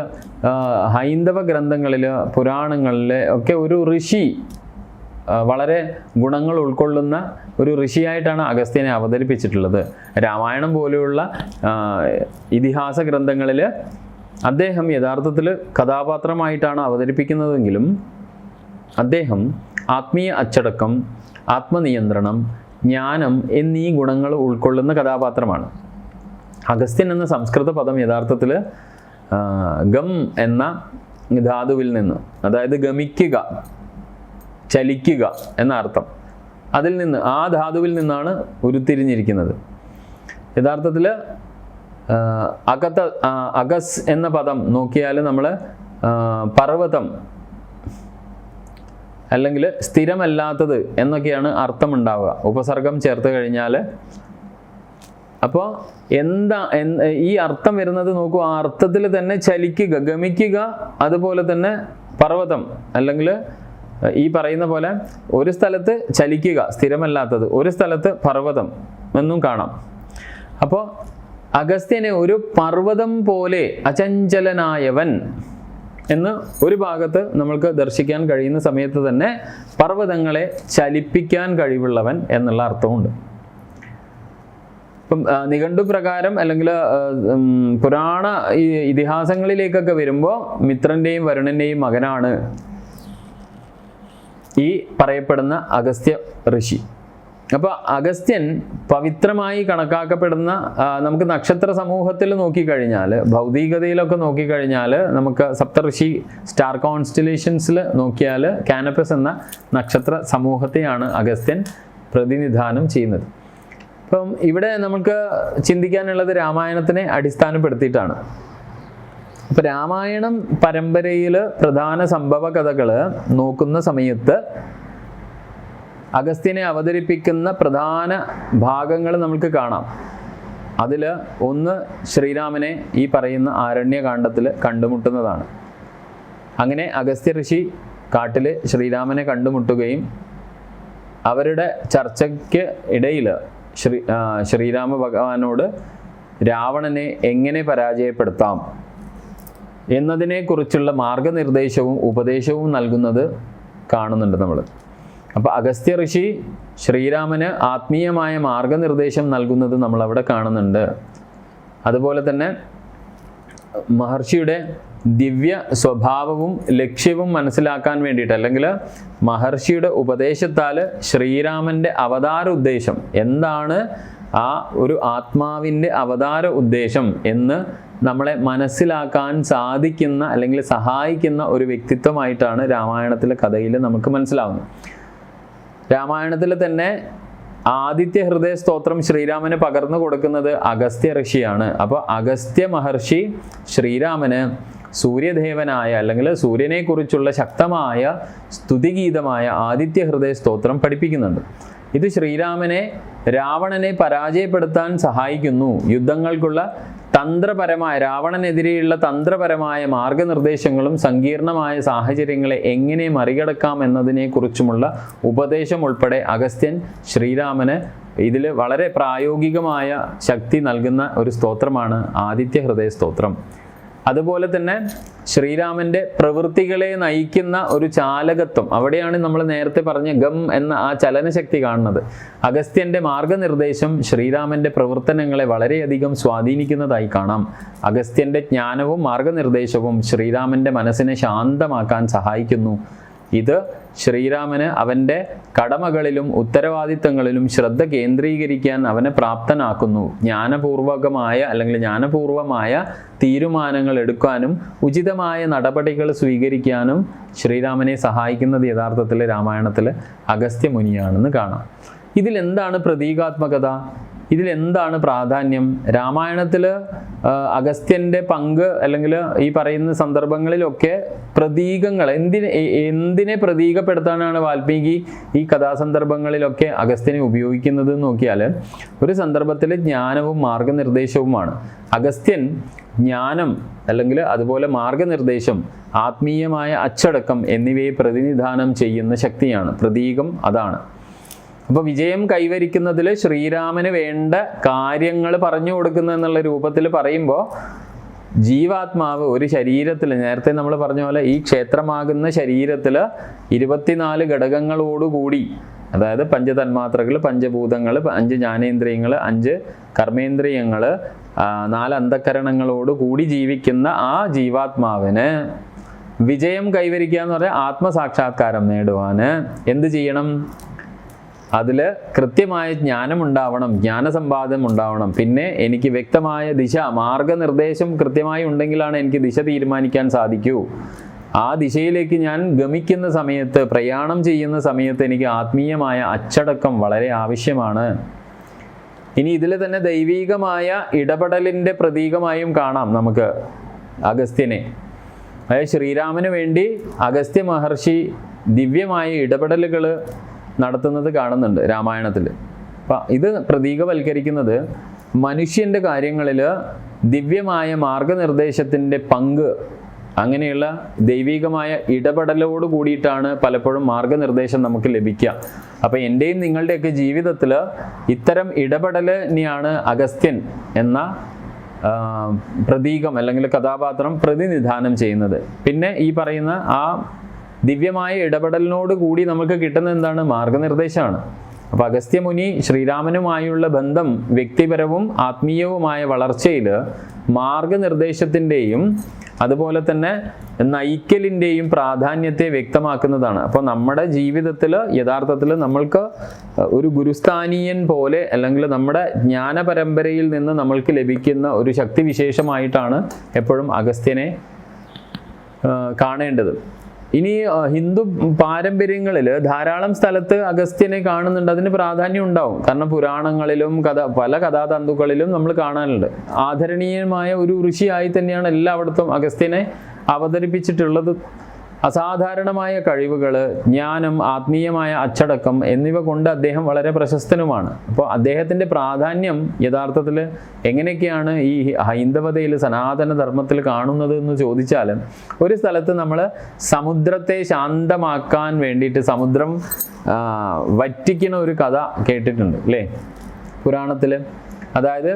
ഹൈന്ദവ ഗ്രന്ഥങ്ങളിൽ, പുരാണങ്ങളിൽ ഒക്കെ ഒരു ഋഷി, വളരെ ഗുണങ്ങൾ ഉൾക്കൊള്ളുന്ന ഒരു ഋഷിയായിട്ടാണ് അഗസ്ത്യനെ അവതരിപ്പിച്ചിട്ടുള്ളത്. രാമായണം പോലെയുള്ള ഇതിഹാസ ഗ്രന്ഥങ്ങളിൽ അദ്ദേഹം യഥാർത്ഥത്തിൽ കഥാപാത്രമായിട്ടാണ് അവതരിപ്പിക്കുന്നതെങ്കിലും അദ്ദേഹം ആത്മീയ അച്ചടക്കം, ആത്മനിയന്ത്രണം, ജ്ഞാനം എന്നീ ഗുണങ്ങൾ ഉൾക്കൊള്ളുന്ന കഥാപാത്രമാണ്. അഗസ്ത്യൻ എന്ന സംസ്കൃത പദം യഥാർത്ഥത്തിൽ ഗം എന്ന ധാതുവിൽ നിന്ന്, അതായത് ഗമിക്കുക, ചലിക്കുക എന്ന അർത്ഥം, അതിൽ നിന്ന്, ആ ധാതുവിൽ നിന്നാണ് ഉരുത്തിരിഞ്ഞിരിക്കുന്നത്. യഥാർത്ഥത്തിൽ അഗസ് എന്ന പദം നോക്കിയാൽ നമ്മൾ പർവ്വതം അല്ലെങ്കിൽ സ്ഥിരമല്ലാത്തത് എന്നൊക്കെയാണ് അർത്ഥമുണ്ടാവുക, ഉപസർഗം ചേർത്ത് കഴിഞ്ഞാൽ. അപ്പോൾ ഈ അർത്ഥം വരുന്നത് നോക്കൂ, ആ അർത്ഥത്തിൽ തന്നെ ചലിക്കുക, ഗമിക്കുക, അതുപോലെ തന്നെ പർവ്വതം അല്ലെങ്കിൽ ഈ പറയുന്ന പോലെ ഒരു സ്ഥലത്ത് ചലിക്കുക സ്ഥിരമല്ലാത്തത്, ഒരു സ്ഥലത്ത് പർവ്വതം എന്നും കാണാം. അപ്പോൾ അഗസ്ത്യനെ ഒരു പർവ്വതം പോലെ അചഞ്ചലനായവൻ എന്ന് ഒരു ഭാഗത്ത് നമ്മൾക്ക് ദർശിക്കാൻ കഴിയുന്ന സമയത്ത് തന്നെ പർവ്വതങ്ങളെ ചലിപ്പിക്കാൻ കഴിവുള്ളവൻ എന്നുള്ള അർത്ഥമുണ്ട്. ഇപ്പം നിഘണ്ടു പ്രകാരം അല്ലെങ്കിൽ പുരാണ ഇതിഹാസങ്ങളിലേക്കൊക്കെ വരുമ്പോൾ മിത്രൻ്റെയും വരുണൻ്റെയും മകനാണ് ഈ പറയപ്പെടുന്ന അഗസ്ത്യ ഋഷി. അപ്പോൾ അഗസ്ത്യൻ പവിത്രമായി കണക്കാക്കപ്പെടുന്ന, നമുക്ക് നക്ഷത്ര സമൂഹത്തിൽ നോക്കിക്കഴിഞ്ഞാൽ, ഭൗതികതയിലൊക്കെ നോക്കിക്കഴിഞ്ഞാൽ, നമുക്ക് സപ്തഋഷി സ്റ്റാർ കോൺസ്റ്റലേഷൻസിൽ നോക്കിയാൽ കാനപ്പസ് എന്ന നക്ഷത്ര സമൂഹത്തെയാണ് അഗസ്ത്യൻ പ്രതിനിധാനം ചെയ്യുന്നത്. അപ്പം ഇവിടെ നമുക്ക് ചിന്തിക്കാനുള്ളത് രാമായണത്തിനെ അടിസ്ഥാനപ്പെടുത്തിയിട്ടാണ്. അപ്പം രാമായണം പരമ്പരയിൽ പ്രധാന സംഭവ കഥകൾ നോക്കുന്ന സമയത്ത് അഗസ്ത്യനെ അവതരിപ്പിക്കുന്ന പ്രധാന ഭാഗങ്ങൾ നമുക്ക് കാണാം. അതിൽ ഒന്ന് ശ്രീരാമനെ ഈ പറയുന്ന ആരണ്യകാണ്ഡത്തിൽ കണ്ടുമുട്ടുന്നതാണ്. അങ്ങനെ അഗസ്ത്യ ഋഷി കാട്ടിൽ ശ്രീരാമനെ കണ്ടുമുട്ടുകയും അവരുടെ ചർച്ചയ്ക്ക് ഇടയിൽ ശ്രീരാമ ഭഗവാനോട് രാവണനെ എങ്ങനെ പരാജയപ്പെടുത്താം എന്നതിനെക്കുറിച്ചുള്ള മാർഗനിർദ്ദേശവും ഉപദേശവും നൽകുന്നത് കാണുന്നുണ്ട് നമ്മൾ. അപ്പോൾ അഗസ്ത്യ ഋഷി ശ്രീരാമന് ആത്മീയമായ മാർഗനിർദ്ദേശം നൽകുന്നത് നമ്മളവിടെ കാണുന്നുണ്ട്. അതുപോലെ തന്നെ മഹർഷിയുടെ ദിവ്യ സ്വഭാവവും ലക്ഷ്യവും മനസ്സിലാക്കാൻ വേണ്ടിയിട്ട്, അല്ലെങ്കിൽ മഹർഷിയുടെ ഉപദേശത്താൽ ശ്രീരാമൻ്റെ അവതാര ഉദ്ദേശം എന്താണ്, ആ ഒരു ആത്മാവിൻ്റെ അവതാര ഉദ്ദേശം എന്ന് നമ്മളെ മനസ്സിലാക്കാൻ സാധിക്കുന്ന അല്ലെങ്കിൽ സഹായിക്കുന്ന ഒരു വ്യക്തിത്വമായിട്ടാണ് രാമായണത്തിലെ കഥയിൽ നമുക്ക് മനസ്സിലാവുന്നത്. രാമായണത്തിൽ തന്നെ ആദിത്യ ഹൃദയ സ്തോത്രം ശ്രീരാമന് പകർന്നു കൊടുക്കുന്നത് അഗസ്ത്യ ഋഷിയാണ്. അപ്പോൾ അഗസ്ത്യ മഹർഷി ശ്രീരാമന് സൂര്യദേവനായ അല്ലെങ്കിൽ സൂര്യനെ കുറിച്ചുള്ള ശക്തമായ സ്തുതിഗീതമായ ആദിത്യ ഹൃദയ സ്തോത്രം പഠിപ്പിക്കുന്നുണ്ട്. ഇത് ശ്രീരാമനെ രാവണനെ പരാജയപ്പെടുത്താൻ സഹായിക്കുന്നു. യുദ്ധങ്ങൾക്കുള്ള തന്ത്രപരമായ, രാവണനെതിരെയുള്ള തന്ത്രപരമായ മാർഗനിർദ്ദേശങ്ങളും സങ്കീർണമായ സാഹചര്യങ്ങളെ എങ്ങനെ മറികടക്കാം എന്നതിനെക്കുറിച്ചുമുള്ള ഉപദേശം ഉൾപ്പെടെ അഗസ്ത്യൻ ശ്രീരാമന് ഇതിൽ വളരെ പ്രായോഗികമായ ശക്തി നൽകുന്ന ഒരു സ്തോത്രമാണ് ആദിത്യ ഹൃദയ സ്തോത്രം. അതുപോലെ തന്നെ ശ്രീരാമൻ്റെ പ്രവൃത്തികളെ നയിക്കുന്ന ഒരു ചാലകത്വം, അവിടെയാണ് നമ്മൾ നേരത്തെ പറഞ്ഞ ഗം എന്ന ആ ചലനശക്തി കാണുന്നത്. അഗസ്ത്യൻ്റെ മാർഗനിർദ്ദേശം ശ്രീരാമൻ്റെ പ്രവർത്തനങ്ങളെ വളരെയധികം സ്വാധീനിക്കുന്നതായി കാണാം. അഗസ്ത്യൻ്റെ ജ്ഞാനവും മാർഗനിർദ്ദേശവും ശ്രീരാമൻ്റെ മനസ്സിനെ ശാന്തമാക്കാൻ സഹായിക്കുന്നു. ഇത് ശ്രീരാമന് അവൻ്റെ കടമകളിലും ഉത്തരവാദിത്തങ്ങളിലും ശ്രദ്ധ കേന്ദ്രീകരിക്കാൻ അവനെ പ്രാപ്തനാക്കുന്നു. ജ്ഞാനപൂർവമായ തീരുമാനങ്ങൾ എടുക്കാനും ഉചിതമായ നടപടികൾ സ്വീകരിക്കാനും ശ്രീരാമനെ സഹായിക്കുന്നത് യഥാർത്ഥത്തിൽ രാമായണത്തിൽ അഗസ്ത്യ മുനിയാണെന്ന് കാണാം. ഇതിലെന്താണ് പ്രതീകാത്മകത? ഇതിലെന്താണ് പ്രാധാന്യം? രാമായണത്തിൽ അഗസ്ത്യൻ്റെ പങ്ക് അല്ലെങ്കിൽ ഈ പറയുന്ന സന്ദർഭങ്ങളിലൊക്കെ പ്രതീകങ്ങൾ എന്തിനെ പ്രതീകപ്പെടുത്താനാണ് വാൽമീകി ഈ കഥാസന്ദർഭങ്ങളിലൊക്കെ അഗസ്ത്യനെ ഉപയോഗിക്കുന്നത് നോക്കിയാൽ, ഒരു സന്ദർഭത്തിൽ ജ്ഞാനവും മാർഗനിർദ്ദേശവുമാണ്. അഗസ്ത്യൻ ജ്ഞാനം അല്ലെങ്കിൽ അതുപോലെ മാർഗനിർദ്ദേശം, ആത്മീയമായ അച്ചടക്കം എന്നിവയെ പ്രതിനിധാനം ചെയ്യുന്ന ശക്തിയാണ്. പ്രതീകം അതാണ്. അപ്പോൾ വിജയം കൈവരിക്കുന്നതിൽ ശ്രീരാമന് വേണ്ട കാര്യങ്ങൾ പറഞ്ഞു കൊടുക്കുന്ന എന്നുള്ള രൂപത്തിൽ പറയുമ്പോൾ ജീവാത്മാവ് ഒരു ശരീരത്തിൽ, നേരത്തെ നമ്മൾ പറഞ്ഞ പോലെ ഈ ക്ഷേത്രമാകുന്ന ശരീരത്തിൽ 24 ഘടകങ്ങളോടുകൂടി, അതായത് പഞ്ചതന്മാത്രകൾ, പഞ്ചഭൂതങ്ങൾ, 5 ജ്ഞാനേന്ദ്രിയങ്ങൾ, 5 കർമ്മേന്ദ്രിയങ്ങൾ, 4 അന്ധക്കരണങ്ങളോട് കൂടി ജീവിക്കുന്ന ആ ജീവാത്മാവിന് വിജയം കൈവരിക്കുക എന്ന് പറഞ്ഞാൽ ആത്മസാക്ഷാത്കാരം നേടുവാൻ എന്ത് ചെയ്യണം? അതിൽ കൃത്യമായ ജ്ഞാനമുണ്ടാവണം, ജ്ഞാനസമ്പാദനം ഉണ്ടാവണം. പിന്നെ എനിക്ക് വ്യക്തമായ ദിശ, മാർഗനിർദ്ദേശം കൃത്യമായി ഉണ്ടെങ്കിലാണ് എനിക്ക് ദിശ തീരുമാനിക്കാൻ സാധിക്കൂ. ആ ദിശയിലേക്ക് ഞാൻ ഗമിക്കുന്ന സമയത്ത്, പ്രയാണം ചെയ്യുന്ന സമയത്ത് എനിക്ക് ആത്മീയമായ അച്ചടക്കം വളരെ ആവശ്യമാണ്. ഇനി ഇതിൽ തന്നെ ദൈവീകമായ ഇടപെടലിൻ്റെ പ്രതീകമായും കാണാം നമുക്ക് അഗസ്ത്യനെ. അതായത് ശ്രീരാമന് വേണ്ടി അഗസ്ത്യ മഹർഷി ദിവ്യമായ ഇടപെടലുകൾ നടത്തുന്നത് കാണുന്നുണ്ട് രാമായണത്തിൽ. അപ്പം ഇത് പ്രതീകവൽക്കരിക്കുന്നത് മനുഷ്യൻ്റെ കാര്യങ്ങളിൽ ദിവ്യമായ മാർഗനിർദ്ദേശത്തിൻ്റെ പങ്ക്, അങ്ങനെയുള്ള ദൈവികമായ ഇടപെടലോട് കൂടിയിട്ടാണ് പലപ്പോഴും മാർഗനിർദ്ദേശം നമുക്ക് ലഭിക്കുക. അപ്പോൾ എൻ്റെയും നിങ്ങളുടെയൊക്കെ ജീവിതത്തിൽ ഇത്തരം ഇടപെടലിനെയാണ് അഗസ്ത്യൻ എന്ന പ്രതീകം അല്ലെങ്കിൽ കഥാപാത്രം പ്രതിനിധാനം ചെയ്യുന്നത്. പിന്നെ ഈ പറയുന്ന ആ ദിവ്യമായ ഇടപെടലിനോട് കൂടി നമുക്ക് കിട്ടുന്ന എന്താണ്? മാർഗനിർദ്ദേശമാണ്. അപ്പോൾ അഗസ്ത്യമുനി ശ്രീരാമനുമായുള്ള ബന്ധം വ്യക്തിപരവും ആത്മീയവുമായ വളർച്ചയിൽ മാർഗനിർദ്ദേശത്തിൻ്റെയും അതുപോലെ തന്നെ നയിക്കലിൻ്റെയും പ്രാധാന്യത്തെ വ്യക്തമാക്കുന്നതാണ്. അപ്പോൾ നമ്മുടെ ജീവിതത്തിൽ യഥാർത്ഥത്തിൽ നമ്മൾക്ക് ഒരു ഗുരുസ്ഥാനീയൻ പോലെ, അല്ലെങ്കിൽ നമ്മുടെ ജ്ഞാന പരമ്പരയിൽ നിന്ന് നമ്മൾക്ക് ലഭിക്കുന്ന ഒരു ശക്തിവിശേഷമായിട്ടാണ് എപ്പോഴും അഗസ്ത്യനെ കാണേണ്ടത്. ഇനി ഹിന്ദു പാരമ്പര്യങ്ങളിൽ ധാരാളം സ്ഥലത്ത് അഗസ്ത്യനെ കാണുന്നുണ്ട്. അതിന് പ്രാധാന്യം ഉണ്ടാവും. കാരണം പുരാണങ്ങളിലും പല കഥാതന്തുക്കളിലും നമ്മൾ കാണാനുണ്ട്. ആദരണീയമായ ഒരു ഋഷിയായി തന്നെയാണ് എല്ലായിടത്തും അഗസ്ത്യനെ അവതരിപ്പിച്ചിട്ടുള്ളത്. അസാധാരണമായ കഴിവുകൾ, ജ്ഞാനം, ആത്മീയമായ അച്ചടക്കം എന്നിവ കൊണ്ട് അദ്ദേഹം വളരെ പ്രശസ്തനുമാണ്. അപ്പോൾ അദ്ദേഹത്തിൻ്റെ പ്രാധാന്യം യഥാർത്ഥത്തിൽ എങ്ങനെയൊക്കെയാണ് ഈ ഹൈന്ദവതയിൽ, സനാതന ധർമ്മത്തിൽ കാണുന്നത് എന്ന് ചോദിച്ചാൽ, ഒരു സ്ഥലത്ത് നമ്മൾ സമുദ്രത്തെ ശാന്തമാക്കാൻ വേണ്ടിയിട്ട് സമുദ്രം വറ്റിക്കുന്ന ഒരു കഥ കേട്ടിട്ടുണ്ട് അല്ലേ പുരാണത്തിൽ. അതായത്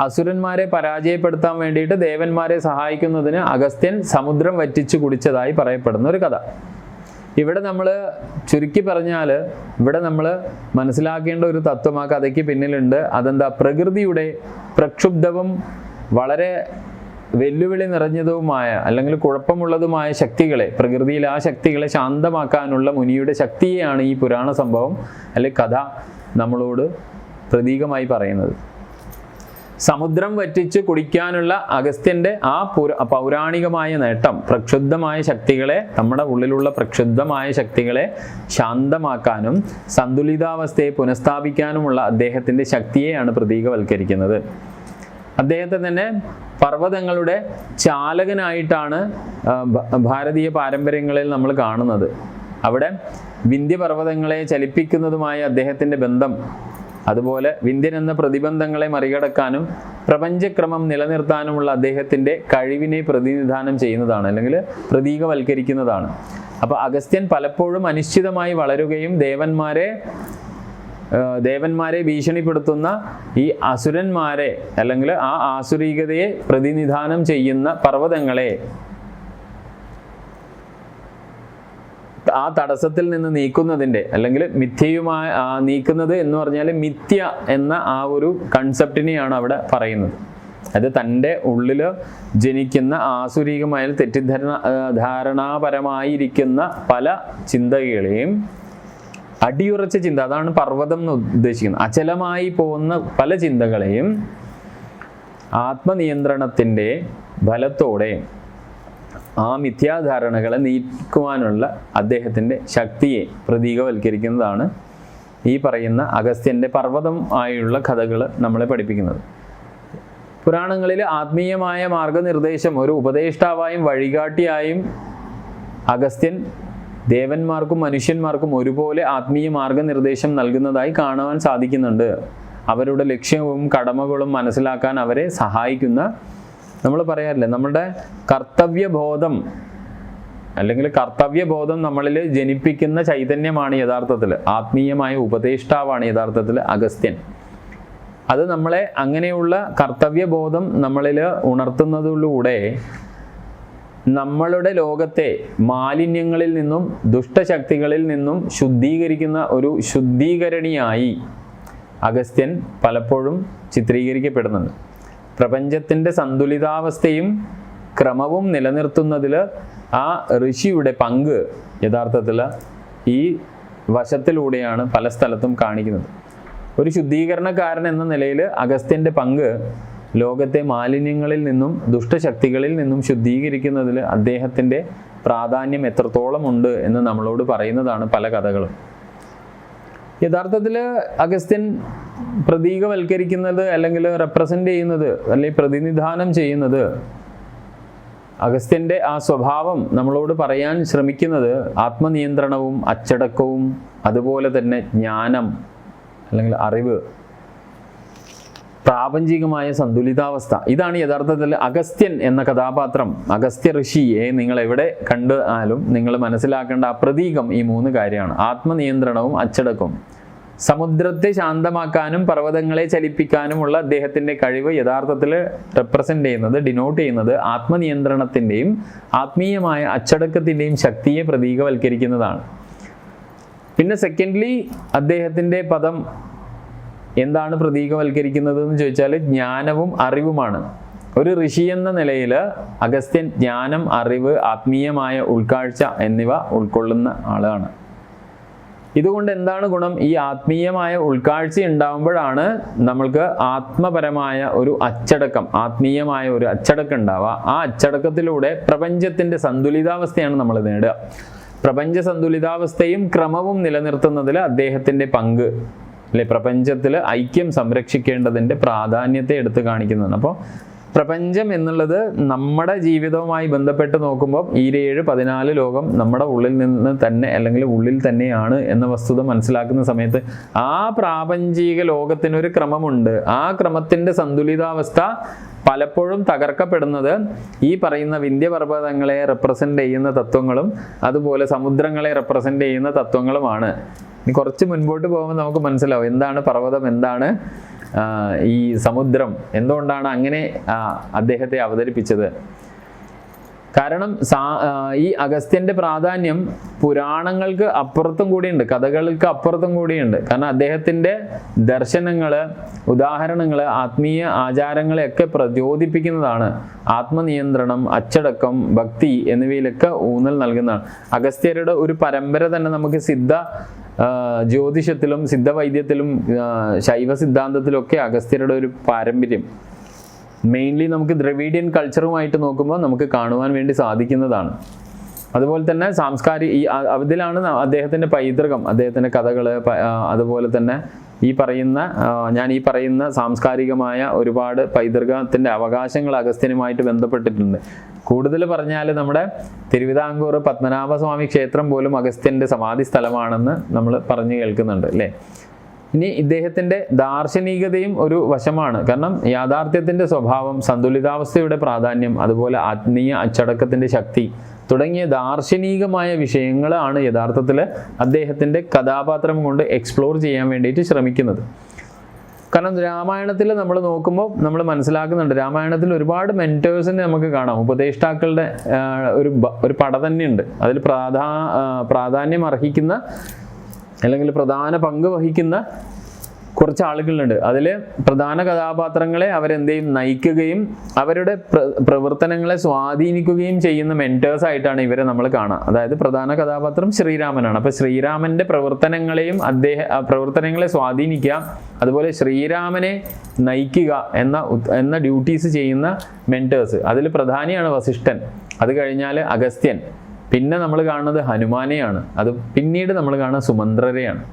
അസുരന്മാരെ പരാജയപ്പെടുത്താൻ വേണ്ടിയിട്ട് ദേവന്മാരെ സഹായിക്കുന്നതിന് അഗസ്ത്യൻ സമുദ്രം വറ്റിച്ചു കുടിച്ചതായി പറയപ്പെടുന്ന ഒരു കഥ. ഇവിടെ നമ്മൾ ചുരുക്കി പറഞ്ഞാൽ, ഇവിടെ നമ്മൾ മനസ്സിലാക്കേണ്ട ഒരു തത്വം ആ കഥയ്ക്ക് പിന്നിലുണ്ട്. അതെന്താ? പ്രകൃതിയുടെ പ്രക്ഷുബ്ധവും വളരെ വെല്ലുവിളി നിറഞ്ഞതുമായ അല്ലെങ്കിൽ കുഴപ്പമുള്ളതുമായ ശക്തികളെ, പ്രകൃതിയിൽ ആ ശക്തികളെ ശാന്തമാക്കാനുള്ള മുനിയുടെ ശക്തിയെയാണ് ഈ പുരാണ സംഭവം അല്ലെങ്കിൽ കഥ നമ്മളോട് പ്രതീകമായി പറയുന്നത്. സമുദ്രം വറ്റിച്ച് കുടിക്കാനുള്ള അഗസ്ത്യൻ്റെ ആ പൗരാണികമായ നേട്ടം, പ്രക്ഷുബ്ധമായ ശക്തികളെ, നമ്മുടെ ഉള്ളിലുള്ള പ്രക്ഷുബ്ധമായ ശക്തികളെ ശാന്തമാക്കാനും സന്തുലിതാവസ്ഥയെ പുനഃസ്ഥാപിക്കാനുമുള്ള അദ്ദേഹത്തിൻ്റെ ശക്തിയെയാണ് പ്രതീകവൽക്കരിക്കുന്നത്. അദ്ദേഹത്തെ തന്നെ പർവ്വതങ്ങളുടെ ചാലകനായിട്ടാണ് ഭാരതീയ പാരമ്പര്യങ്ങളിൽ നമ്മൾ കാണുന്നത്. അവിടെ വിന്ധ്യപർവ്വതങ്ങളെ ചലിപ്പിക്കുന്നതുമായ അദ്ദേഹത്തിൻ്റെ ബന്ധം, അതുപോലെ വിന്ധ്യൻ എന്ന പ്രതിബന്ധങ്ങളെ മറികടക്കാനും പ്രപഞ്ചക്രമം നിലനിർത്താനുമുള്ള അദ്ദേഹത്തിൻ്റെ കഴിവിനെ പ്രതിനിധാനം ചെയ്യുന്നതാണ്, അല്ലെങ്കിൽ പ്രതീകവൽക്കരിക്കുന്നതാണ്. അപ്പോൾ അഗസ്ത്യൻ പലപ്പോഴും അനിശ്ചിതമായി വളരുകയും ദേവന്മാരെ ഭീഷണിപ്പെടുത്തുന്ന ഈ അസുരന്മാരെ, അല്ലെങ്കിൽ ആ ആസുരീകതയെ പ്രതിനിധാനം ചെയ്യുന്ന പർവ്വതങ്ങളെ ആ തടസ്സത്തിൽ നിന്ന് നീക്കുന്നതിൻ്റെ, അല്ലെങ്കിൽ മിഥ്യയുമായി നീക്കുന്നത് എന്ന് പറഞ്ഞാൽ മിഥ്യ എന്ന ആ ഒരു കൺസെപ്റ്റിനെയാണ് അവിടെ പറയുന്നത്. അത് തൻ്റെ ഉള്ളിൽ ജനിക്കുന്ന ആസുരീകമായ ധാരണാപരമായിരിക്കുന്ന പല ചിന്തകളെയും, അടിയുറച്ച ചിന്ത, അതാണ് പർവ്വതം എന്ന് ഉദ്ദേശിക്കുന്നത്, അചലമായി പോകുന്ന പല ചിന്തകളെയും ആത്മനിയന്ത്രണത്തിൻ്റെ ഫലത്തോടെ ആ മിഥ്യാധാരണകളെ നീക്കുവാനുള്ള അദ്ദേഹത്തിൻ്റെ ശക്തിയെ പ്രതീകവൽക്കരിക്കുന്നതാണ് ഈ പറയുന്ന അഗസ്ത്യൻ്റെ പർവ്വതം ആയുള്ള കഥകൾ നമ്മളെ പഠിപ്പിക്കുന്നത്. പുരാണങ്ങളിൽ ആത്മീയമായ മാർഗനിർദ്ദേശം ഒരു ഉപദേഷ്ടാവായും വഴികാട്ടിയായും അഗസ്ത്യൻ ദേവന്മാർക്കും മനുഷ്യന്മാർക്കും ഒരുപോലെ ആത്മീയ മാർഗനിർദ്ദേശം നൽകുന്നതായി കാണുവാൻ സാധിക്കുന്നുണ്ട്. അവരുടെ ലക്ഷ്യവും കടമകളും മനസ്സിലാക്കാൻ അവരെ സഹായിക്കുന്ന, നമ്മൾ പറയാറില്ലേ, നമ്മുടെ കർത്തവ്യബോധം അല്ലെങ്കിൽ കർത്തവ്യബോധം നമ്മളിൽ ജനിപ്പിക്കുന്ന ചൈതന്യമാണ് യഥാർത്ഥത്തിൽ, ആത്മീയമായ ഉപദേഷ്ടാവാണ് യഥാർത്ഥത്തിൽ അഗസ്ത്യൻ. അത് നമ്മളെ അങ്ങനെയുള്ള കർത്തവ്യബോധം നമ്മളിൽ ഉണർത്തുന്നതിലൂടെ നമ്മളുടെ ലോകത്തെ മാലിന്യങ്ങളിൽ നിന്നും ദുഷ്ടശക്തികളിൽ നിന്നും ശുദ്ധീകരിക്കുന്ന ഒരു ശുദ്ധീകരണിയായി അഗസ്ത്യൻ പലപ്പോഴും ചിത്രീകരിക്കപ്പെടുന്നുണ്ട്. പ്രപഞ്ചത്തിൻ്റെ സന്തുലിതാവസ്ഥയും ക്രമവും നിലനിർത്തുന്നതിൽ ആ ഋഷിയുടെ പങ്ക് യഥാർത്ഥത്തിൽ ഈ വശത്തിലൂടെയാണ് പല സ്ഥലത്തും കാണിക്കുന്നത്. ഒരു ശുദ്ധീകരണക്കാരൻ എന്ന നിലയിൽ അഗസ്ത്യൻ്റെ പങ്ക് ലോകത്തെ മാലിന്യങ്ങളിൽ നിന്നും ദുഷ്ടശക്തികളിൽ നിന്നും ശുദ്ധീകരിക്കുന്നതിൽ അദ്ദേഹത്തിൻ്റെ പ്രാധാന്യം എത്രത്തോളം ഉണ്ട് എന്ന് നമ്മളോട് പറയുന്നതാണ് പല കഥകളും. യഥാർത്ഥത്തിൽ അഗസ്ത്യൻ പ്രതീകവൽക്കരിക്കുന്നത് അല്ലെങ്കിൽ റെപ്രസെൻ്റ് ചെയ്യുന്നത് അല്ലെങ്കിൽ പ്രതിനിധാനം ചെയ്യുന്നത്, അഗസ്ത്യൻ്റെ ആ സ്വഭാവം നമ്മളോട് പറയാൻ ശ്രമിക്കുന്നത് ആത്മനിയന്ത്രണവും അച്ചടക്കവും അതുപോലെ തന്നെ ജ്ഞാനം അല്ലെങ്കിൽ അറിവ്, പ്രാപഞ്ചികമായ സന്തുലിതാവസ്ഥ. ഇതാണ് യഥാർത്ഥത്തിൽ അഗസ്ത്യൻ എന്ന കഥാപാത്രം, അഗസ്ത്യ ഋഷിയെ നിങ്ങൾ എവിടെ കണ്ടാലും നിങ്ങൾ മനസ്സിലാക്കേണ്ട ആ പ്രതീകം ഈ 3 കാര്യമാണ്: ആത്മനിയന്ത്രണവും അച്ചടക്കവും. സമുദ്രത്തെ ശാന്തമാക്കാനും പർവ്വതങ്ങളെ ചലിപ്പിക്കാനുമുള്ള അദ്ദേഹത്തിൻ്റെ കഴിവ് യഥാർത്ഥത്തിൽ റെപ്രസെൻ്റ് ചെയ്യുന്നത്, ഡിനോട്ട് ചെയ്യുന്നത് ആത്മനിയന്ത്രണത്തിൻ്റെയും ആത്മീയമായ അച്ചടക്കത്തിൻ്റെയും ശക്തിയെ പ്രതീകവൽക്കരിക്കുന്നതാണ്. പിന്നെ സെക്കൻഡ്ലി അദ്ദേഹത്തിൻ്റെ പദം എന്താണ് പ്രതീകവൽക്കരിക്കുന്നത് എന്ന് ചോദിച്ചാൽ ജ്ഞാനവും അറിവുമാണ്. ഒരു ഋഷി എന്ന നിലയിൽ അഗസ്ത്യൻ ജ്ഞാനം, അറിവ്, ആത്മീയമായ ഉൾക്കാഴ്ച എന്നിവ ഉൾക്കൊള്ളുന്ന ആളാണ്. ഇതുകൊണ്ട് എന്താണ് ഗുണം? ഈ ആത്മീയമായ ഉൾക്കാഴ്ച ഉണ്ടാകുമ്പോഴാണ് നമ്മൾക്ക് ആത്മപരമായ ഒരു അച്ചടക്കം, ആത്മീയമായ ഒരു അച്ചടക്കം ഉണ്ടാവുക. ആ അച്ചടക്കത്തിലൂടെ പ്രപഞ്ചത്തിൻ്റെ സന്തുലിതാവസ്ഥയാണ് നമ്മൾ നേടുക. പ്രപഞ്ച സന്തുലിതാവസ്ഥയും ക്രമവും നിലനിർത്തുന്നതിൽ അദ്ദേഹത്തിൻ്റെ പങ്ക്, അല്ലെ, പ്രപഞ്ചത്തിൽ ഐക്യം സംരക്ഷിക്കേണ്ടതിൻ്റെ പ്രാധാന്യത്തെ എടുത്തു കാണിക്കുന്നതാണ്. അപ്പോൾ പ്രപഞ്ചം എന്നുള്ളത് നമ്മുടെ ജീവിതവുമായി ബന്ധപ്പെട്ട് നോക്കുമ്പോൾ ഈ 7-14 ലോകം നമ്മുടെ ഉള്ളിൽ നിന്ന് തന്നെ അല്ലെങ്കിൽ ഉള്ളിൽ തന്നെയാണ് എന്ന വസ്തുത മനസ്സിലാക്കുന്ന സമയത്ത് ആ പ്രാപഞ്ചിക ലോകത്തിനൊരു ക്രമമുണ്ട്. ആ ക്രമത്തിൻ്റെ സന്തുലിതാവസ്ഥ പലപ്പോഴും തകർക്കപ്പെടുന്നത് ഈ പറയുന്ന വിന്ധ്യപർവ്വതങ്ങളെ റെപ്രസെൻ്റ് ചെയ്യുന്ന തത്വങ്ങളും അതുപോലെ സമുദ്രങ്ങളെ റെപ്രസെൻ്റ് ചെയ്യുന്ന തത്വങ്ങളുമാണ്. ഇനി കുറച്ച് മുൻപോട്ട് പോകുമ്പോൾ നമുക്ക് മനസ്സിലാവും എന്താണ് പർവ്വതം, എന്താണ് ഈ സമുദ്രം, എന്തുകൊണ്ടാണ് അങ്ങനെ അദ്ദേഹത്തെ അവതരിപ്പിച്ചത്. കാരണം ഈ അഗസ്ത്യൻ്റെ പ്രാധാന്യം പുരാണങ്ങൾക്ക് അപ്പുറത്തും കൂടിയുണ്ട്, കഥകൾക്ക് അപ്പുറത്തും കൂടിയുണ്ട്. കാരണം അദ്ദേഹത്തിൻ്റെ ദർശനങ്ങൾ, ഉദാഹരണങ്ങൾ, ആത്മീയ ആചാരങ്ങളെയൊക്കെ പ്രചോദിപ്പിക്കുന്നതാണ്. ആത്മനിയന്ത്രണം, അച്ചടക്കം, ഭക്തി എന്നിവയിലൊക്കെ ഊന്നൽ നൽകുന്നതാണ്. അഗസ്ത്യരുടെ ഒരു പരമ്പര തന്നെ നമുക്ക് ജ്യോതിഷത്തിലും സിദ്ധവൈദ്യത്തിലും ശൈവ സിദ്ധാന്തത്തിലൊക്കെ അഗസ്ത്യരുടെ ഒരു പാരമ്പര്യം മെയിൻലി നമുക്ക് ദ്രവീഡിയൻ കൾച്ചറുമായിട്ട് നോക്കുമ്പോൾ നമുക്ക് കാണുവാൻ വേണ്ടി സാധിക്കുന്നതാണ്. അതുപോലെ തന്നെ അതിലാണ് അദ്ദേഹത്തിൻ്റെ പൈതൃകം, അദ്ദേഹത്തിൻ്റെ കഥകൾ, അതുപോലെ തന്നെ ഞാൻ ഈ പറയുന്ന സാംസ്കാരികമായ ഒരുപാട് പൈതൃകത്തിൻ്റെ അവകാശങ്ങൾ അഗസ്ത്യനുമായിട്ട് ബന്ധപ്പെട്ടിട്ടുണ്ട്. കൂടുതൽ പറഞ്ഞാൽ നമ്മുടെ തിരുവിതാംകൂർ പത്മനാഭസ്വാമി ക്ഷേത്രം പോലും അഗസ്ത്യൻ്റെ സമാധി സ്ഥലമാണെന്ന് നമ്മൾ പറഞ്ഞു കേൾക്കുന്നുണ്ട്, അല്ലേ. ഇനി ഇദ്ദേഹത്തിൻ്റെ ദാർശനികതയും ഒരു വശമാണ്. കാരണം യാഥാർത്ഥ്യത്തിൻ്റെ സ്വഭാവം, സന്തുലിതാവസ്ഥയുടെ പ്രാധാന്യം, അതുപോലെ ആത്മീയ അച്ചടക്കത്തിൻ്റെ ശക്തി തുടങ്ങിയ ദാർശനികമായ വിഷയങ്ങളാണ് യഥാർത്ഥത്തിൽ അദ്ദേഹത്തിൻ്റെ കഥാപാത്രം കൊണ്ട് എക്സ്പ്ലോർ ചെയ്യാൻ വേണ്ടിയിട്ട് ശ്രമിക്കുന്നത്. കാരണം രാമായണത്തിൽ നമ്മൾ നോക്കുമ്പോൾ നമ്മൾ മനസ്സിലാക്കുന്നുണ്ട്, രാമായണത്തിൽ ഒരുപാട് മെൻറ്റേഴ്സിനെ നമുക്ക് കാണാം. ഉപദേഷ്ടാക്കളുടെ ഒരു പട തന്നെയുണ്ട്. അതിൽ പ്രാധാന്യം അർഹിക്കുന്ന അല്ലെങ്കിൽ പ്രധാന പങ്ക് വഹിക്കുന്ന കുറച്ച് ആളുകളുണ്ട്. അതിൽ പ്രധാന കഥാപാത്രങ്ങളെ അവരെന്ത് ചെയ്യും, നയിക്കുകയും അവരുടെ പ്രവർത്തനങ്ങളെ സ്വാധീനിക്കുകയും ചെയ്യുന്ന മെൻറ്റേഴ്സായിട്ടാണ് ഇവരെ നമ്മൾ കാണുക. അതായത് പ്രധാന കഥാപാത്രം ശ്രീരാമനാണ്. അപ്പോൾ ശ്രീരാമൻ്റെ പ്രവർത്തനങ്ങളെയും പ്രവർത്തനങ്ങളെ സ്വാധീനിക്കുക, അതുപോലെ ശ്രീരാമനെ നയിക്കുക എന്ന ഡ്യൂട്ടീസ് ചെയ്യുന്ന മെൻറ്റേഴ്സ്. അതിൽ പ്രധാനിയാണ് വസിഷ്ഠൻ, അത് കഴിഞ്ഞാൽ അഗസ്ത്യൻ, പിന്നെ നമ്മൾ കാണുന്നത് ഹനുമാനെയാണ്, അത് പിന്നീട് നമ്മൾ കാണുന്നത് സുമന്ത്രരെയാണ്.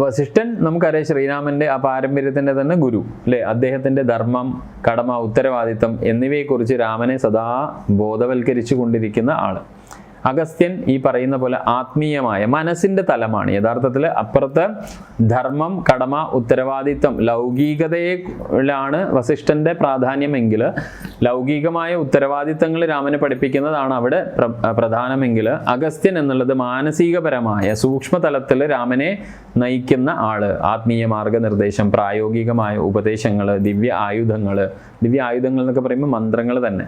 വസിഷ്ഠൻ നമുക്കറിയാം ശ്രീരാമൻ്റെ ആ പാരമ്പര്യത്തിൻ്റെ തന്നെ ഗുരു, അല്ലേ. അദ്ദേഹത്തിൻ്റെ ധർമ്മം, കടമ, ഉത്തരവാദിത്തം എന്നിവയെക്കുറിച്ച് രാമനെ സദാ ബോധവൽക്കരിച്ചു കൊണ്ടിരിക്കുന്ന ആൾ. അഗസ്ത്യൻ ഈ പറയുന്ന പോലെ ആത്മീയമായ മനസ്സിൻ്റെ തലമാണ്. യഥാർത്ഥത്തിൽ അപ്പുറത്ത് ധർമ്മം, കടമ, ഉത്തരവാദിത്തം, ലൗകികതയിലാണ് വസിഷ്ഠൻ്റെ പ്രാധാന്യമെങ്കിൽ ലൗകികമായ ഉത്തരവാദിത്തങ്ങൾ രാമനെ പഠിപ്പിക്കുന്നതാണ് അവിടെ പ്രധാനമെങ്കിൽ അഗസ്ത്യൻ എന്നുള്ളത് മാനസികപരമായ സൂക്ഷ്മതലത്തിൽ രാമനെ നയിക്കുന്ന ആള്. ആത്മീയ മാർഗനിർദ്ദേശം, പ്രായോഗികമായ ഉപദേശങ്ങൾ, ദിവ്യ ആയുധങ്ങൾ എന്നൊക്കെ പറയുമ്പോൾ മന്ത്രങ്ങൾ തന്നെ.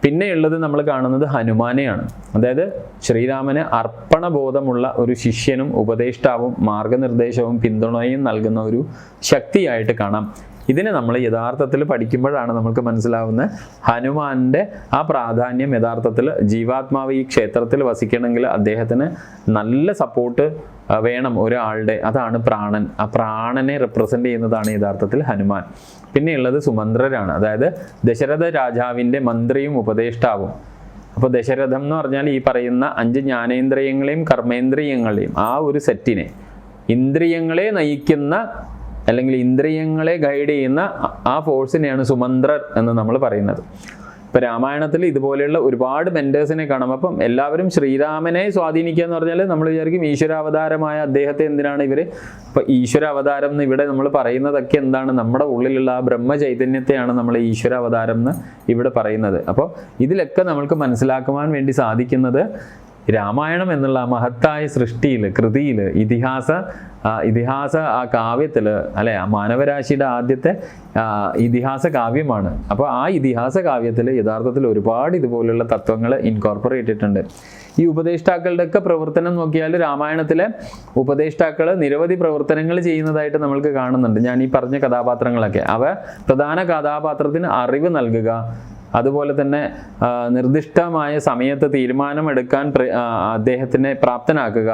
പിന്നെയുള്ളത് നമ്മൾ കാണുന്നത് ഹനുമാനെയാണ്. അതായത് ശ്രീരാമന് അർപ്പണബോധമുള്ള ഒരു ശിഷ്യനും ഉപദേഷ്ടാവും മാർഗനിർദ്ദേശവും പിന്തുണയും നൽകുന്ന ഒരു ശക്തിയായിട്ട് കാണാം. ഇതിനെ നമ്മൾ യഥാർത്ഥത്തിൽ പഠിക്കുമ്പോഴാണ് നമുക്ക് മനസ്സിലാവുന്നത് ഹനുമാന്റെ ആ പ്രാധാന്യം. യഥാർത്ഥത്തിൽ ജീവാത്മാവ് ഈ ക്ഷേത്രത്തിൽ വസിക്കണമെങ്കിൽ അദ്ദേഹത്തിന് നല്ല സപ്പോർട്ട് വേണം ഒരാളുടെ. അതാണ് പ്രാണൻ. ആ പ്രാണനെ റെപ്രസെൻ്റ് ചെയ്യുന്നതാണ് യഥാർത്ഥത്തിൽ ഹനുമാൻ. പിന്നെയുള്ളത് സുമന്ത്രരാണ്, അതായത് ദശരഥ രാജാവിൻ്റെ മന്ത്രിയും ഉപദേഷ്ടാവും. അപ്പോൾ ദശരഥം എന്ന് പറഞ്ഞാൽ ഈ പറയുന്ന 5 ജ്ഞാനേന്ദ്രിയങ്ങളെയും കർമ്മേന്ദ്രിയങ്ങളെയും ആ ഒരു സെറ്റിനെ, ഇന്ദ്രിയങ്ങളെ നയിക്കുന്ന അല്ലെങ്കിൽ ഇന്ദ്രിയങ്ങളെ ഗൈഡ് ചെയ്യുന്ന ആ ഫോഴ്സിനെയാണ് സുമന്ത്രർ എന്ന് നമ്മൾ പറയുന്നത്. ഇപ്പം രാമായണത്തിൽ ഇതുപോലെയുള്ള ഒരുപാട് മെൻറ്റേഴ്സിനെ കാണാം. അപ്പം എല്ലാവരും ശ്രീരാമനെ സ്വാധീനിക്കുക എന്ന് പറഞ്ഞാൽ നമ്മൾ വിചാരിക്കും ഈശ്വരാവതാരമായ അദ്ദേഹത്തെ എന്തിനാണ് ഇവർ. ഇപ്പം ഈശ്വര അവതാരം എന്ന് ഇവിടെ നമ്മൾ പറയുന്നതൊക്കെ എന്താണ്, നമ്മുടെ ഉള്ളിലുള്ള ആ ബ്രഹ്മ ചൈതന്യത്തെയാണ് നമ്മൾ ഈശ്വര അവതാരം എന്ന് ഇവിടെ പറയുന്നത്. അപ്പോൾ ഇതിലൊക്കെ നമ്മൾക്ക് മനസ്സിലാക്കുവാൻ വേണ്ടി സാധിക്കുന്നത് രാമായണം എന്നുള്ള മഹത്തായ സൃഷ്ടിയിൽ, കൃതിയിൽ, ഇതിഹാസ ആ കാവ്യത്തിൽ, അല്ലെ, ആ മാനവരാശിയുടെ ആദ്യത്തെ ഇതിഹാസ കാവ്യമാണ്. അപ്പോൾ ആ ഇതിഹാസ കാവ്യത്തിൽ യഥാർത്ഥത്തിൽ ഒരുപാട് ഇതുപോലുള്ള തത്വങ്ങൾ ഇൻകോർപ്പറേറ്റ് ചെയ്തിട്ടുണ്ട്. ഈ ഉപദേഷ്ടാക്കളുടെ ഒക്കെ പ്രവർത്തനം നോക്കിയാൽ രാമായണത്തിലെ ഉപദേഷ്ടാക്കൾ നിരവധി പ്രവർത്തനങ്ങൾ ചെയ്യുന്നതായിട്ട് നമ്മൾക്ക് കാണുന്നുണ്ട്. ഞാൻ ഈ പറഞ്ഞ കഥാപാത്രങ്ങളൊക്കെ അവ പ്രധാന കഥാപാത്രത്തിന് അറിവ് നൽകുക, അതുപോലെ തന്നെ നിർദ്ദിഷ്ടമായ സമയത്ത് തീരുമാനമെടുക്കാൻ അദ്ദേഹത്തിനെ പ്രാപ്തനാക്കുക,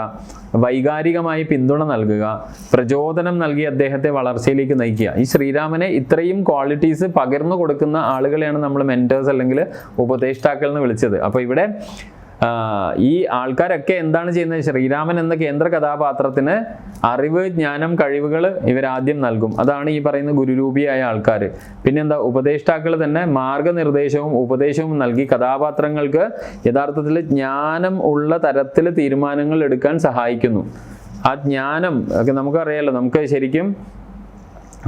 വൈകാരികമായി പിന്തുണ നൽകുക, പ്രചോദനം നൽകി അദ്ദേഹത്തെ വളർച്ചയിലേക്ക് നയിക്കുക. ഈ ശ്രീരാമനെ ഇത്രയും ക്വാളിറ്റീസ് പകർന്നു കൊടുക്കുന്ന ആളുകളെയാണ് നമ്മൾ മെൻറ്റേഴ്സ് അല്ലെങ്കിൽ ഉപദേഷ്ടാക്കൾ എന്ന് വിളിച്ചത്. അപ്പോൾ ഇവിടെ ഈ ആൾക്കാരൊക്കെ എന്താണ് ചെയ്യുന്നത്, ശ്രീരാമൻ എന്ന കേന്ദ്ര കഥാപാത്രത്തിന് അറിവ്, ജ്ഞാനം, കഴിവുകൾ ഇവരാദ്യം നൽകും. അതാണ് ഈ പറയുന്ന ഗുരുരൂപിയായ ആൾക്കാർ. പിന്നെന്താ, ഉപദേഷ്ടാക്കൾ തന്നെ മാർഗനിർദ്ദേശവും ഉപദേശവും നൽകി കഥാപാത്രങ്ങൾക്ക് യഥാർത്ഥത്തിൽ ജ്ഞാനം ഉള്ള തരത്തിൽ തീരുമാനങ്ങൾ എടുക്കാൻ സഹായിക്കുന്നു. ആ ജ്ഞാനം ഒക്കെ നമുക്കറിയാലോ, നമുക്ക് ശരിക്കും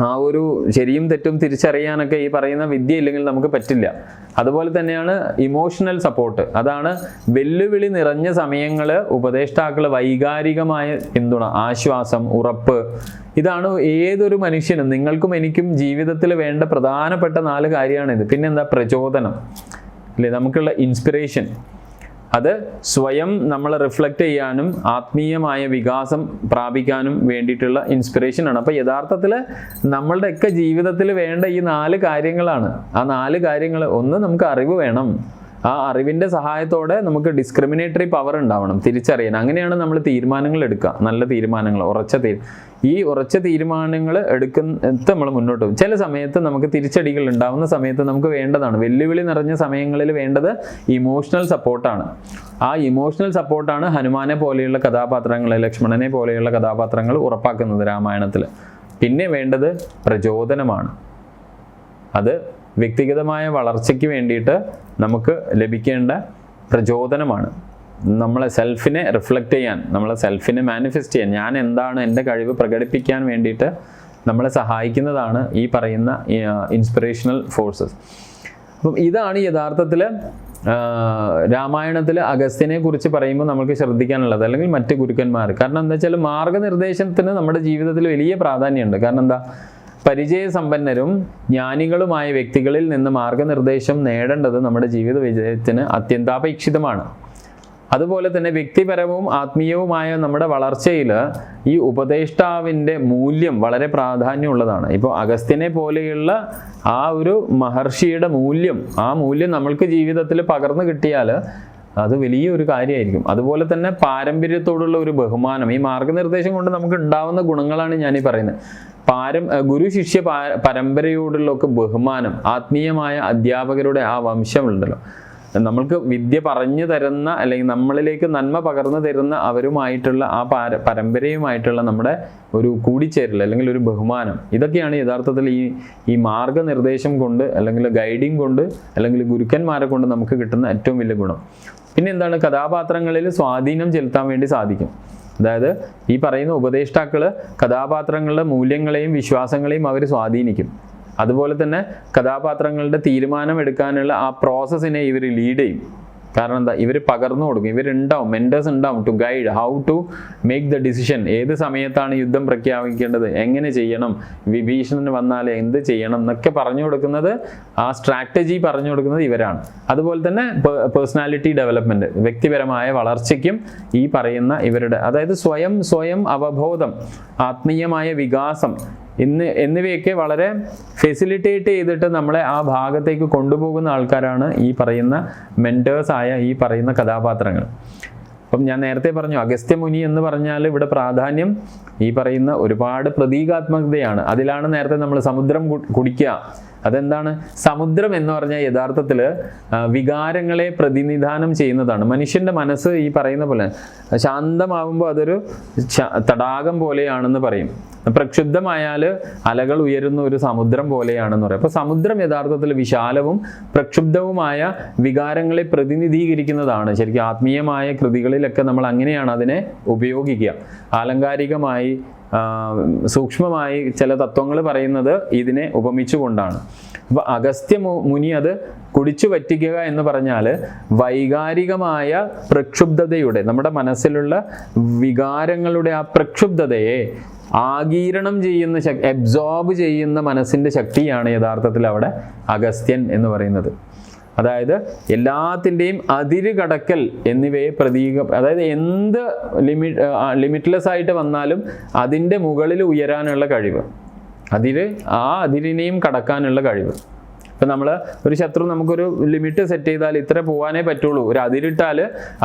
ആ ഒരു ശരിയും തെറ്റും തിരിച്ചറിയാനൊക്കെ ഈ പറയുന്ന വിദ്യ ഇല്ലെങ്കിൽ നമുക്ക് പറ്റില്ല. അതുപോലെ തന്നെയാണ് ഇമോഷണൽ സപ്പോർട്ട്. അതാണ് വെല്ലുവിളി നിറഞ്ഞ സമയങ്ങൾ ഉപദേഷ്ടാക്കൾ വൈകാരികമായ പിന്തുണ, ആശ്വാസം, ഉറപ്പ്. ഇതാണ് ഏതൊരു മനുഷ്യനും, നിങ്ങൾക്കും എനിക്കും ജീവിതത്തിൽ വേണ്ട പ്രധാനപ്പെട്ട 4 കാര്യമാണിത്. പിന്നെന്താ, പ്രചോദനം, അല്ലേ, നമുക്കുള്ള ഇൻസ്പിറേഷൻ. അത് സ്വയം നമ്മൾ റിഫ്ലക്റ്റ് ചെയ്യാനും ആത്മീയമായ വികാസം പ്രാപിക്കാനും വേണ്ടിയിട്ടുള്ള ഇൻസ്പിറേഷനാണ്. അപ്പോൾ യഥാർത്ഥത്തിൽ നമ്മളുടെയൊക്കെ ജീവിതത്തിൽ വേണ്ട ഈ 4 കാര്യങ്ങളാണ്. ആ 4 കാര്യങ്ങൾ, ഒന്ന് നമുക്ക് അറിവ് വേണം. ആ അറിവിൻ്റെ സഹായത്തോടെ നമുക്ക് ഡിസ്ക്രിമിനേറ്ററി പവർ ഉണ്ടാവണം, തിരിച്ചറിയാൻ. അങ്ങനെയാണ് നമ്മൾ തീരുമാനങ്ങൾ എടുക്കുക, നല്ല തീരുമാനങ്ങൾ, ഈ ഉറച്ച തീരുമാനങ്ങൾ എടുക്കുന്ന നമ്മൾ മുന്നോട്ട് പോകും. ചില സമയത്ത് നമുക്ക് തിരിച്ചടികൾ ഉണ്ടാവുന്ന സമയത്ത് നമുക്ക് വേണ്ടതാണ്, വെല്ലുവിളി നിറഞ്ഞ സമയങ്ങളിൽ വേണ്ടത് ഇമോഷണൽ സപ്പോർട്ടാണ്. ആ ഇമോഷണൽ സപ്പോർട്ടാണ് ഹനുമാനെ പോലെയുള്ള കഥാപാത്രങ്ങൾ, ലക്ഷ്മണനെ പോലെയുള്ള കഥാപാത്രങ്ങൾ ഉറപ്പാക്കുന്നത് രാമായണത്തിൽ. പിന്നെ വേണ്ടത് പ്രചോദനമാണ്. അത് വ്യക്തിഗതമായ വളർച്ചയ്ക്ക് വേണ്ടിയിട്ട് നമുക്ക് ലഭിക്കേണ്ട പ്രചോദനമാണ്. നമ്മളെ സെൽഫിനെ റിഫ്ലക്റ്റ് ചെയ്യാൻ, നമ്മളെ സെൽഫിനെ മാനിഫെസ്റ്റ് ചെയ്യാൻ, ഞാൻ എന്താണ്, എൻ്റെ കഴിവ് പ്രകടിപ്പിക്കാൻ വേണ്ടിയിട്ട് നമ്മളെ സഹായിക്കുന്നതാണ് ഈ പറയുന്ന ഇൻസ്പിറേഷണൽ ഫോഴ്സസ്. അപ്പം ഇതാണ് യഥാർത്ഥത്തിൽ രാമായണത്തിൽ അഗസ്ത്യനെ കുറിച്ച് പറയുമ്പോൾ നമുക്ക് ശ്രദ്ധിക്കാനുള്ളത്, അല്ലെങ്കിൽ മറ്റ് ഗുരുക്കന്മാർ. കാരണം എന്താ വെച്ചാൽ മാർഗനിർദ്ദേശത്തിന് നമ്മുടെ ജീവിതത്തിൽ വലിയ പ്രാധാന്യമുണ്ട്. കാരണം എന്താ, പരിചയസമ്പന്നരും ജ്ഞാനികളുമായ വ്യക്തികളിൽ നിന്ന് മാർഗനിർദ്ദേശം നേടേണ്ടത് നമ്മുടെ ജീവിത വിജയത്തിന് അത്യന്താപേക്ഷിതമാണ്. അതുപോലെ തന്നെ വ്യക്തിപരവും ആത്മീയവുമായ നമ്മുടെ വളർച്ചയിൽ ഈ ഉപദേഷ്ടാവിൻ്റെ മൂല്യം വളരെ പ്രാധാന്യമുള്ളതാണ്. ഇപ്പോൾ അഗസ്ത്യനെ പോലെയുള്ള ആ ഒരു മഹർഷിയുടെ ആ മൂല്യം നമ്മൾക്ക് ജീവിതത്തിൽ പകർന്നു കിട്ടിയാൽ അത് വലിയൊരു കാര്യമായിരിക്കും. അതുപോലെ തന്നെ പാരമ്പര്യത്തോടുള്ള ഒരു ബഹുമാനം, ഈ മാർഗനിർദ്ദേശം കൊണ്ട് നമുക്ക് ഉണ്ടാവുന്ന ഗുണങ്ങളാണ് ഞാനീ പറയുന്നത്. ഗുരു ശിഷ്യ പരമ്പരയോടുള്ള ഒക്കെ ബഹുമാനം, ആത്മീയമായ അധ്യാപകരുടെ ആ വംശമുണ്ടല്ലോ, നമ്മൾക്ക് വിദ്യ പറഞ്ഞു തരുന്ന അല്ലെങ്കിൽ നമ്മളിലേക്ക് നന്മ പകർന്നു തരുന്ന അവരുമായിട്ടുള്ള ആ പരമ്പരയുമായിട്ടുള്ള നമ്മുടെ ഒരു കൂടിച്ചേരൽ അല്ലെങ്കിൽ ഒരു ബഹുമാനം, ഇതൊക്കെയാണ് യഥാർത്ഥത്തിൽ ഈ മാർഗനിർദ്ദേശം കൊണ്ട് അല്ലെങ്കിൽ ഗൈഡിങ് കൊണ്ട് അല്ലെങ്കിൽ ഗുരുക്കന്മാരെ കൊണ്ട് നമുക്ക് കിട്ടുന്ന ഏറ്റവും വലിയ ഗുണം. പിന്നെ എന്താണ്, കഥാപാത്രങ്ങളിൽ സ്വാധീനം ചെലുത്താൻ വേണ്ടി സാധിക്കും. അതായത് ഈ പറയുന്ന ഉപദേഷ്ടാക്കൾ കഥാപാത്രങ്ങളുടെ മൂല്യങ്ങളെയും വിശ്വാസങ്ങളെയും അവർ സ്വാധീനിക്കും. അതുപോലെ തന്നെ കഥാപാത്രങ്ങളുടെ തീരുമാനം എടുക്കാനുള്ള ആ പ്രോസസ്സിനെ ഇവർ ലീഡ് ചെയ്യും. കാരണം എന്താ, ഇവർ പകർന്നു കൊടുക്കും, ഇവരുണ്ടാവും, മെൻറ്റേഴ്സ് ഉണ്ടാവും to guide how to make the decision. ഏത് സമയത്താണ് യുദ്ധം പ്രഖ്യാപിക്കേണ്ടത്, എങ്ങനെ ചെയ്യണം, വിഭീഷണന് വന്നാൽ എന്ത് ചെയ്യണം എന്നൊക്കെ പറഞ്ഞു കൊടുക്കുന്നത്, ആ സ്ട്രാറ്റജി പറഞ്ഞു കൊടുക്കുന്നത് ഇവരാണ്. അതുപോലെ തന്നെ പേഴ്സണാലിറ്റി ഡെവലപ്മെൻറ്റ്, വ്യക്തിപരമായ വളർച്ചയ്ക്കും ഈ പറയുന്ന ഇവരുടെ, അതായത് സ്വയം അവബോധം, ആത്മീയമായ വികാസം, എന്നിവയൊക്കെ വളരെ ഫെസിലിറ്റേറ്റ് ചെയ്തിട്ട് നമ്മളെ ആ ഭാഗത്തേക്ക് കൊണ്ടുപോകുന്ന ആൾക്കാരാണ് ഈ പറയുന്ന മെൻറ്റേഴ്സായ ഈ പറയുന്ന കഥാപാത്രങ്ങൾ. അപ്പം ഞാൻ നേരത്തെ പറഞ്ഞു, അഗസ്ത്യമുനി എന്ന് പറഞ്ഞാൽ ഇവിടെ പ്രാധാന്യം ഈ പറയുന്ന ഒരുപാട് പ്രതീകാത്മകതയാണ്. അതിലാണ് നേരത്തെ നമ്മൾ സമുദ്രം കുടിക്കുക. അതെന്താണ്? സമുദ്രം എന്ന് പറഞ്ഞാൽ യഥാർത്ഥത്തിൽ വികാരങ്ങളെ പ്രതിനിധാനം ചെയ്യുന്നതാണ്. മനുഷ്യൻ്റെ മനസ്സ് ഈ പറയുന്ന പോലെ ശാന്തമാകുമ്പോൾ അതൊരു തടാകം പോലെയാണെന്ന് പറയും. പ്രക്ഷുബ്ധമായാൽ അലകൾ ഉയരുന്ന ഒരു സമുദ്രം പോലെയാണെന്ന് പറയും. അപ്പോൾ സമുദ്രം യഥാർത്ഥത്തിൽ വിശാലവും പ്രക്ഷുബ്ധവുമായ വികാരങ്ങളെ പ്രതിനിധീകരിക്കുന്നതാണ്. ശരിക്കും ആത്മീയമായ കൃതികളിലൊക്കെ നമ്മൾ അങ്ങനെയാണ് അതിനെ ഉപയോഗിക്കുക. ആലങ്കാരികമായി സൂക്ഷ്മമായി ചില തത്വങ്ങൾ പറയുന്നത് ഇതിനെ ഉപമിച്ചുകൊണ്ടാണ്. അപ്പോൾ അഗസ്ത്യ മുനി അത് കുടിച്ചു പറ്റിക്കുക എന്ന് പറഞ്ഞാൽ വൈകാരികമായ പ്രക്ഷുബ്ധതയുടെ, നമ്മുടെ മനസ്സിലുള്ള വികാരങ്ങളുടെ ആ പ്രക്ഷുബ്ധതയെ ആഗീരണം ചെയ്യുന്ന അബ്സോർബ് ചെയ്യുന്ന മനസ്സിൻ്റെ ശക്തിയാണ് യഥാർത്ഥത്തിൽ അവിടെ അഗസ്ത്യൻ എന്ന് പറയുന്നത്. അതായത് എല്ലാത്തിൻ്റെയും അതിര് കടക്കൽ എന്നിവയെ അതായത് എന്ത് ലിമിറ്റ്ലെസ് ആയിട്ട് വന്നാലും അതിൻ്റെ മുകളിൽ ഉയരാനുള്ള കഴിവ്, അതിരിനെയും കടക്കാനുള്ള കഴിവ്. ഇപ്പം നമ്മൾ ഒരു ശത്രു നമുക്കൊരു ലിമിറ്റ് സെറ്റ് ചെയ്താൽ ഇത്ര പോകാനേ പറ്റുള്ളൂ, ഒരു അതിരിട്ടാൽ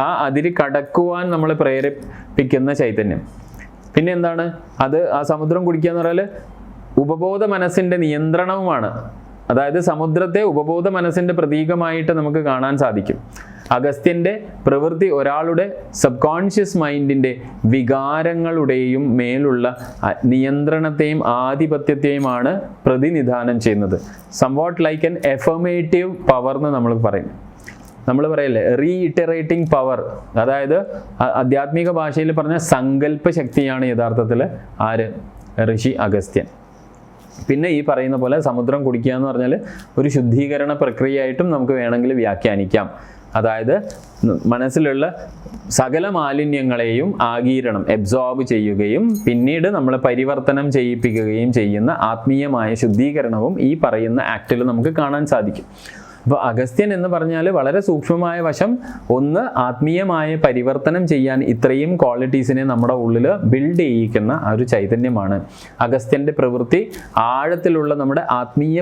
ആ അതിര് കടക്കുവാൻ നമ്മൾ പ്രേരിപ്പിക്കുന്ന ചൈതന്യം. പിന്നെ എന്താണ് അത്? ആ സമുദ്രം കുടിക്കുക എന്ന് പറഞ്ഞാൽ ഉപബോധ മനസ്സിൻ്റെ നിയന്ത്രണവുമാണ്. അതായത് സമുദ്രത്തെ ഉപബോധ മനസ്സിൻ്റെ പ്രതീകമായിട്ട് നമുക്ക് കാണാൻ സാധിക്കും. അഗസ്ത്യൻ്റെ പ്രവൃത്തി ഒരാളുടെ സബ് കോൺഷ്യസ് മൈൻഡിൻ്റെ വികാരങ്ങളുടെയും മേലുള്ള നിയന്ത്രണത്തെയും ആധിപത്യത്തെയുമാണ് പ്രതിനിധാനം ചെയ്യുന്നത്. സംവാട്ട് ലൈക്ക് എൻ എഫർമേറ്റീവ് പവർ എന്ന് നമ്മൾ പറയും. നമ്മൾ പറയല്ലേ റീഇറ്ററേറ്റിംഗ് പവർ. അതായത് ആധ്യാത്മിക ഭാഷയിൽ പറഞ്ഞ സങ്കല്പ ശക്തിയാണ് യഥാർത്ഥത്തിൽ ആര്? ഋഷി അഗസ്ത്യൻ. പിന്നെ ഈ പറയുന്ന പോലെ സമുദ്രം കുടിക്കുക എന്ന് പറഞ്ഞാൽ ഒരു ശുദ്ധീകരണ പ്രക്രിയയായിട്ടും നമുക്ക് വേണമെങ്കിൽ വ്യാഖ്യാനിക്കാം. അതായത് മനസ്സിലുള്ള സകല മാലിന്യങ്ങളെയും ആഗീരണം, അബ്സോർബ് ചെയ്യുകയും പിന്നീട് നമ്മളെ പരിവർത്തനം ചെയ്യിപ്പിക്കുകയും ചെയ്യുന്ന ആത്മീയമായ ശുദ്ധീകരണവും ഈ പറയുന്ന ആക്റ്റിൽ നമുക്ക് കാണാൻ സാധിക്കും. അപ്പോൾ അഗസ്ത്യൻ എന്ന് പറഞ്ഞാൽ വളരെ സൂക്ഷ്മമായ വശം ഒന്ന് ആത്മീയമായ പരിവർത്തനം ചെയ്യാൻ ഇത്രയും ക്വാളിറ്റീസിനെ നമ്മുടെ ഉള്ളിൽ ബിൽഡ് ചെയ്യിക്കുന്ന ആ ഒരു ചൈതന്യമാണ്. അഗസ്ത്യൻ്റെ പ്രവൃത്തി ആഴത്തിലുള്ള നമ്മുടെ ആത്മീയ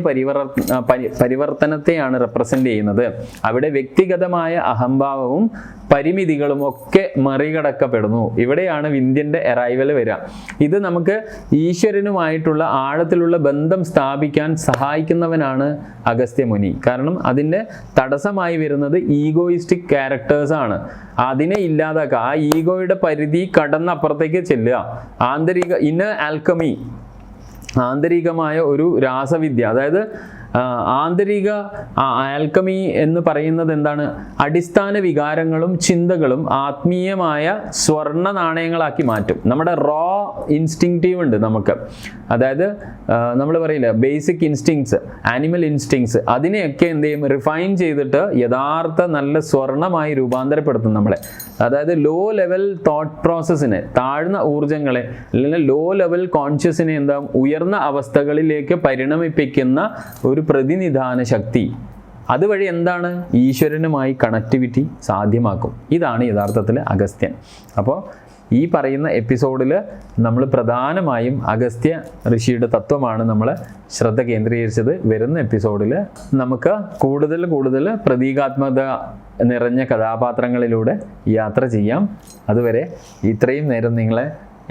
പരിവർത്തനത്തെയാണ് റെപ്രസെൻ്റ് ചെയ്യുന്നത്. അവിടെ വ്യക്തിഗതമായ അഹംഭാവവും പരിമിതികളും ഒക്കെ മറികടക്കപ്പെടുന്നു. ഇവിടെയാണ് വിന്ധ്യൻ്റെ അറൈവൽ വരിക. ഇത് നമുക്ക് ഈശ്വരനുമായിട്ടുള്ള ആഴത്തിലുള്ള ബന്ധം സ്ഥാപിക്കാൻ സഹായിക്കുന്നവനാണ് അഗസ്ത്യമുനി. കാരണം അതിൻ്റെ തടസ്സമായി വരുന്നത് ഈഗോയിസ്റ്റിക് ക്യാരക്ടേഴ്സാണ്. അതിനെ ഇല്ലാതാക്കുക, ആ ഈഗോയുടെ പരിധി കടന്നപ്പുറത്തേക്ക് ചെല്ലുക. ഇന്നർ ആൽക്കമി, ആന്തരികമായ ഒരു രാസവിദ്യ. അതായത് ആന്തരിക ആൽക്കമി എന്ന് പറയുന്നത് എന്താണ്? അടിസ്ഥാന വികാരങ്ങളും ചിന്തകളും ആത്മീയമായ സ്വർണ്ണ നാണയങ്ങളാക്കി മാറ്റും. നമ്മുടെ റോ ഇൻസ്റ്റിങ്റ്റീവ് ഉണ്ട് നമുക്ക്, അതായത് നമ്മൾ പറയില്ല ബേസിക് ഇൻസ്റ്റിങ്സ്, ആനിമൽ ഇൻസ്റ്റിങ്സ്, അതിനെയൊക്കെ എന്ത് ചെയ്യും? റിഫൈൻ ചെയ്തിട്ട് യഥാർത്ഥ നല്ല സ്വർണമായി രൂപാന്തരപ്പെടുത്തും നമ്മളെ. അതായത് ലോ ലെവൽ തോട്ട് പ്രോസസ്സിനെ, താഴ്ന്ന ഊർജ്ജങ്ങളെ അല്ലെങ്കിൽ ലോ ലെവൽ കോൺഷ്യസിനെ എന്താ ഉയർന്ന അവസ്ഥകളിലേക്ക് പരിണമിപ്പിക്കുന്ന ഒരു പ്രതിനിധാന ശക്തി. അതുവഴി എന്താണ്? ഈശ്വരനുമായി കണക്ടിവിറ്റി സാധ്യമാക്കും. ഇതാണ് യഥാർത്ഥത്തിൽ അഗസ്ത്യൻ. അപ്പോൾ ഈ പറയുന്ന എപ്പിസോഡിൽ നമ്മൾ പ്രധാനമായും അഗസ്ത്യ ഋഷിയുടെ തത്വമാണ് നമ്മൾ ശ്രദ്ധ കേന്ദ്രീകരിച്ചത്. വരുന്ന എപ്പിസോഡിൽ നമുക്ക് കൂടുതൽ പ്രതീകാത്മകത നിറഞ്ഞ കഥാപാത്രങ്ങളിലൂടെ യാത്ര ചെയ്യാം. അതുവരെ ഇത്രയും നേരം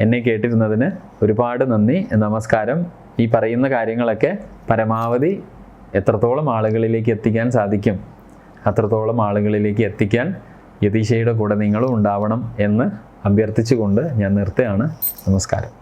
എന്നെ കേട്ടിരുന്നതിന് ഒരുപാട് നന്ദി, നമസ്കാരം. ഈ പറയുന്ന കാര്യങ്ങളൊക്കെ പരമാവധി എത്രത്തോളം ആളുകളിലേക്ക് എത്തിക്കാൻ സാധിക്കും അത്രത്തോളം ആളുകളിലേക്ക് എത്തിക്കാൻ യതീശയുടെ കൂടെ നിങ്ങളും ഉണ്ടാവണം എന്ന് അഭ്യർത്ഥിച്ചുകൊണ്ട് ഞാൻ നിർത്തുകയാണ്. നമസ്കാരം.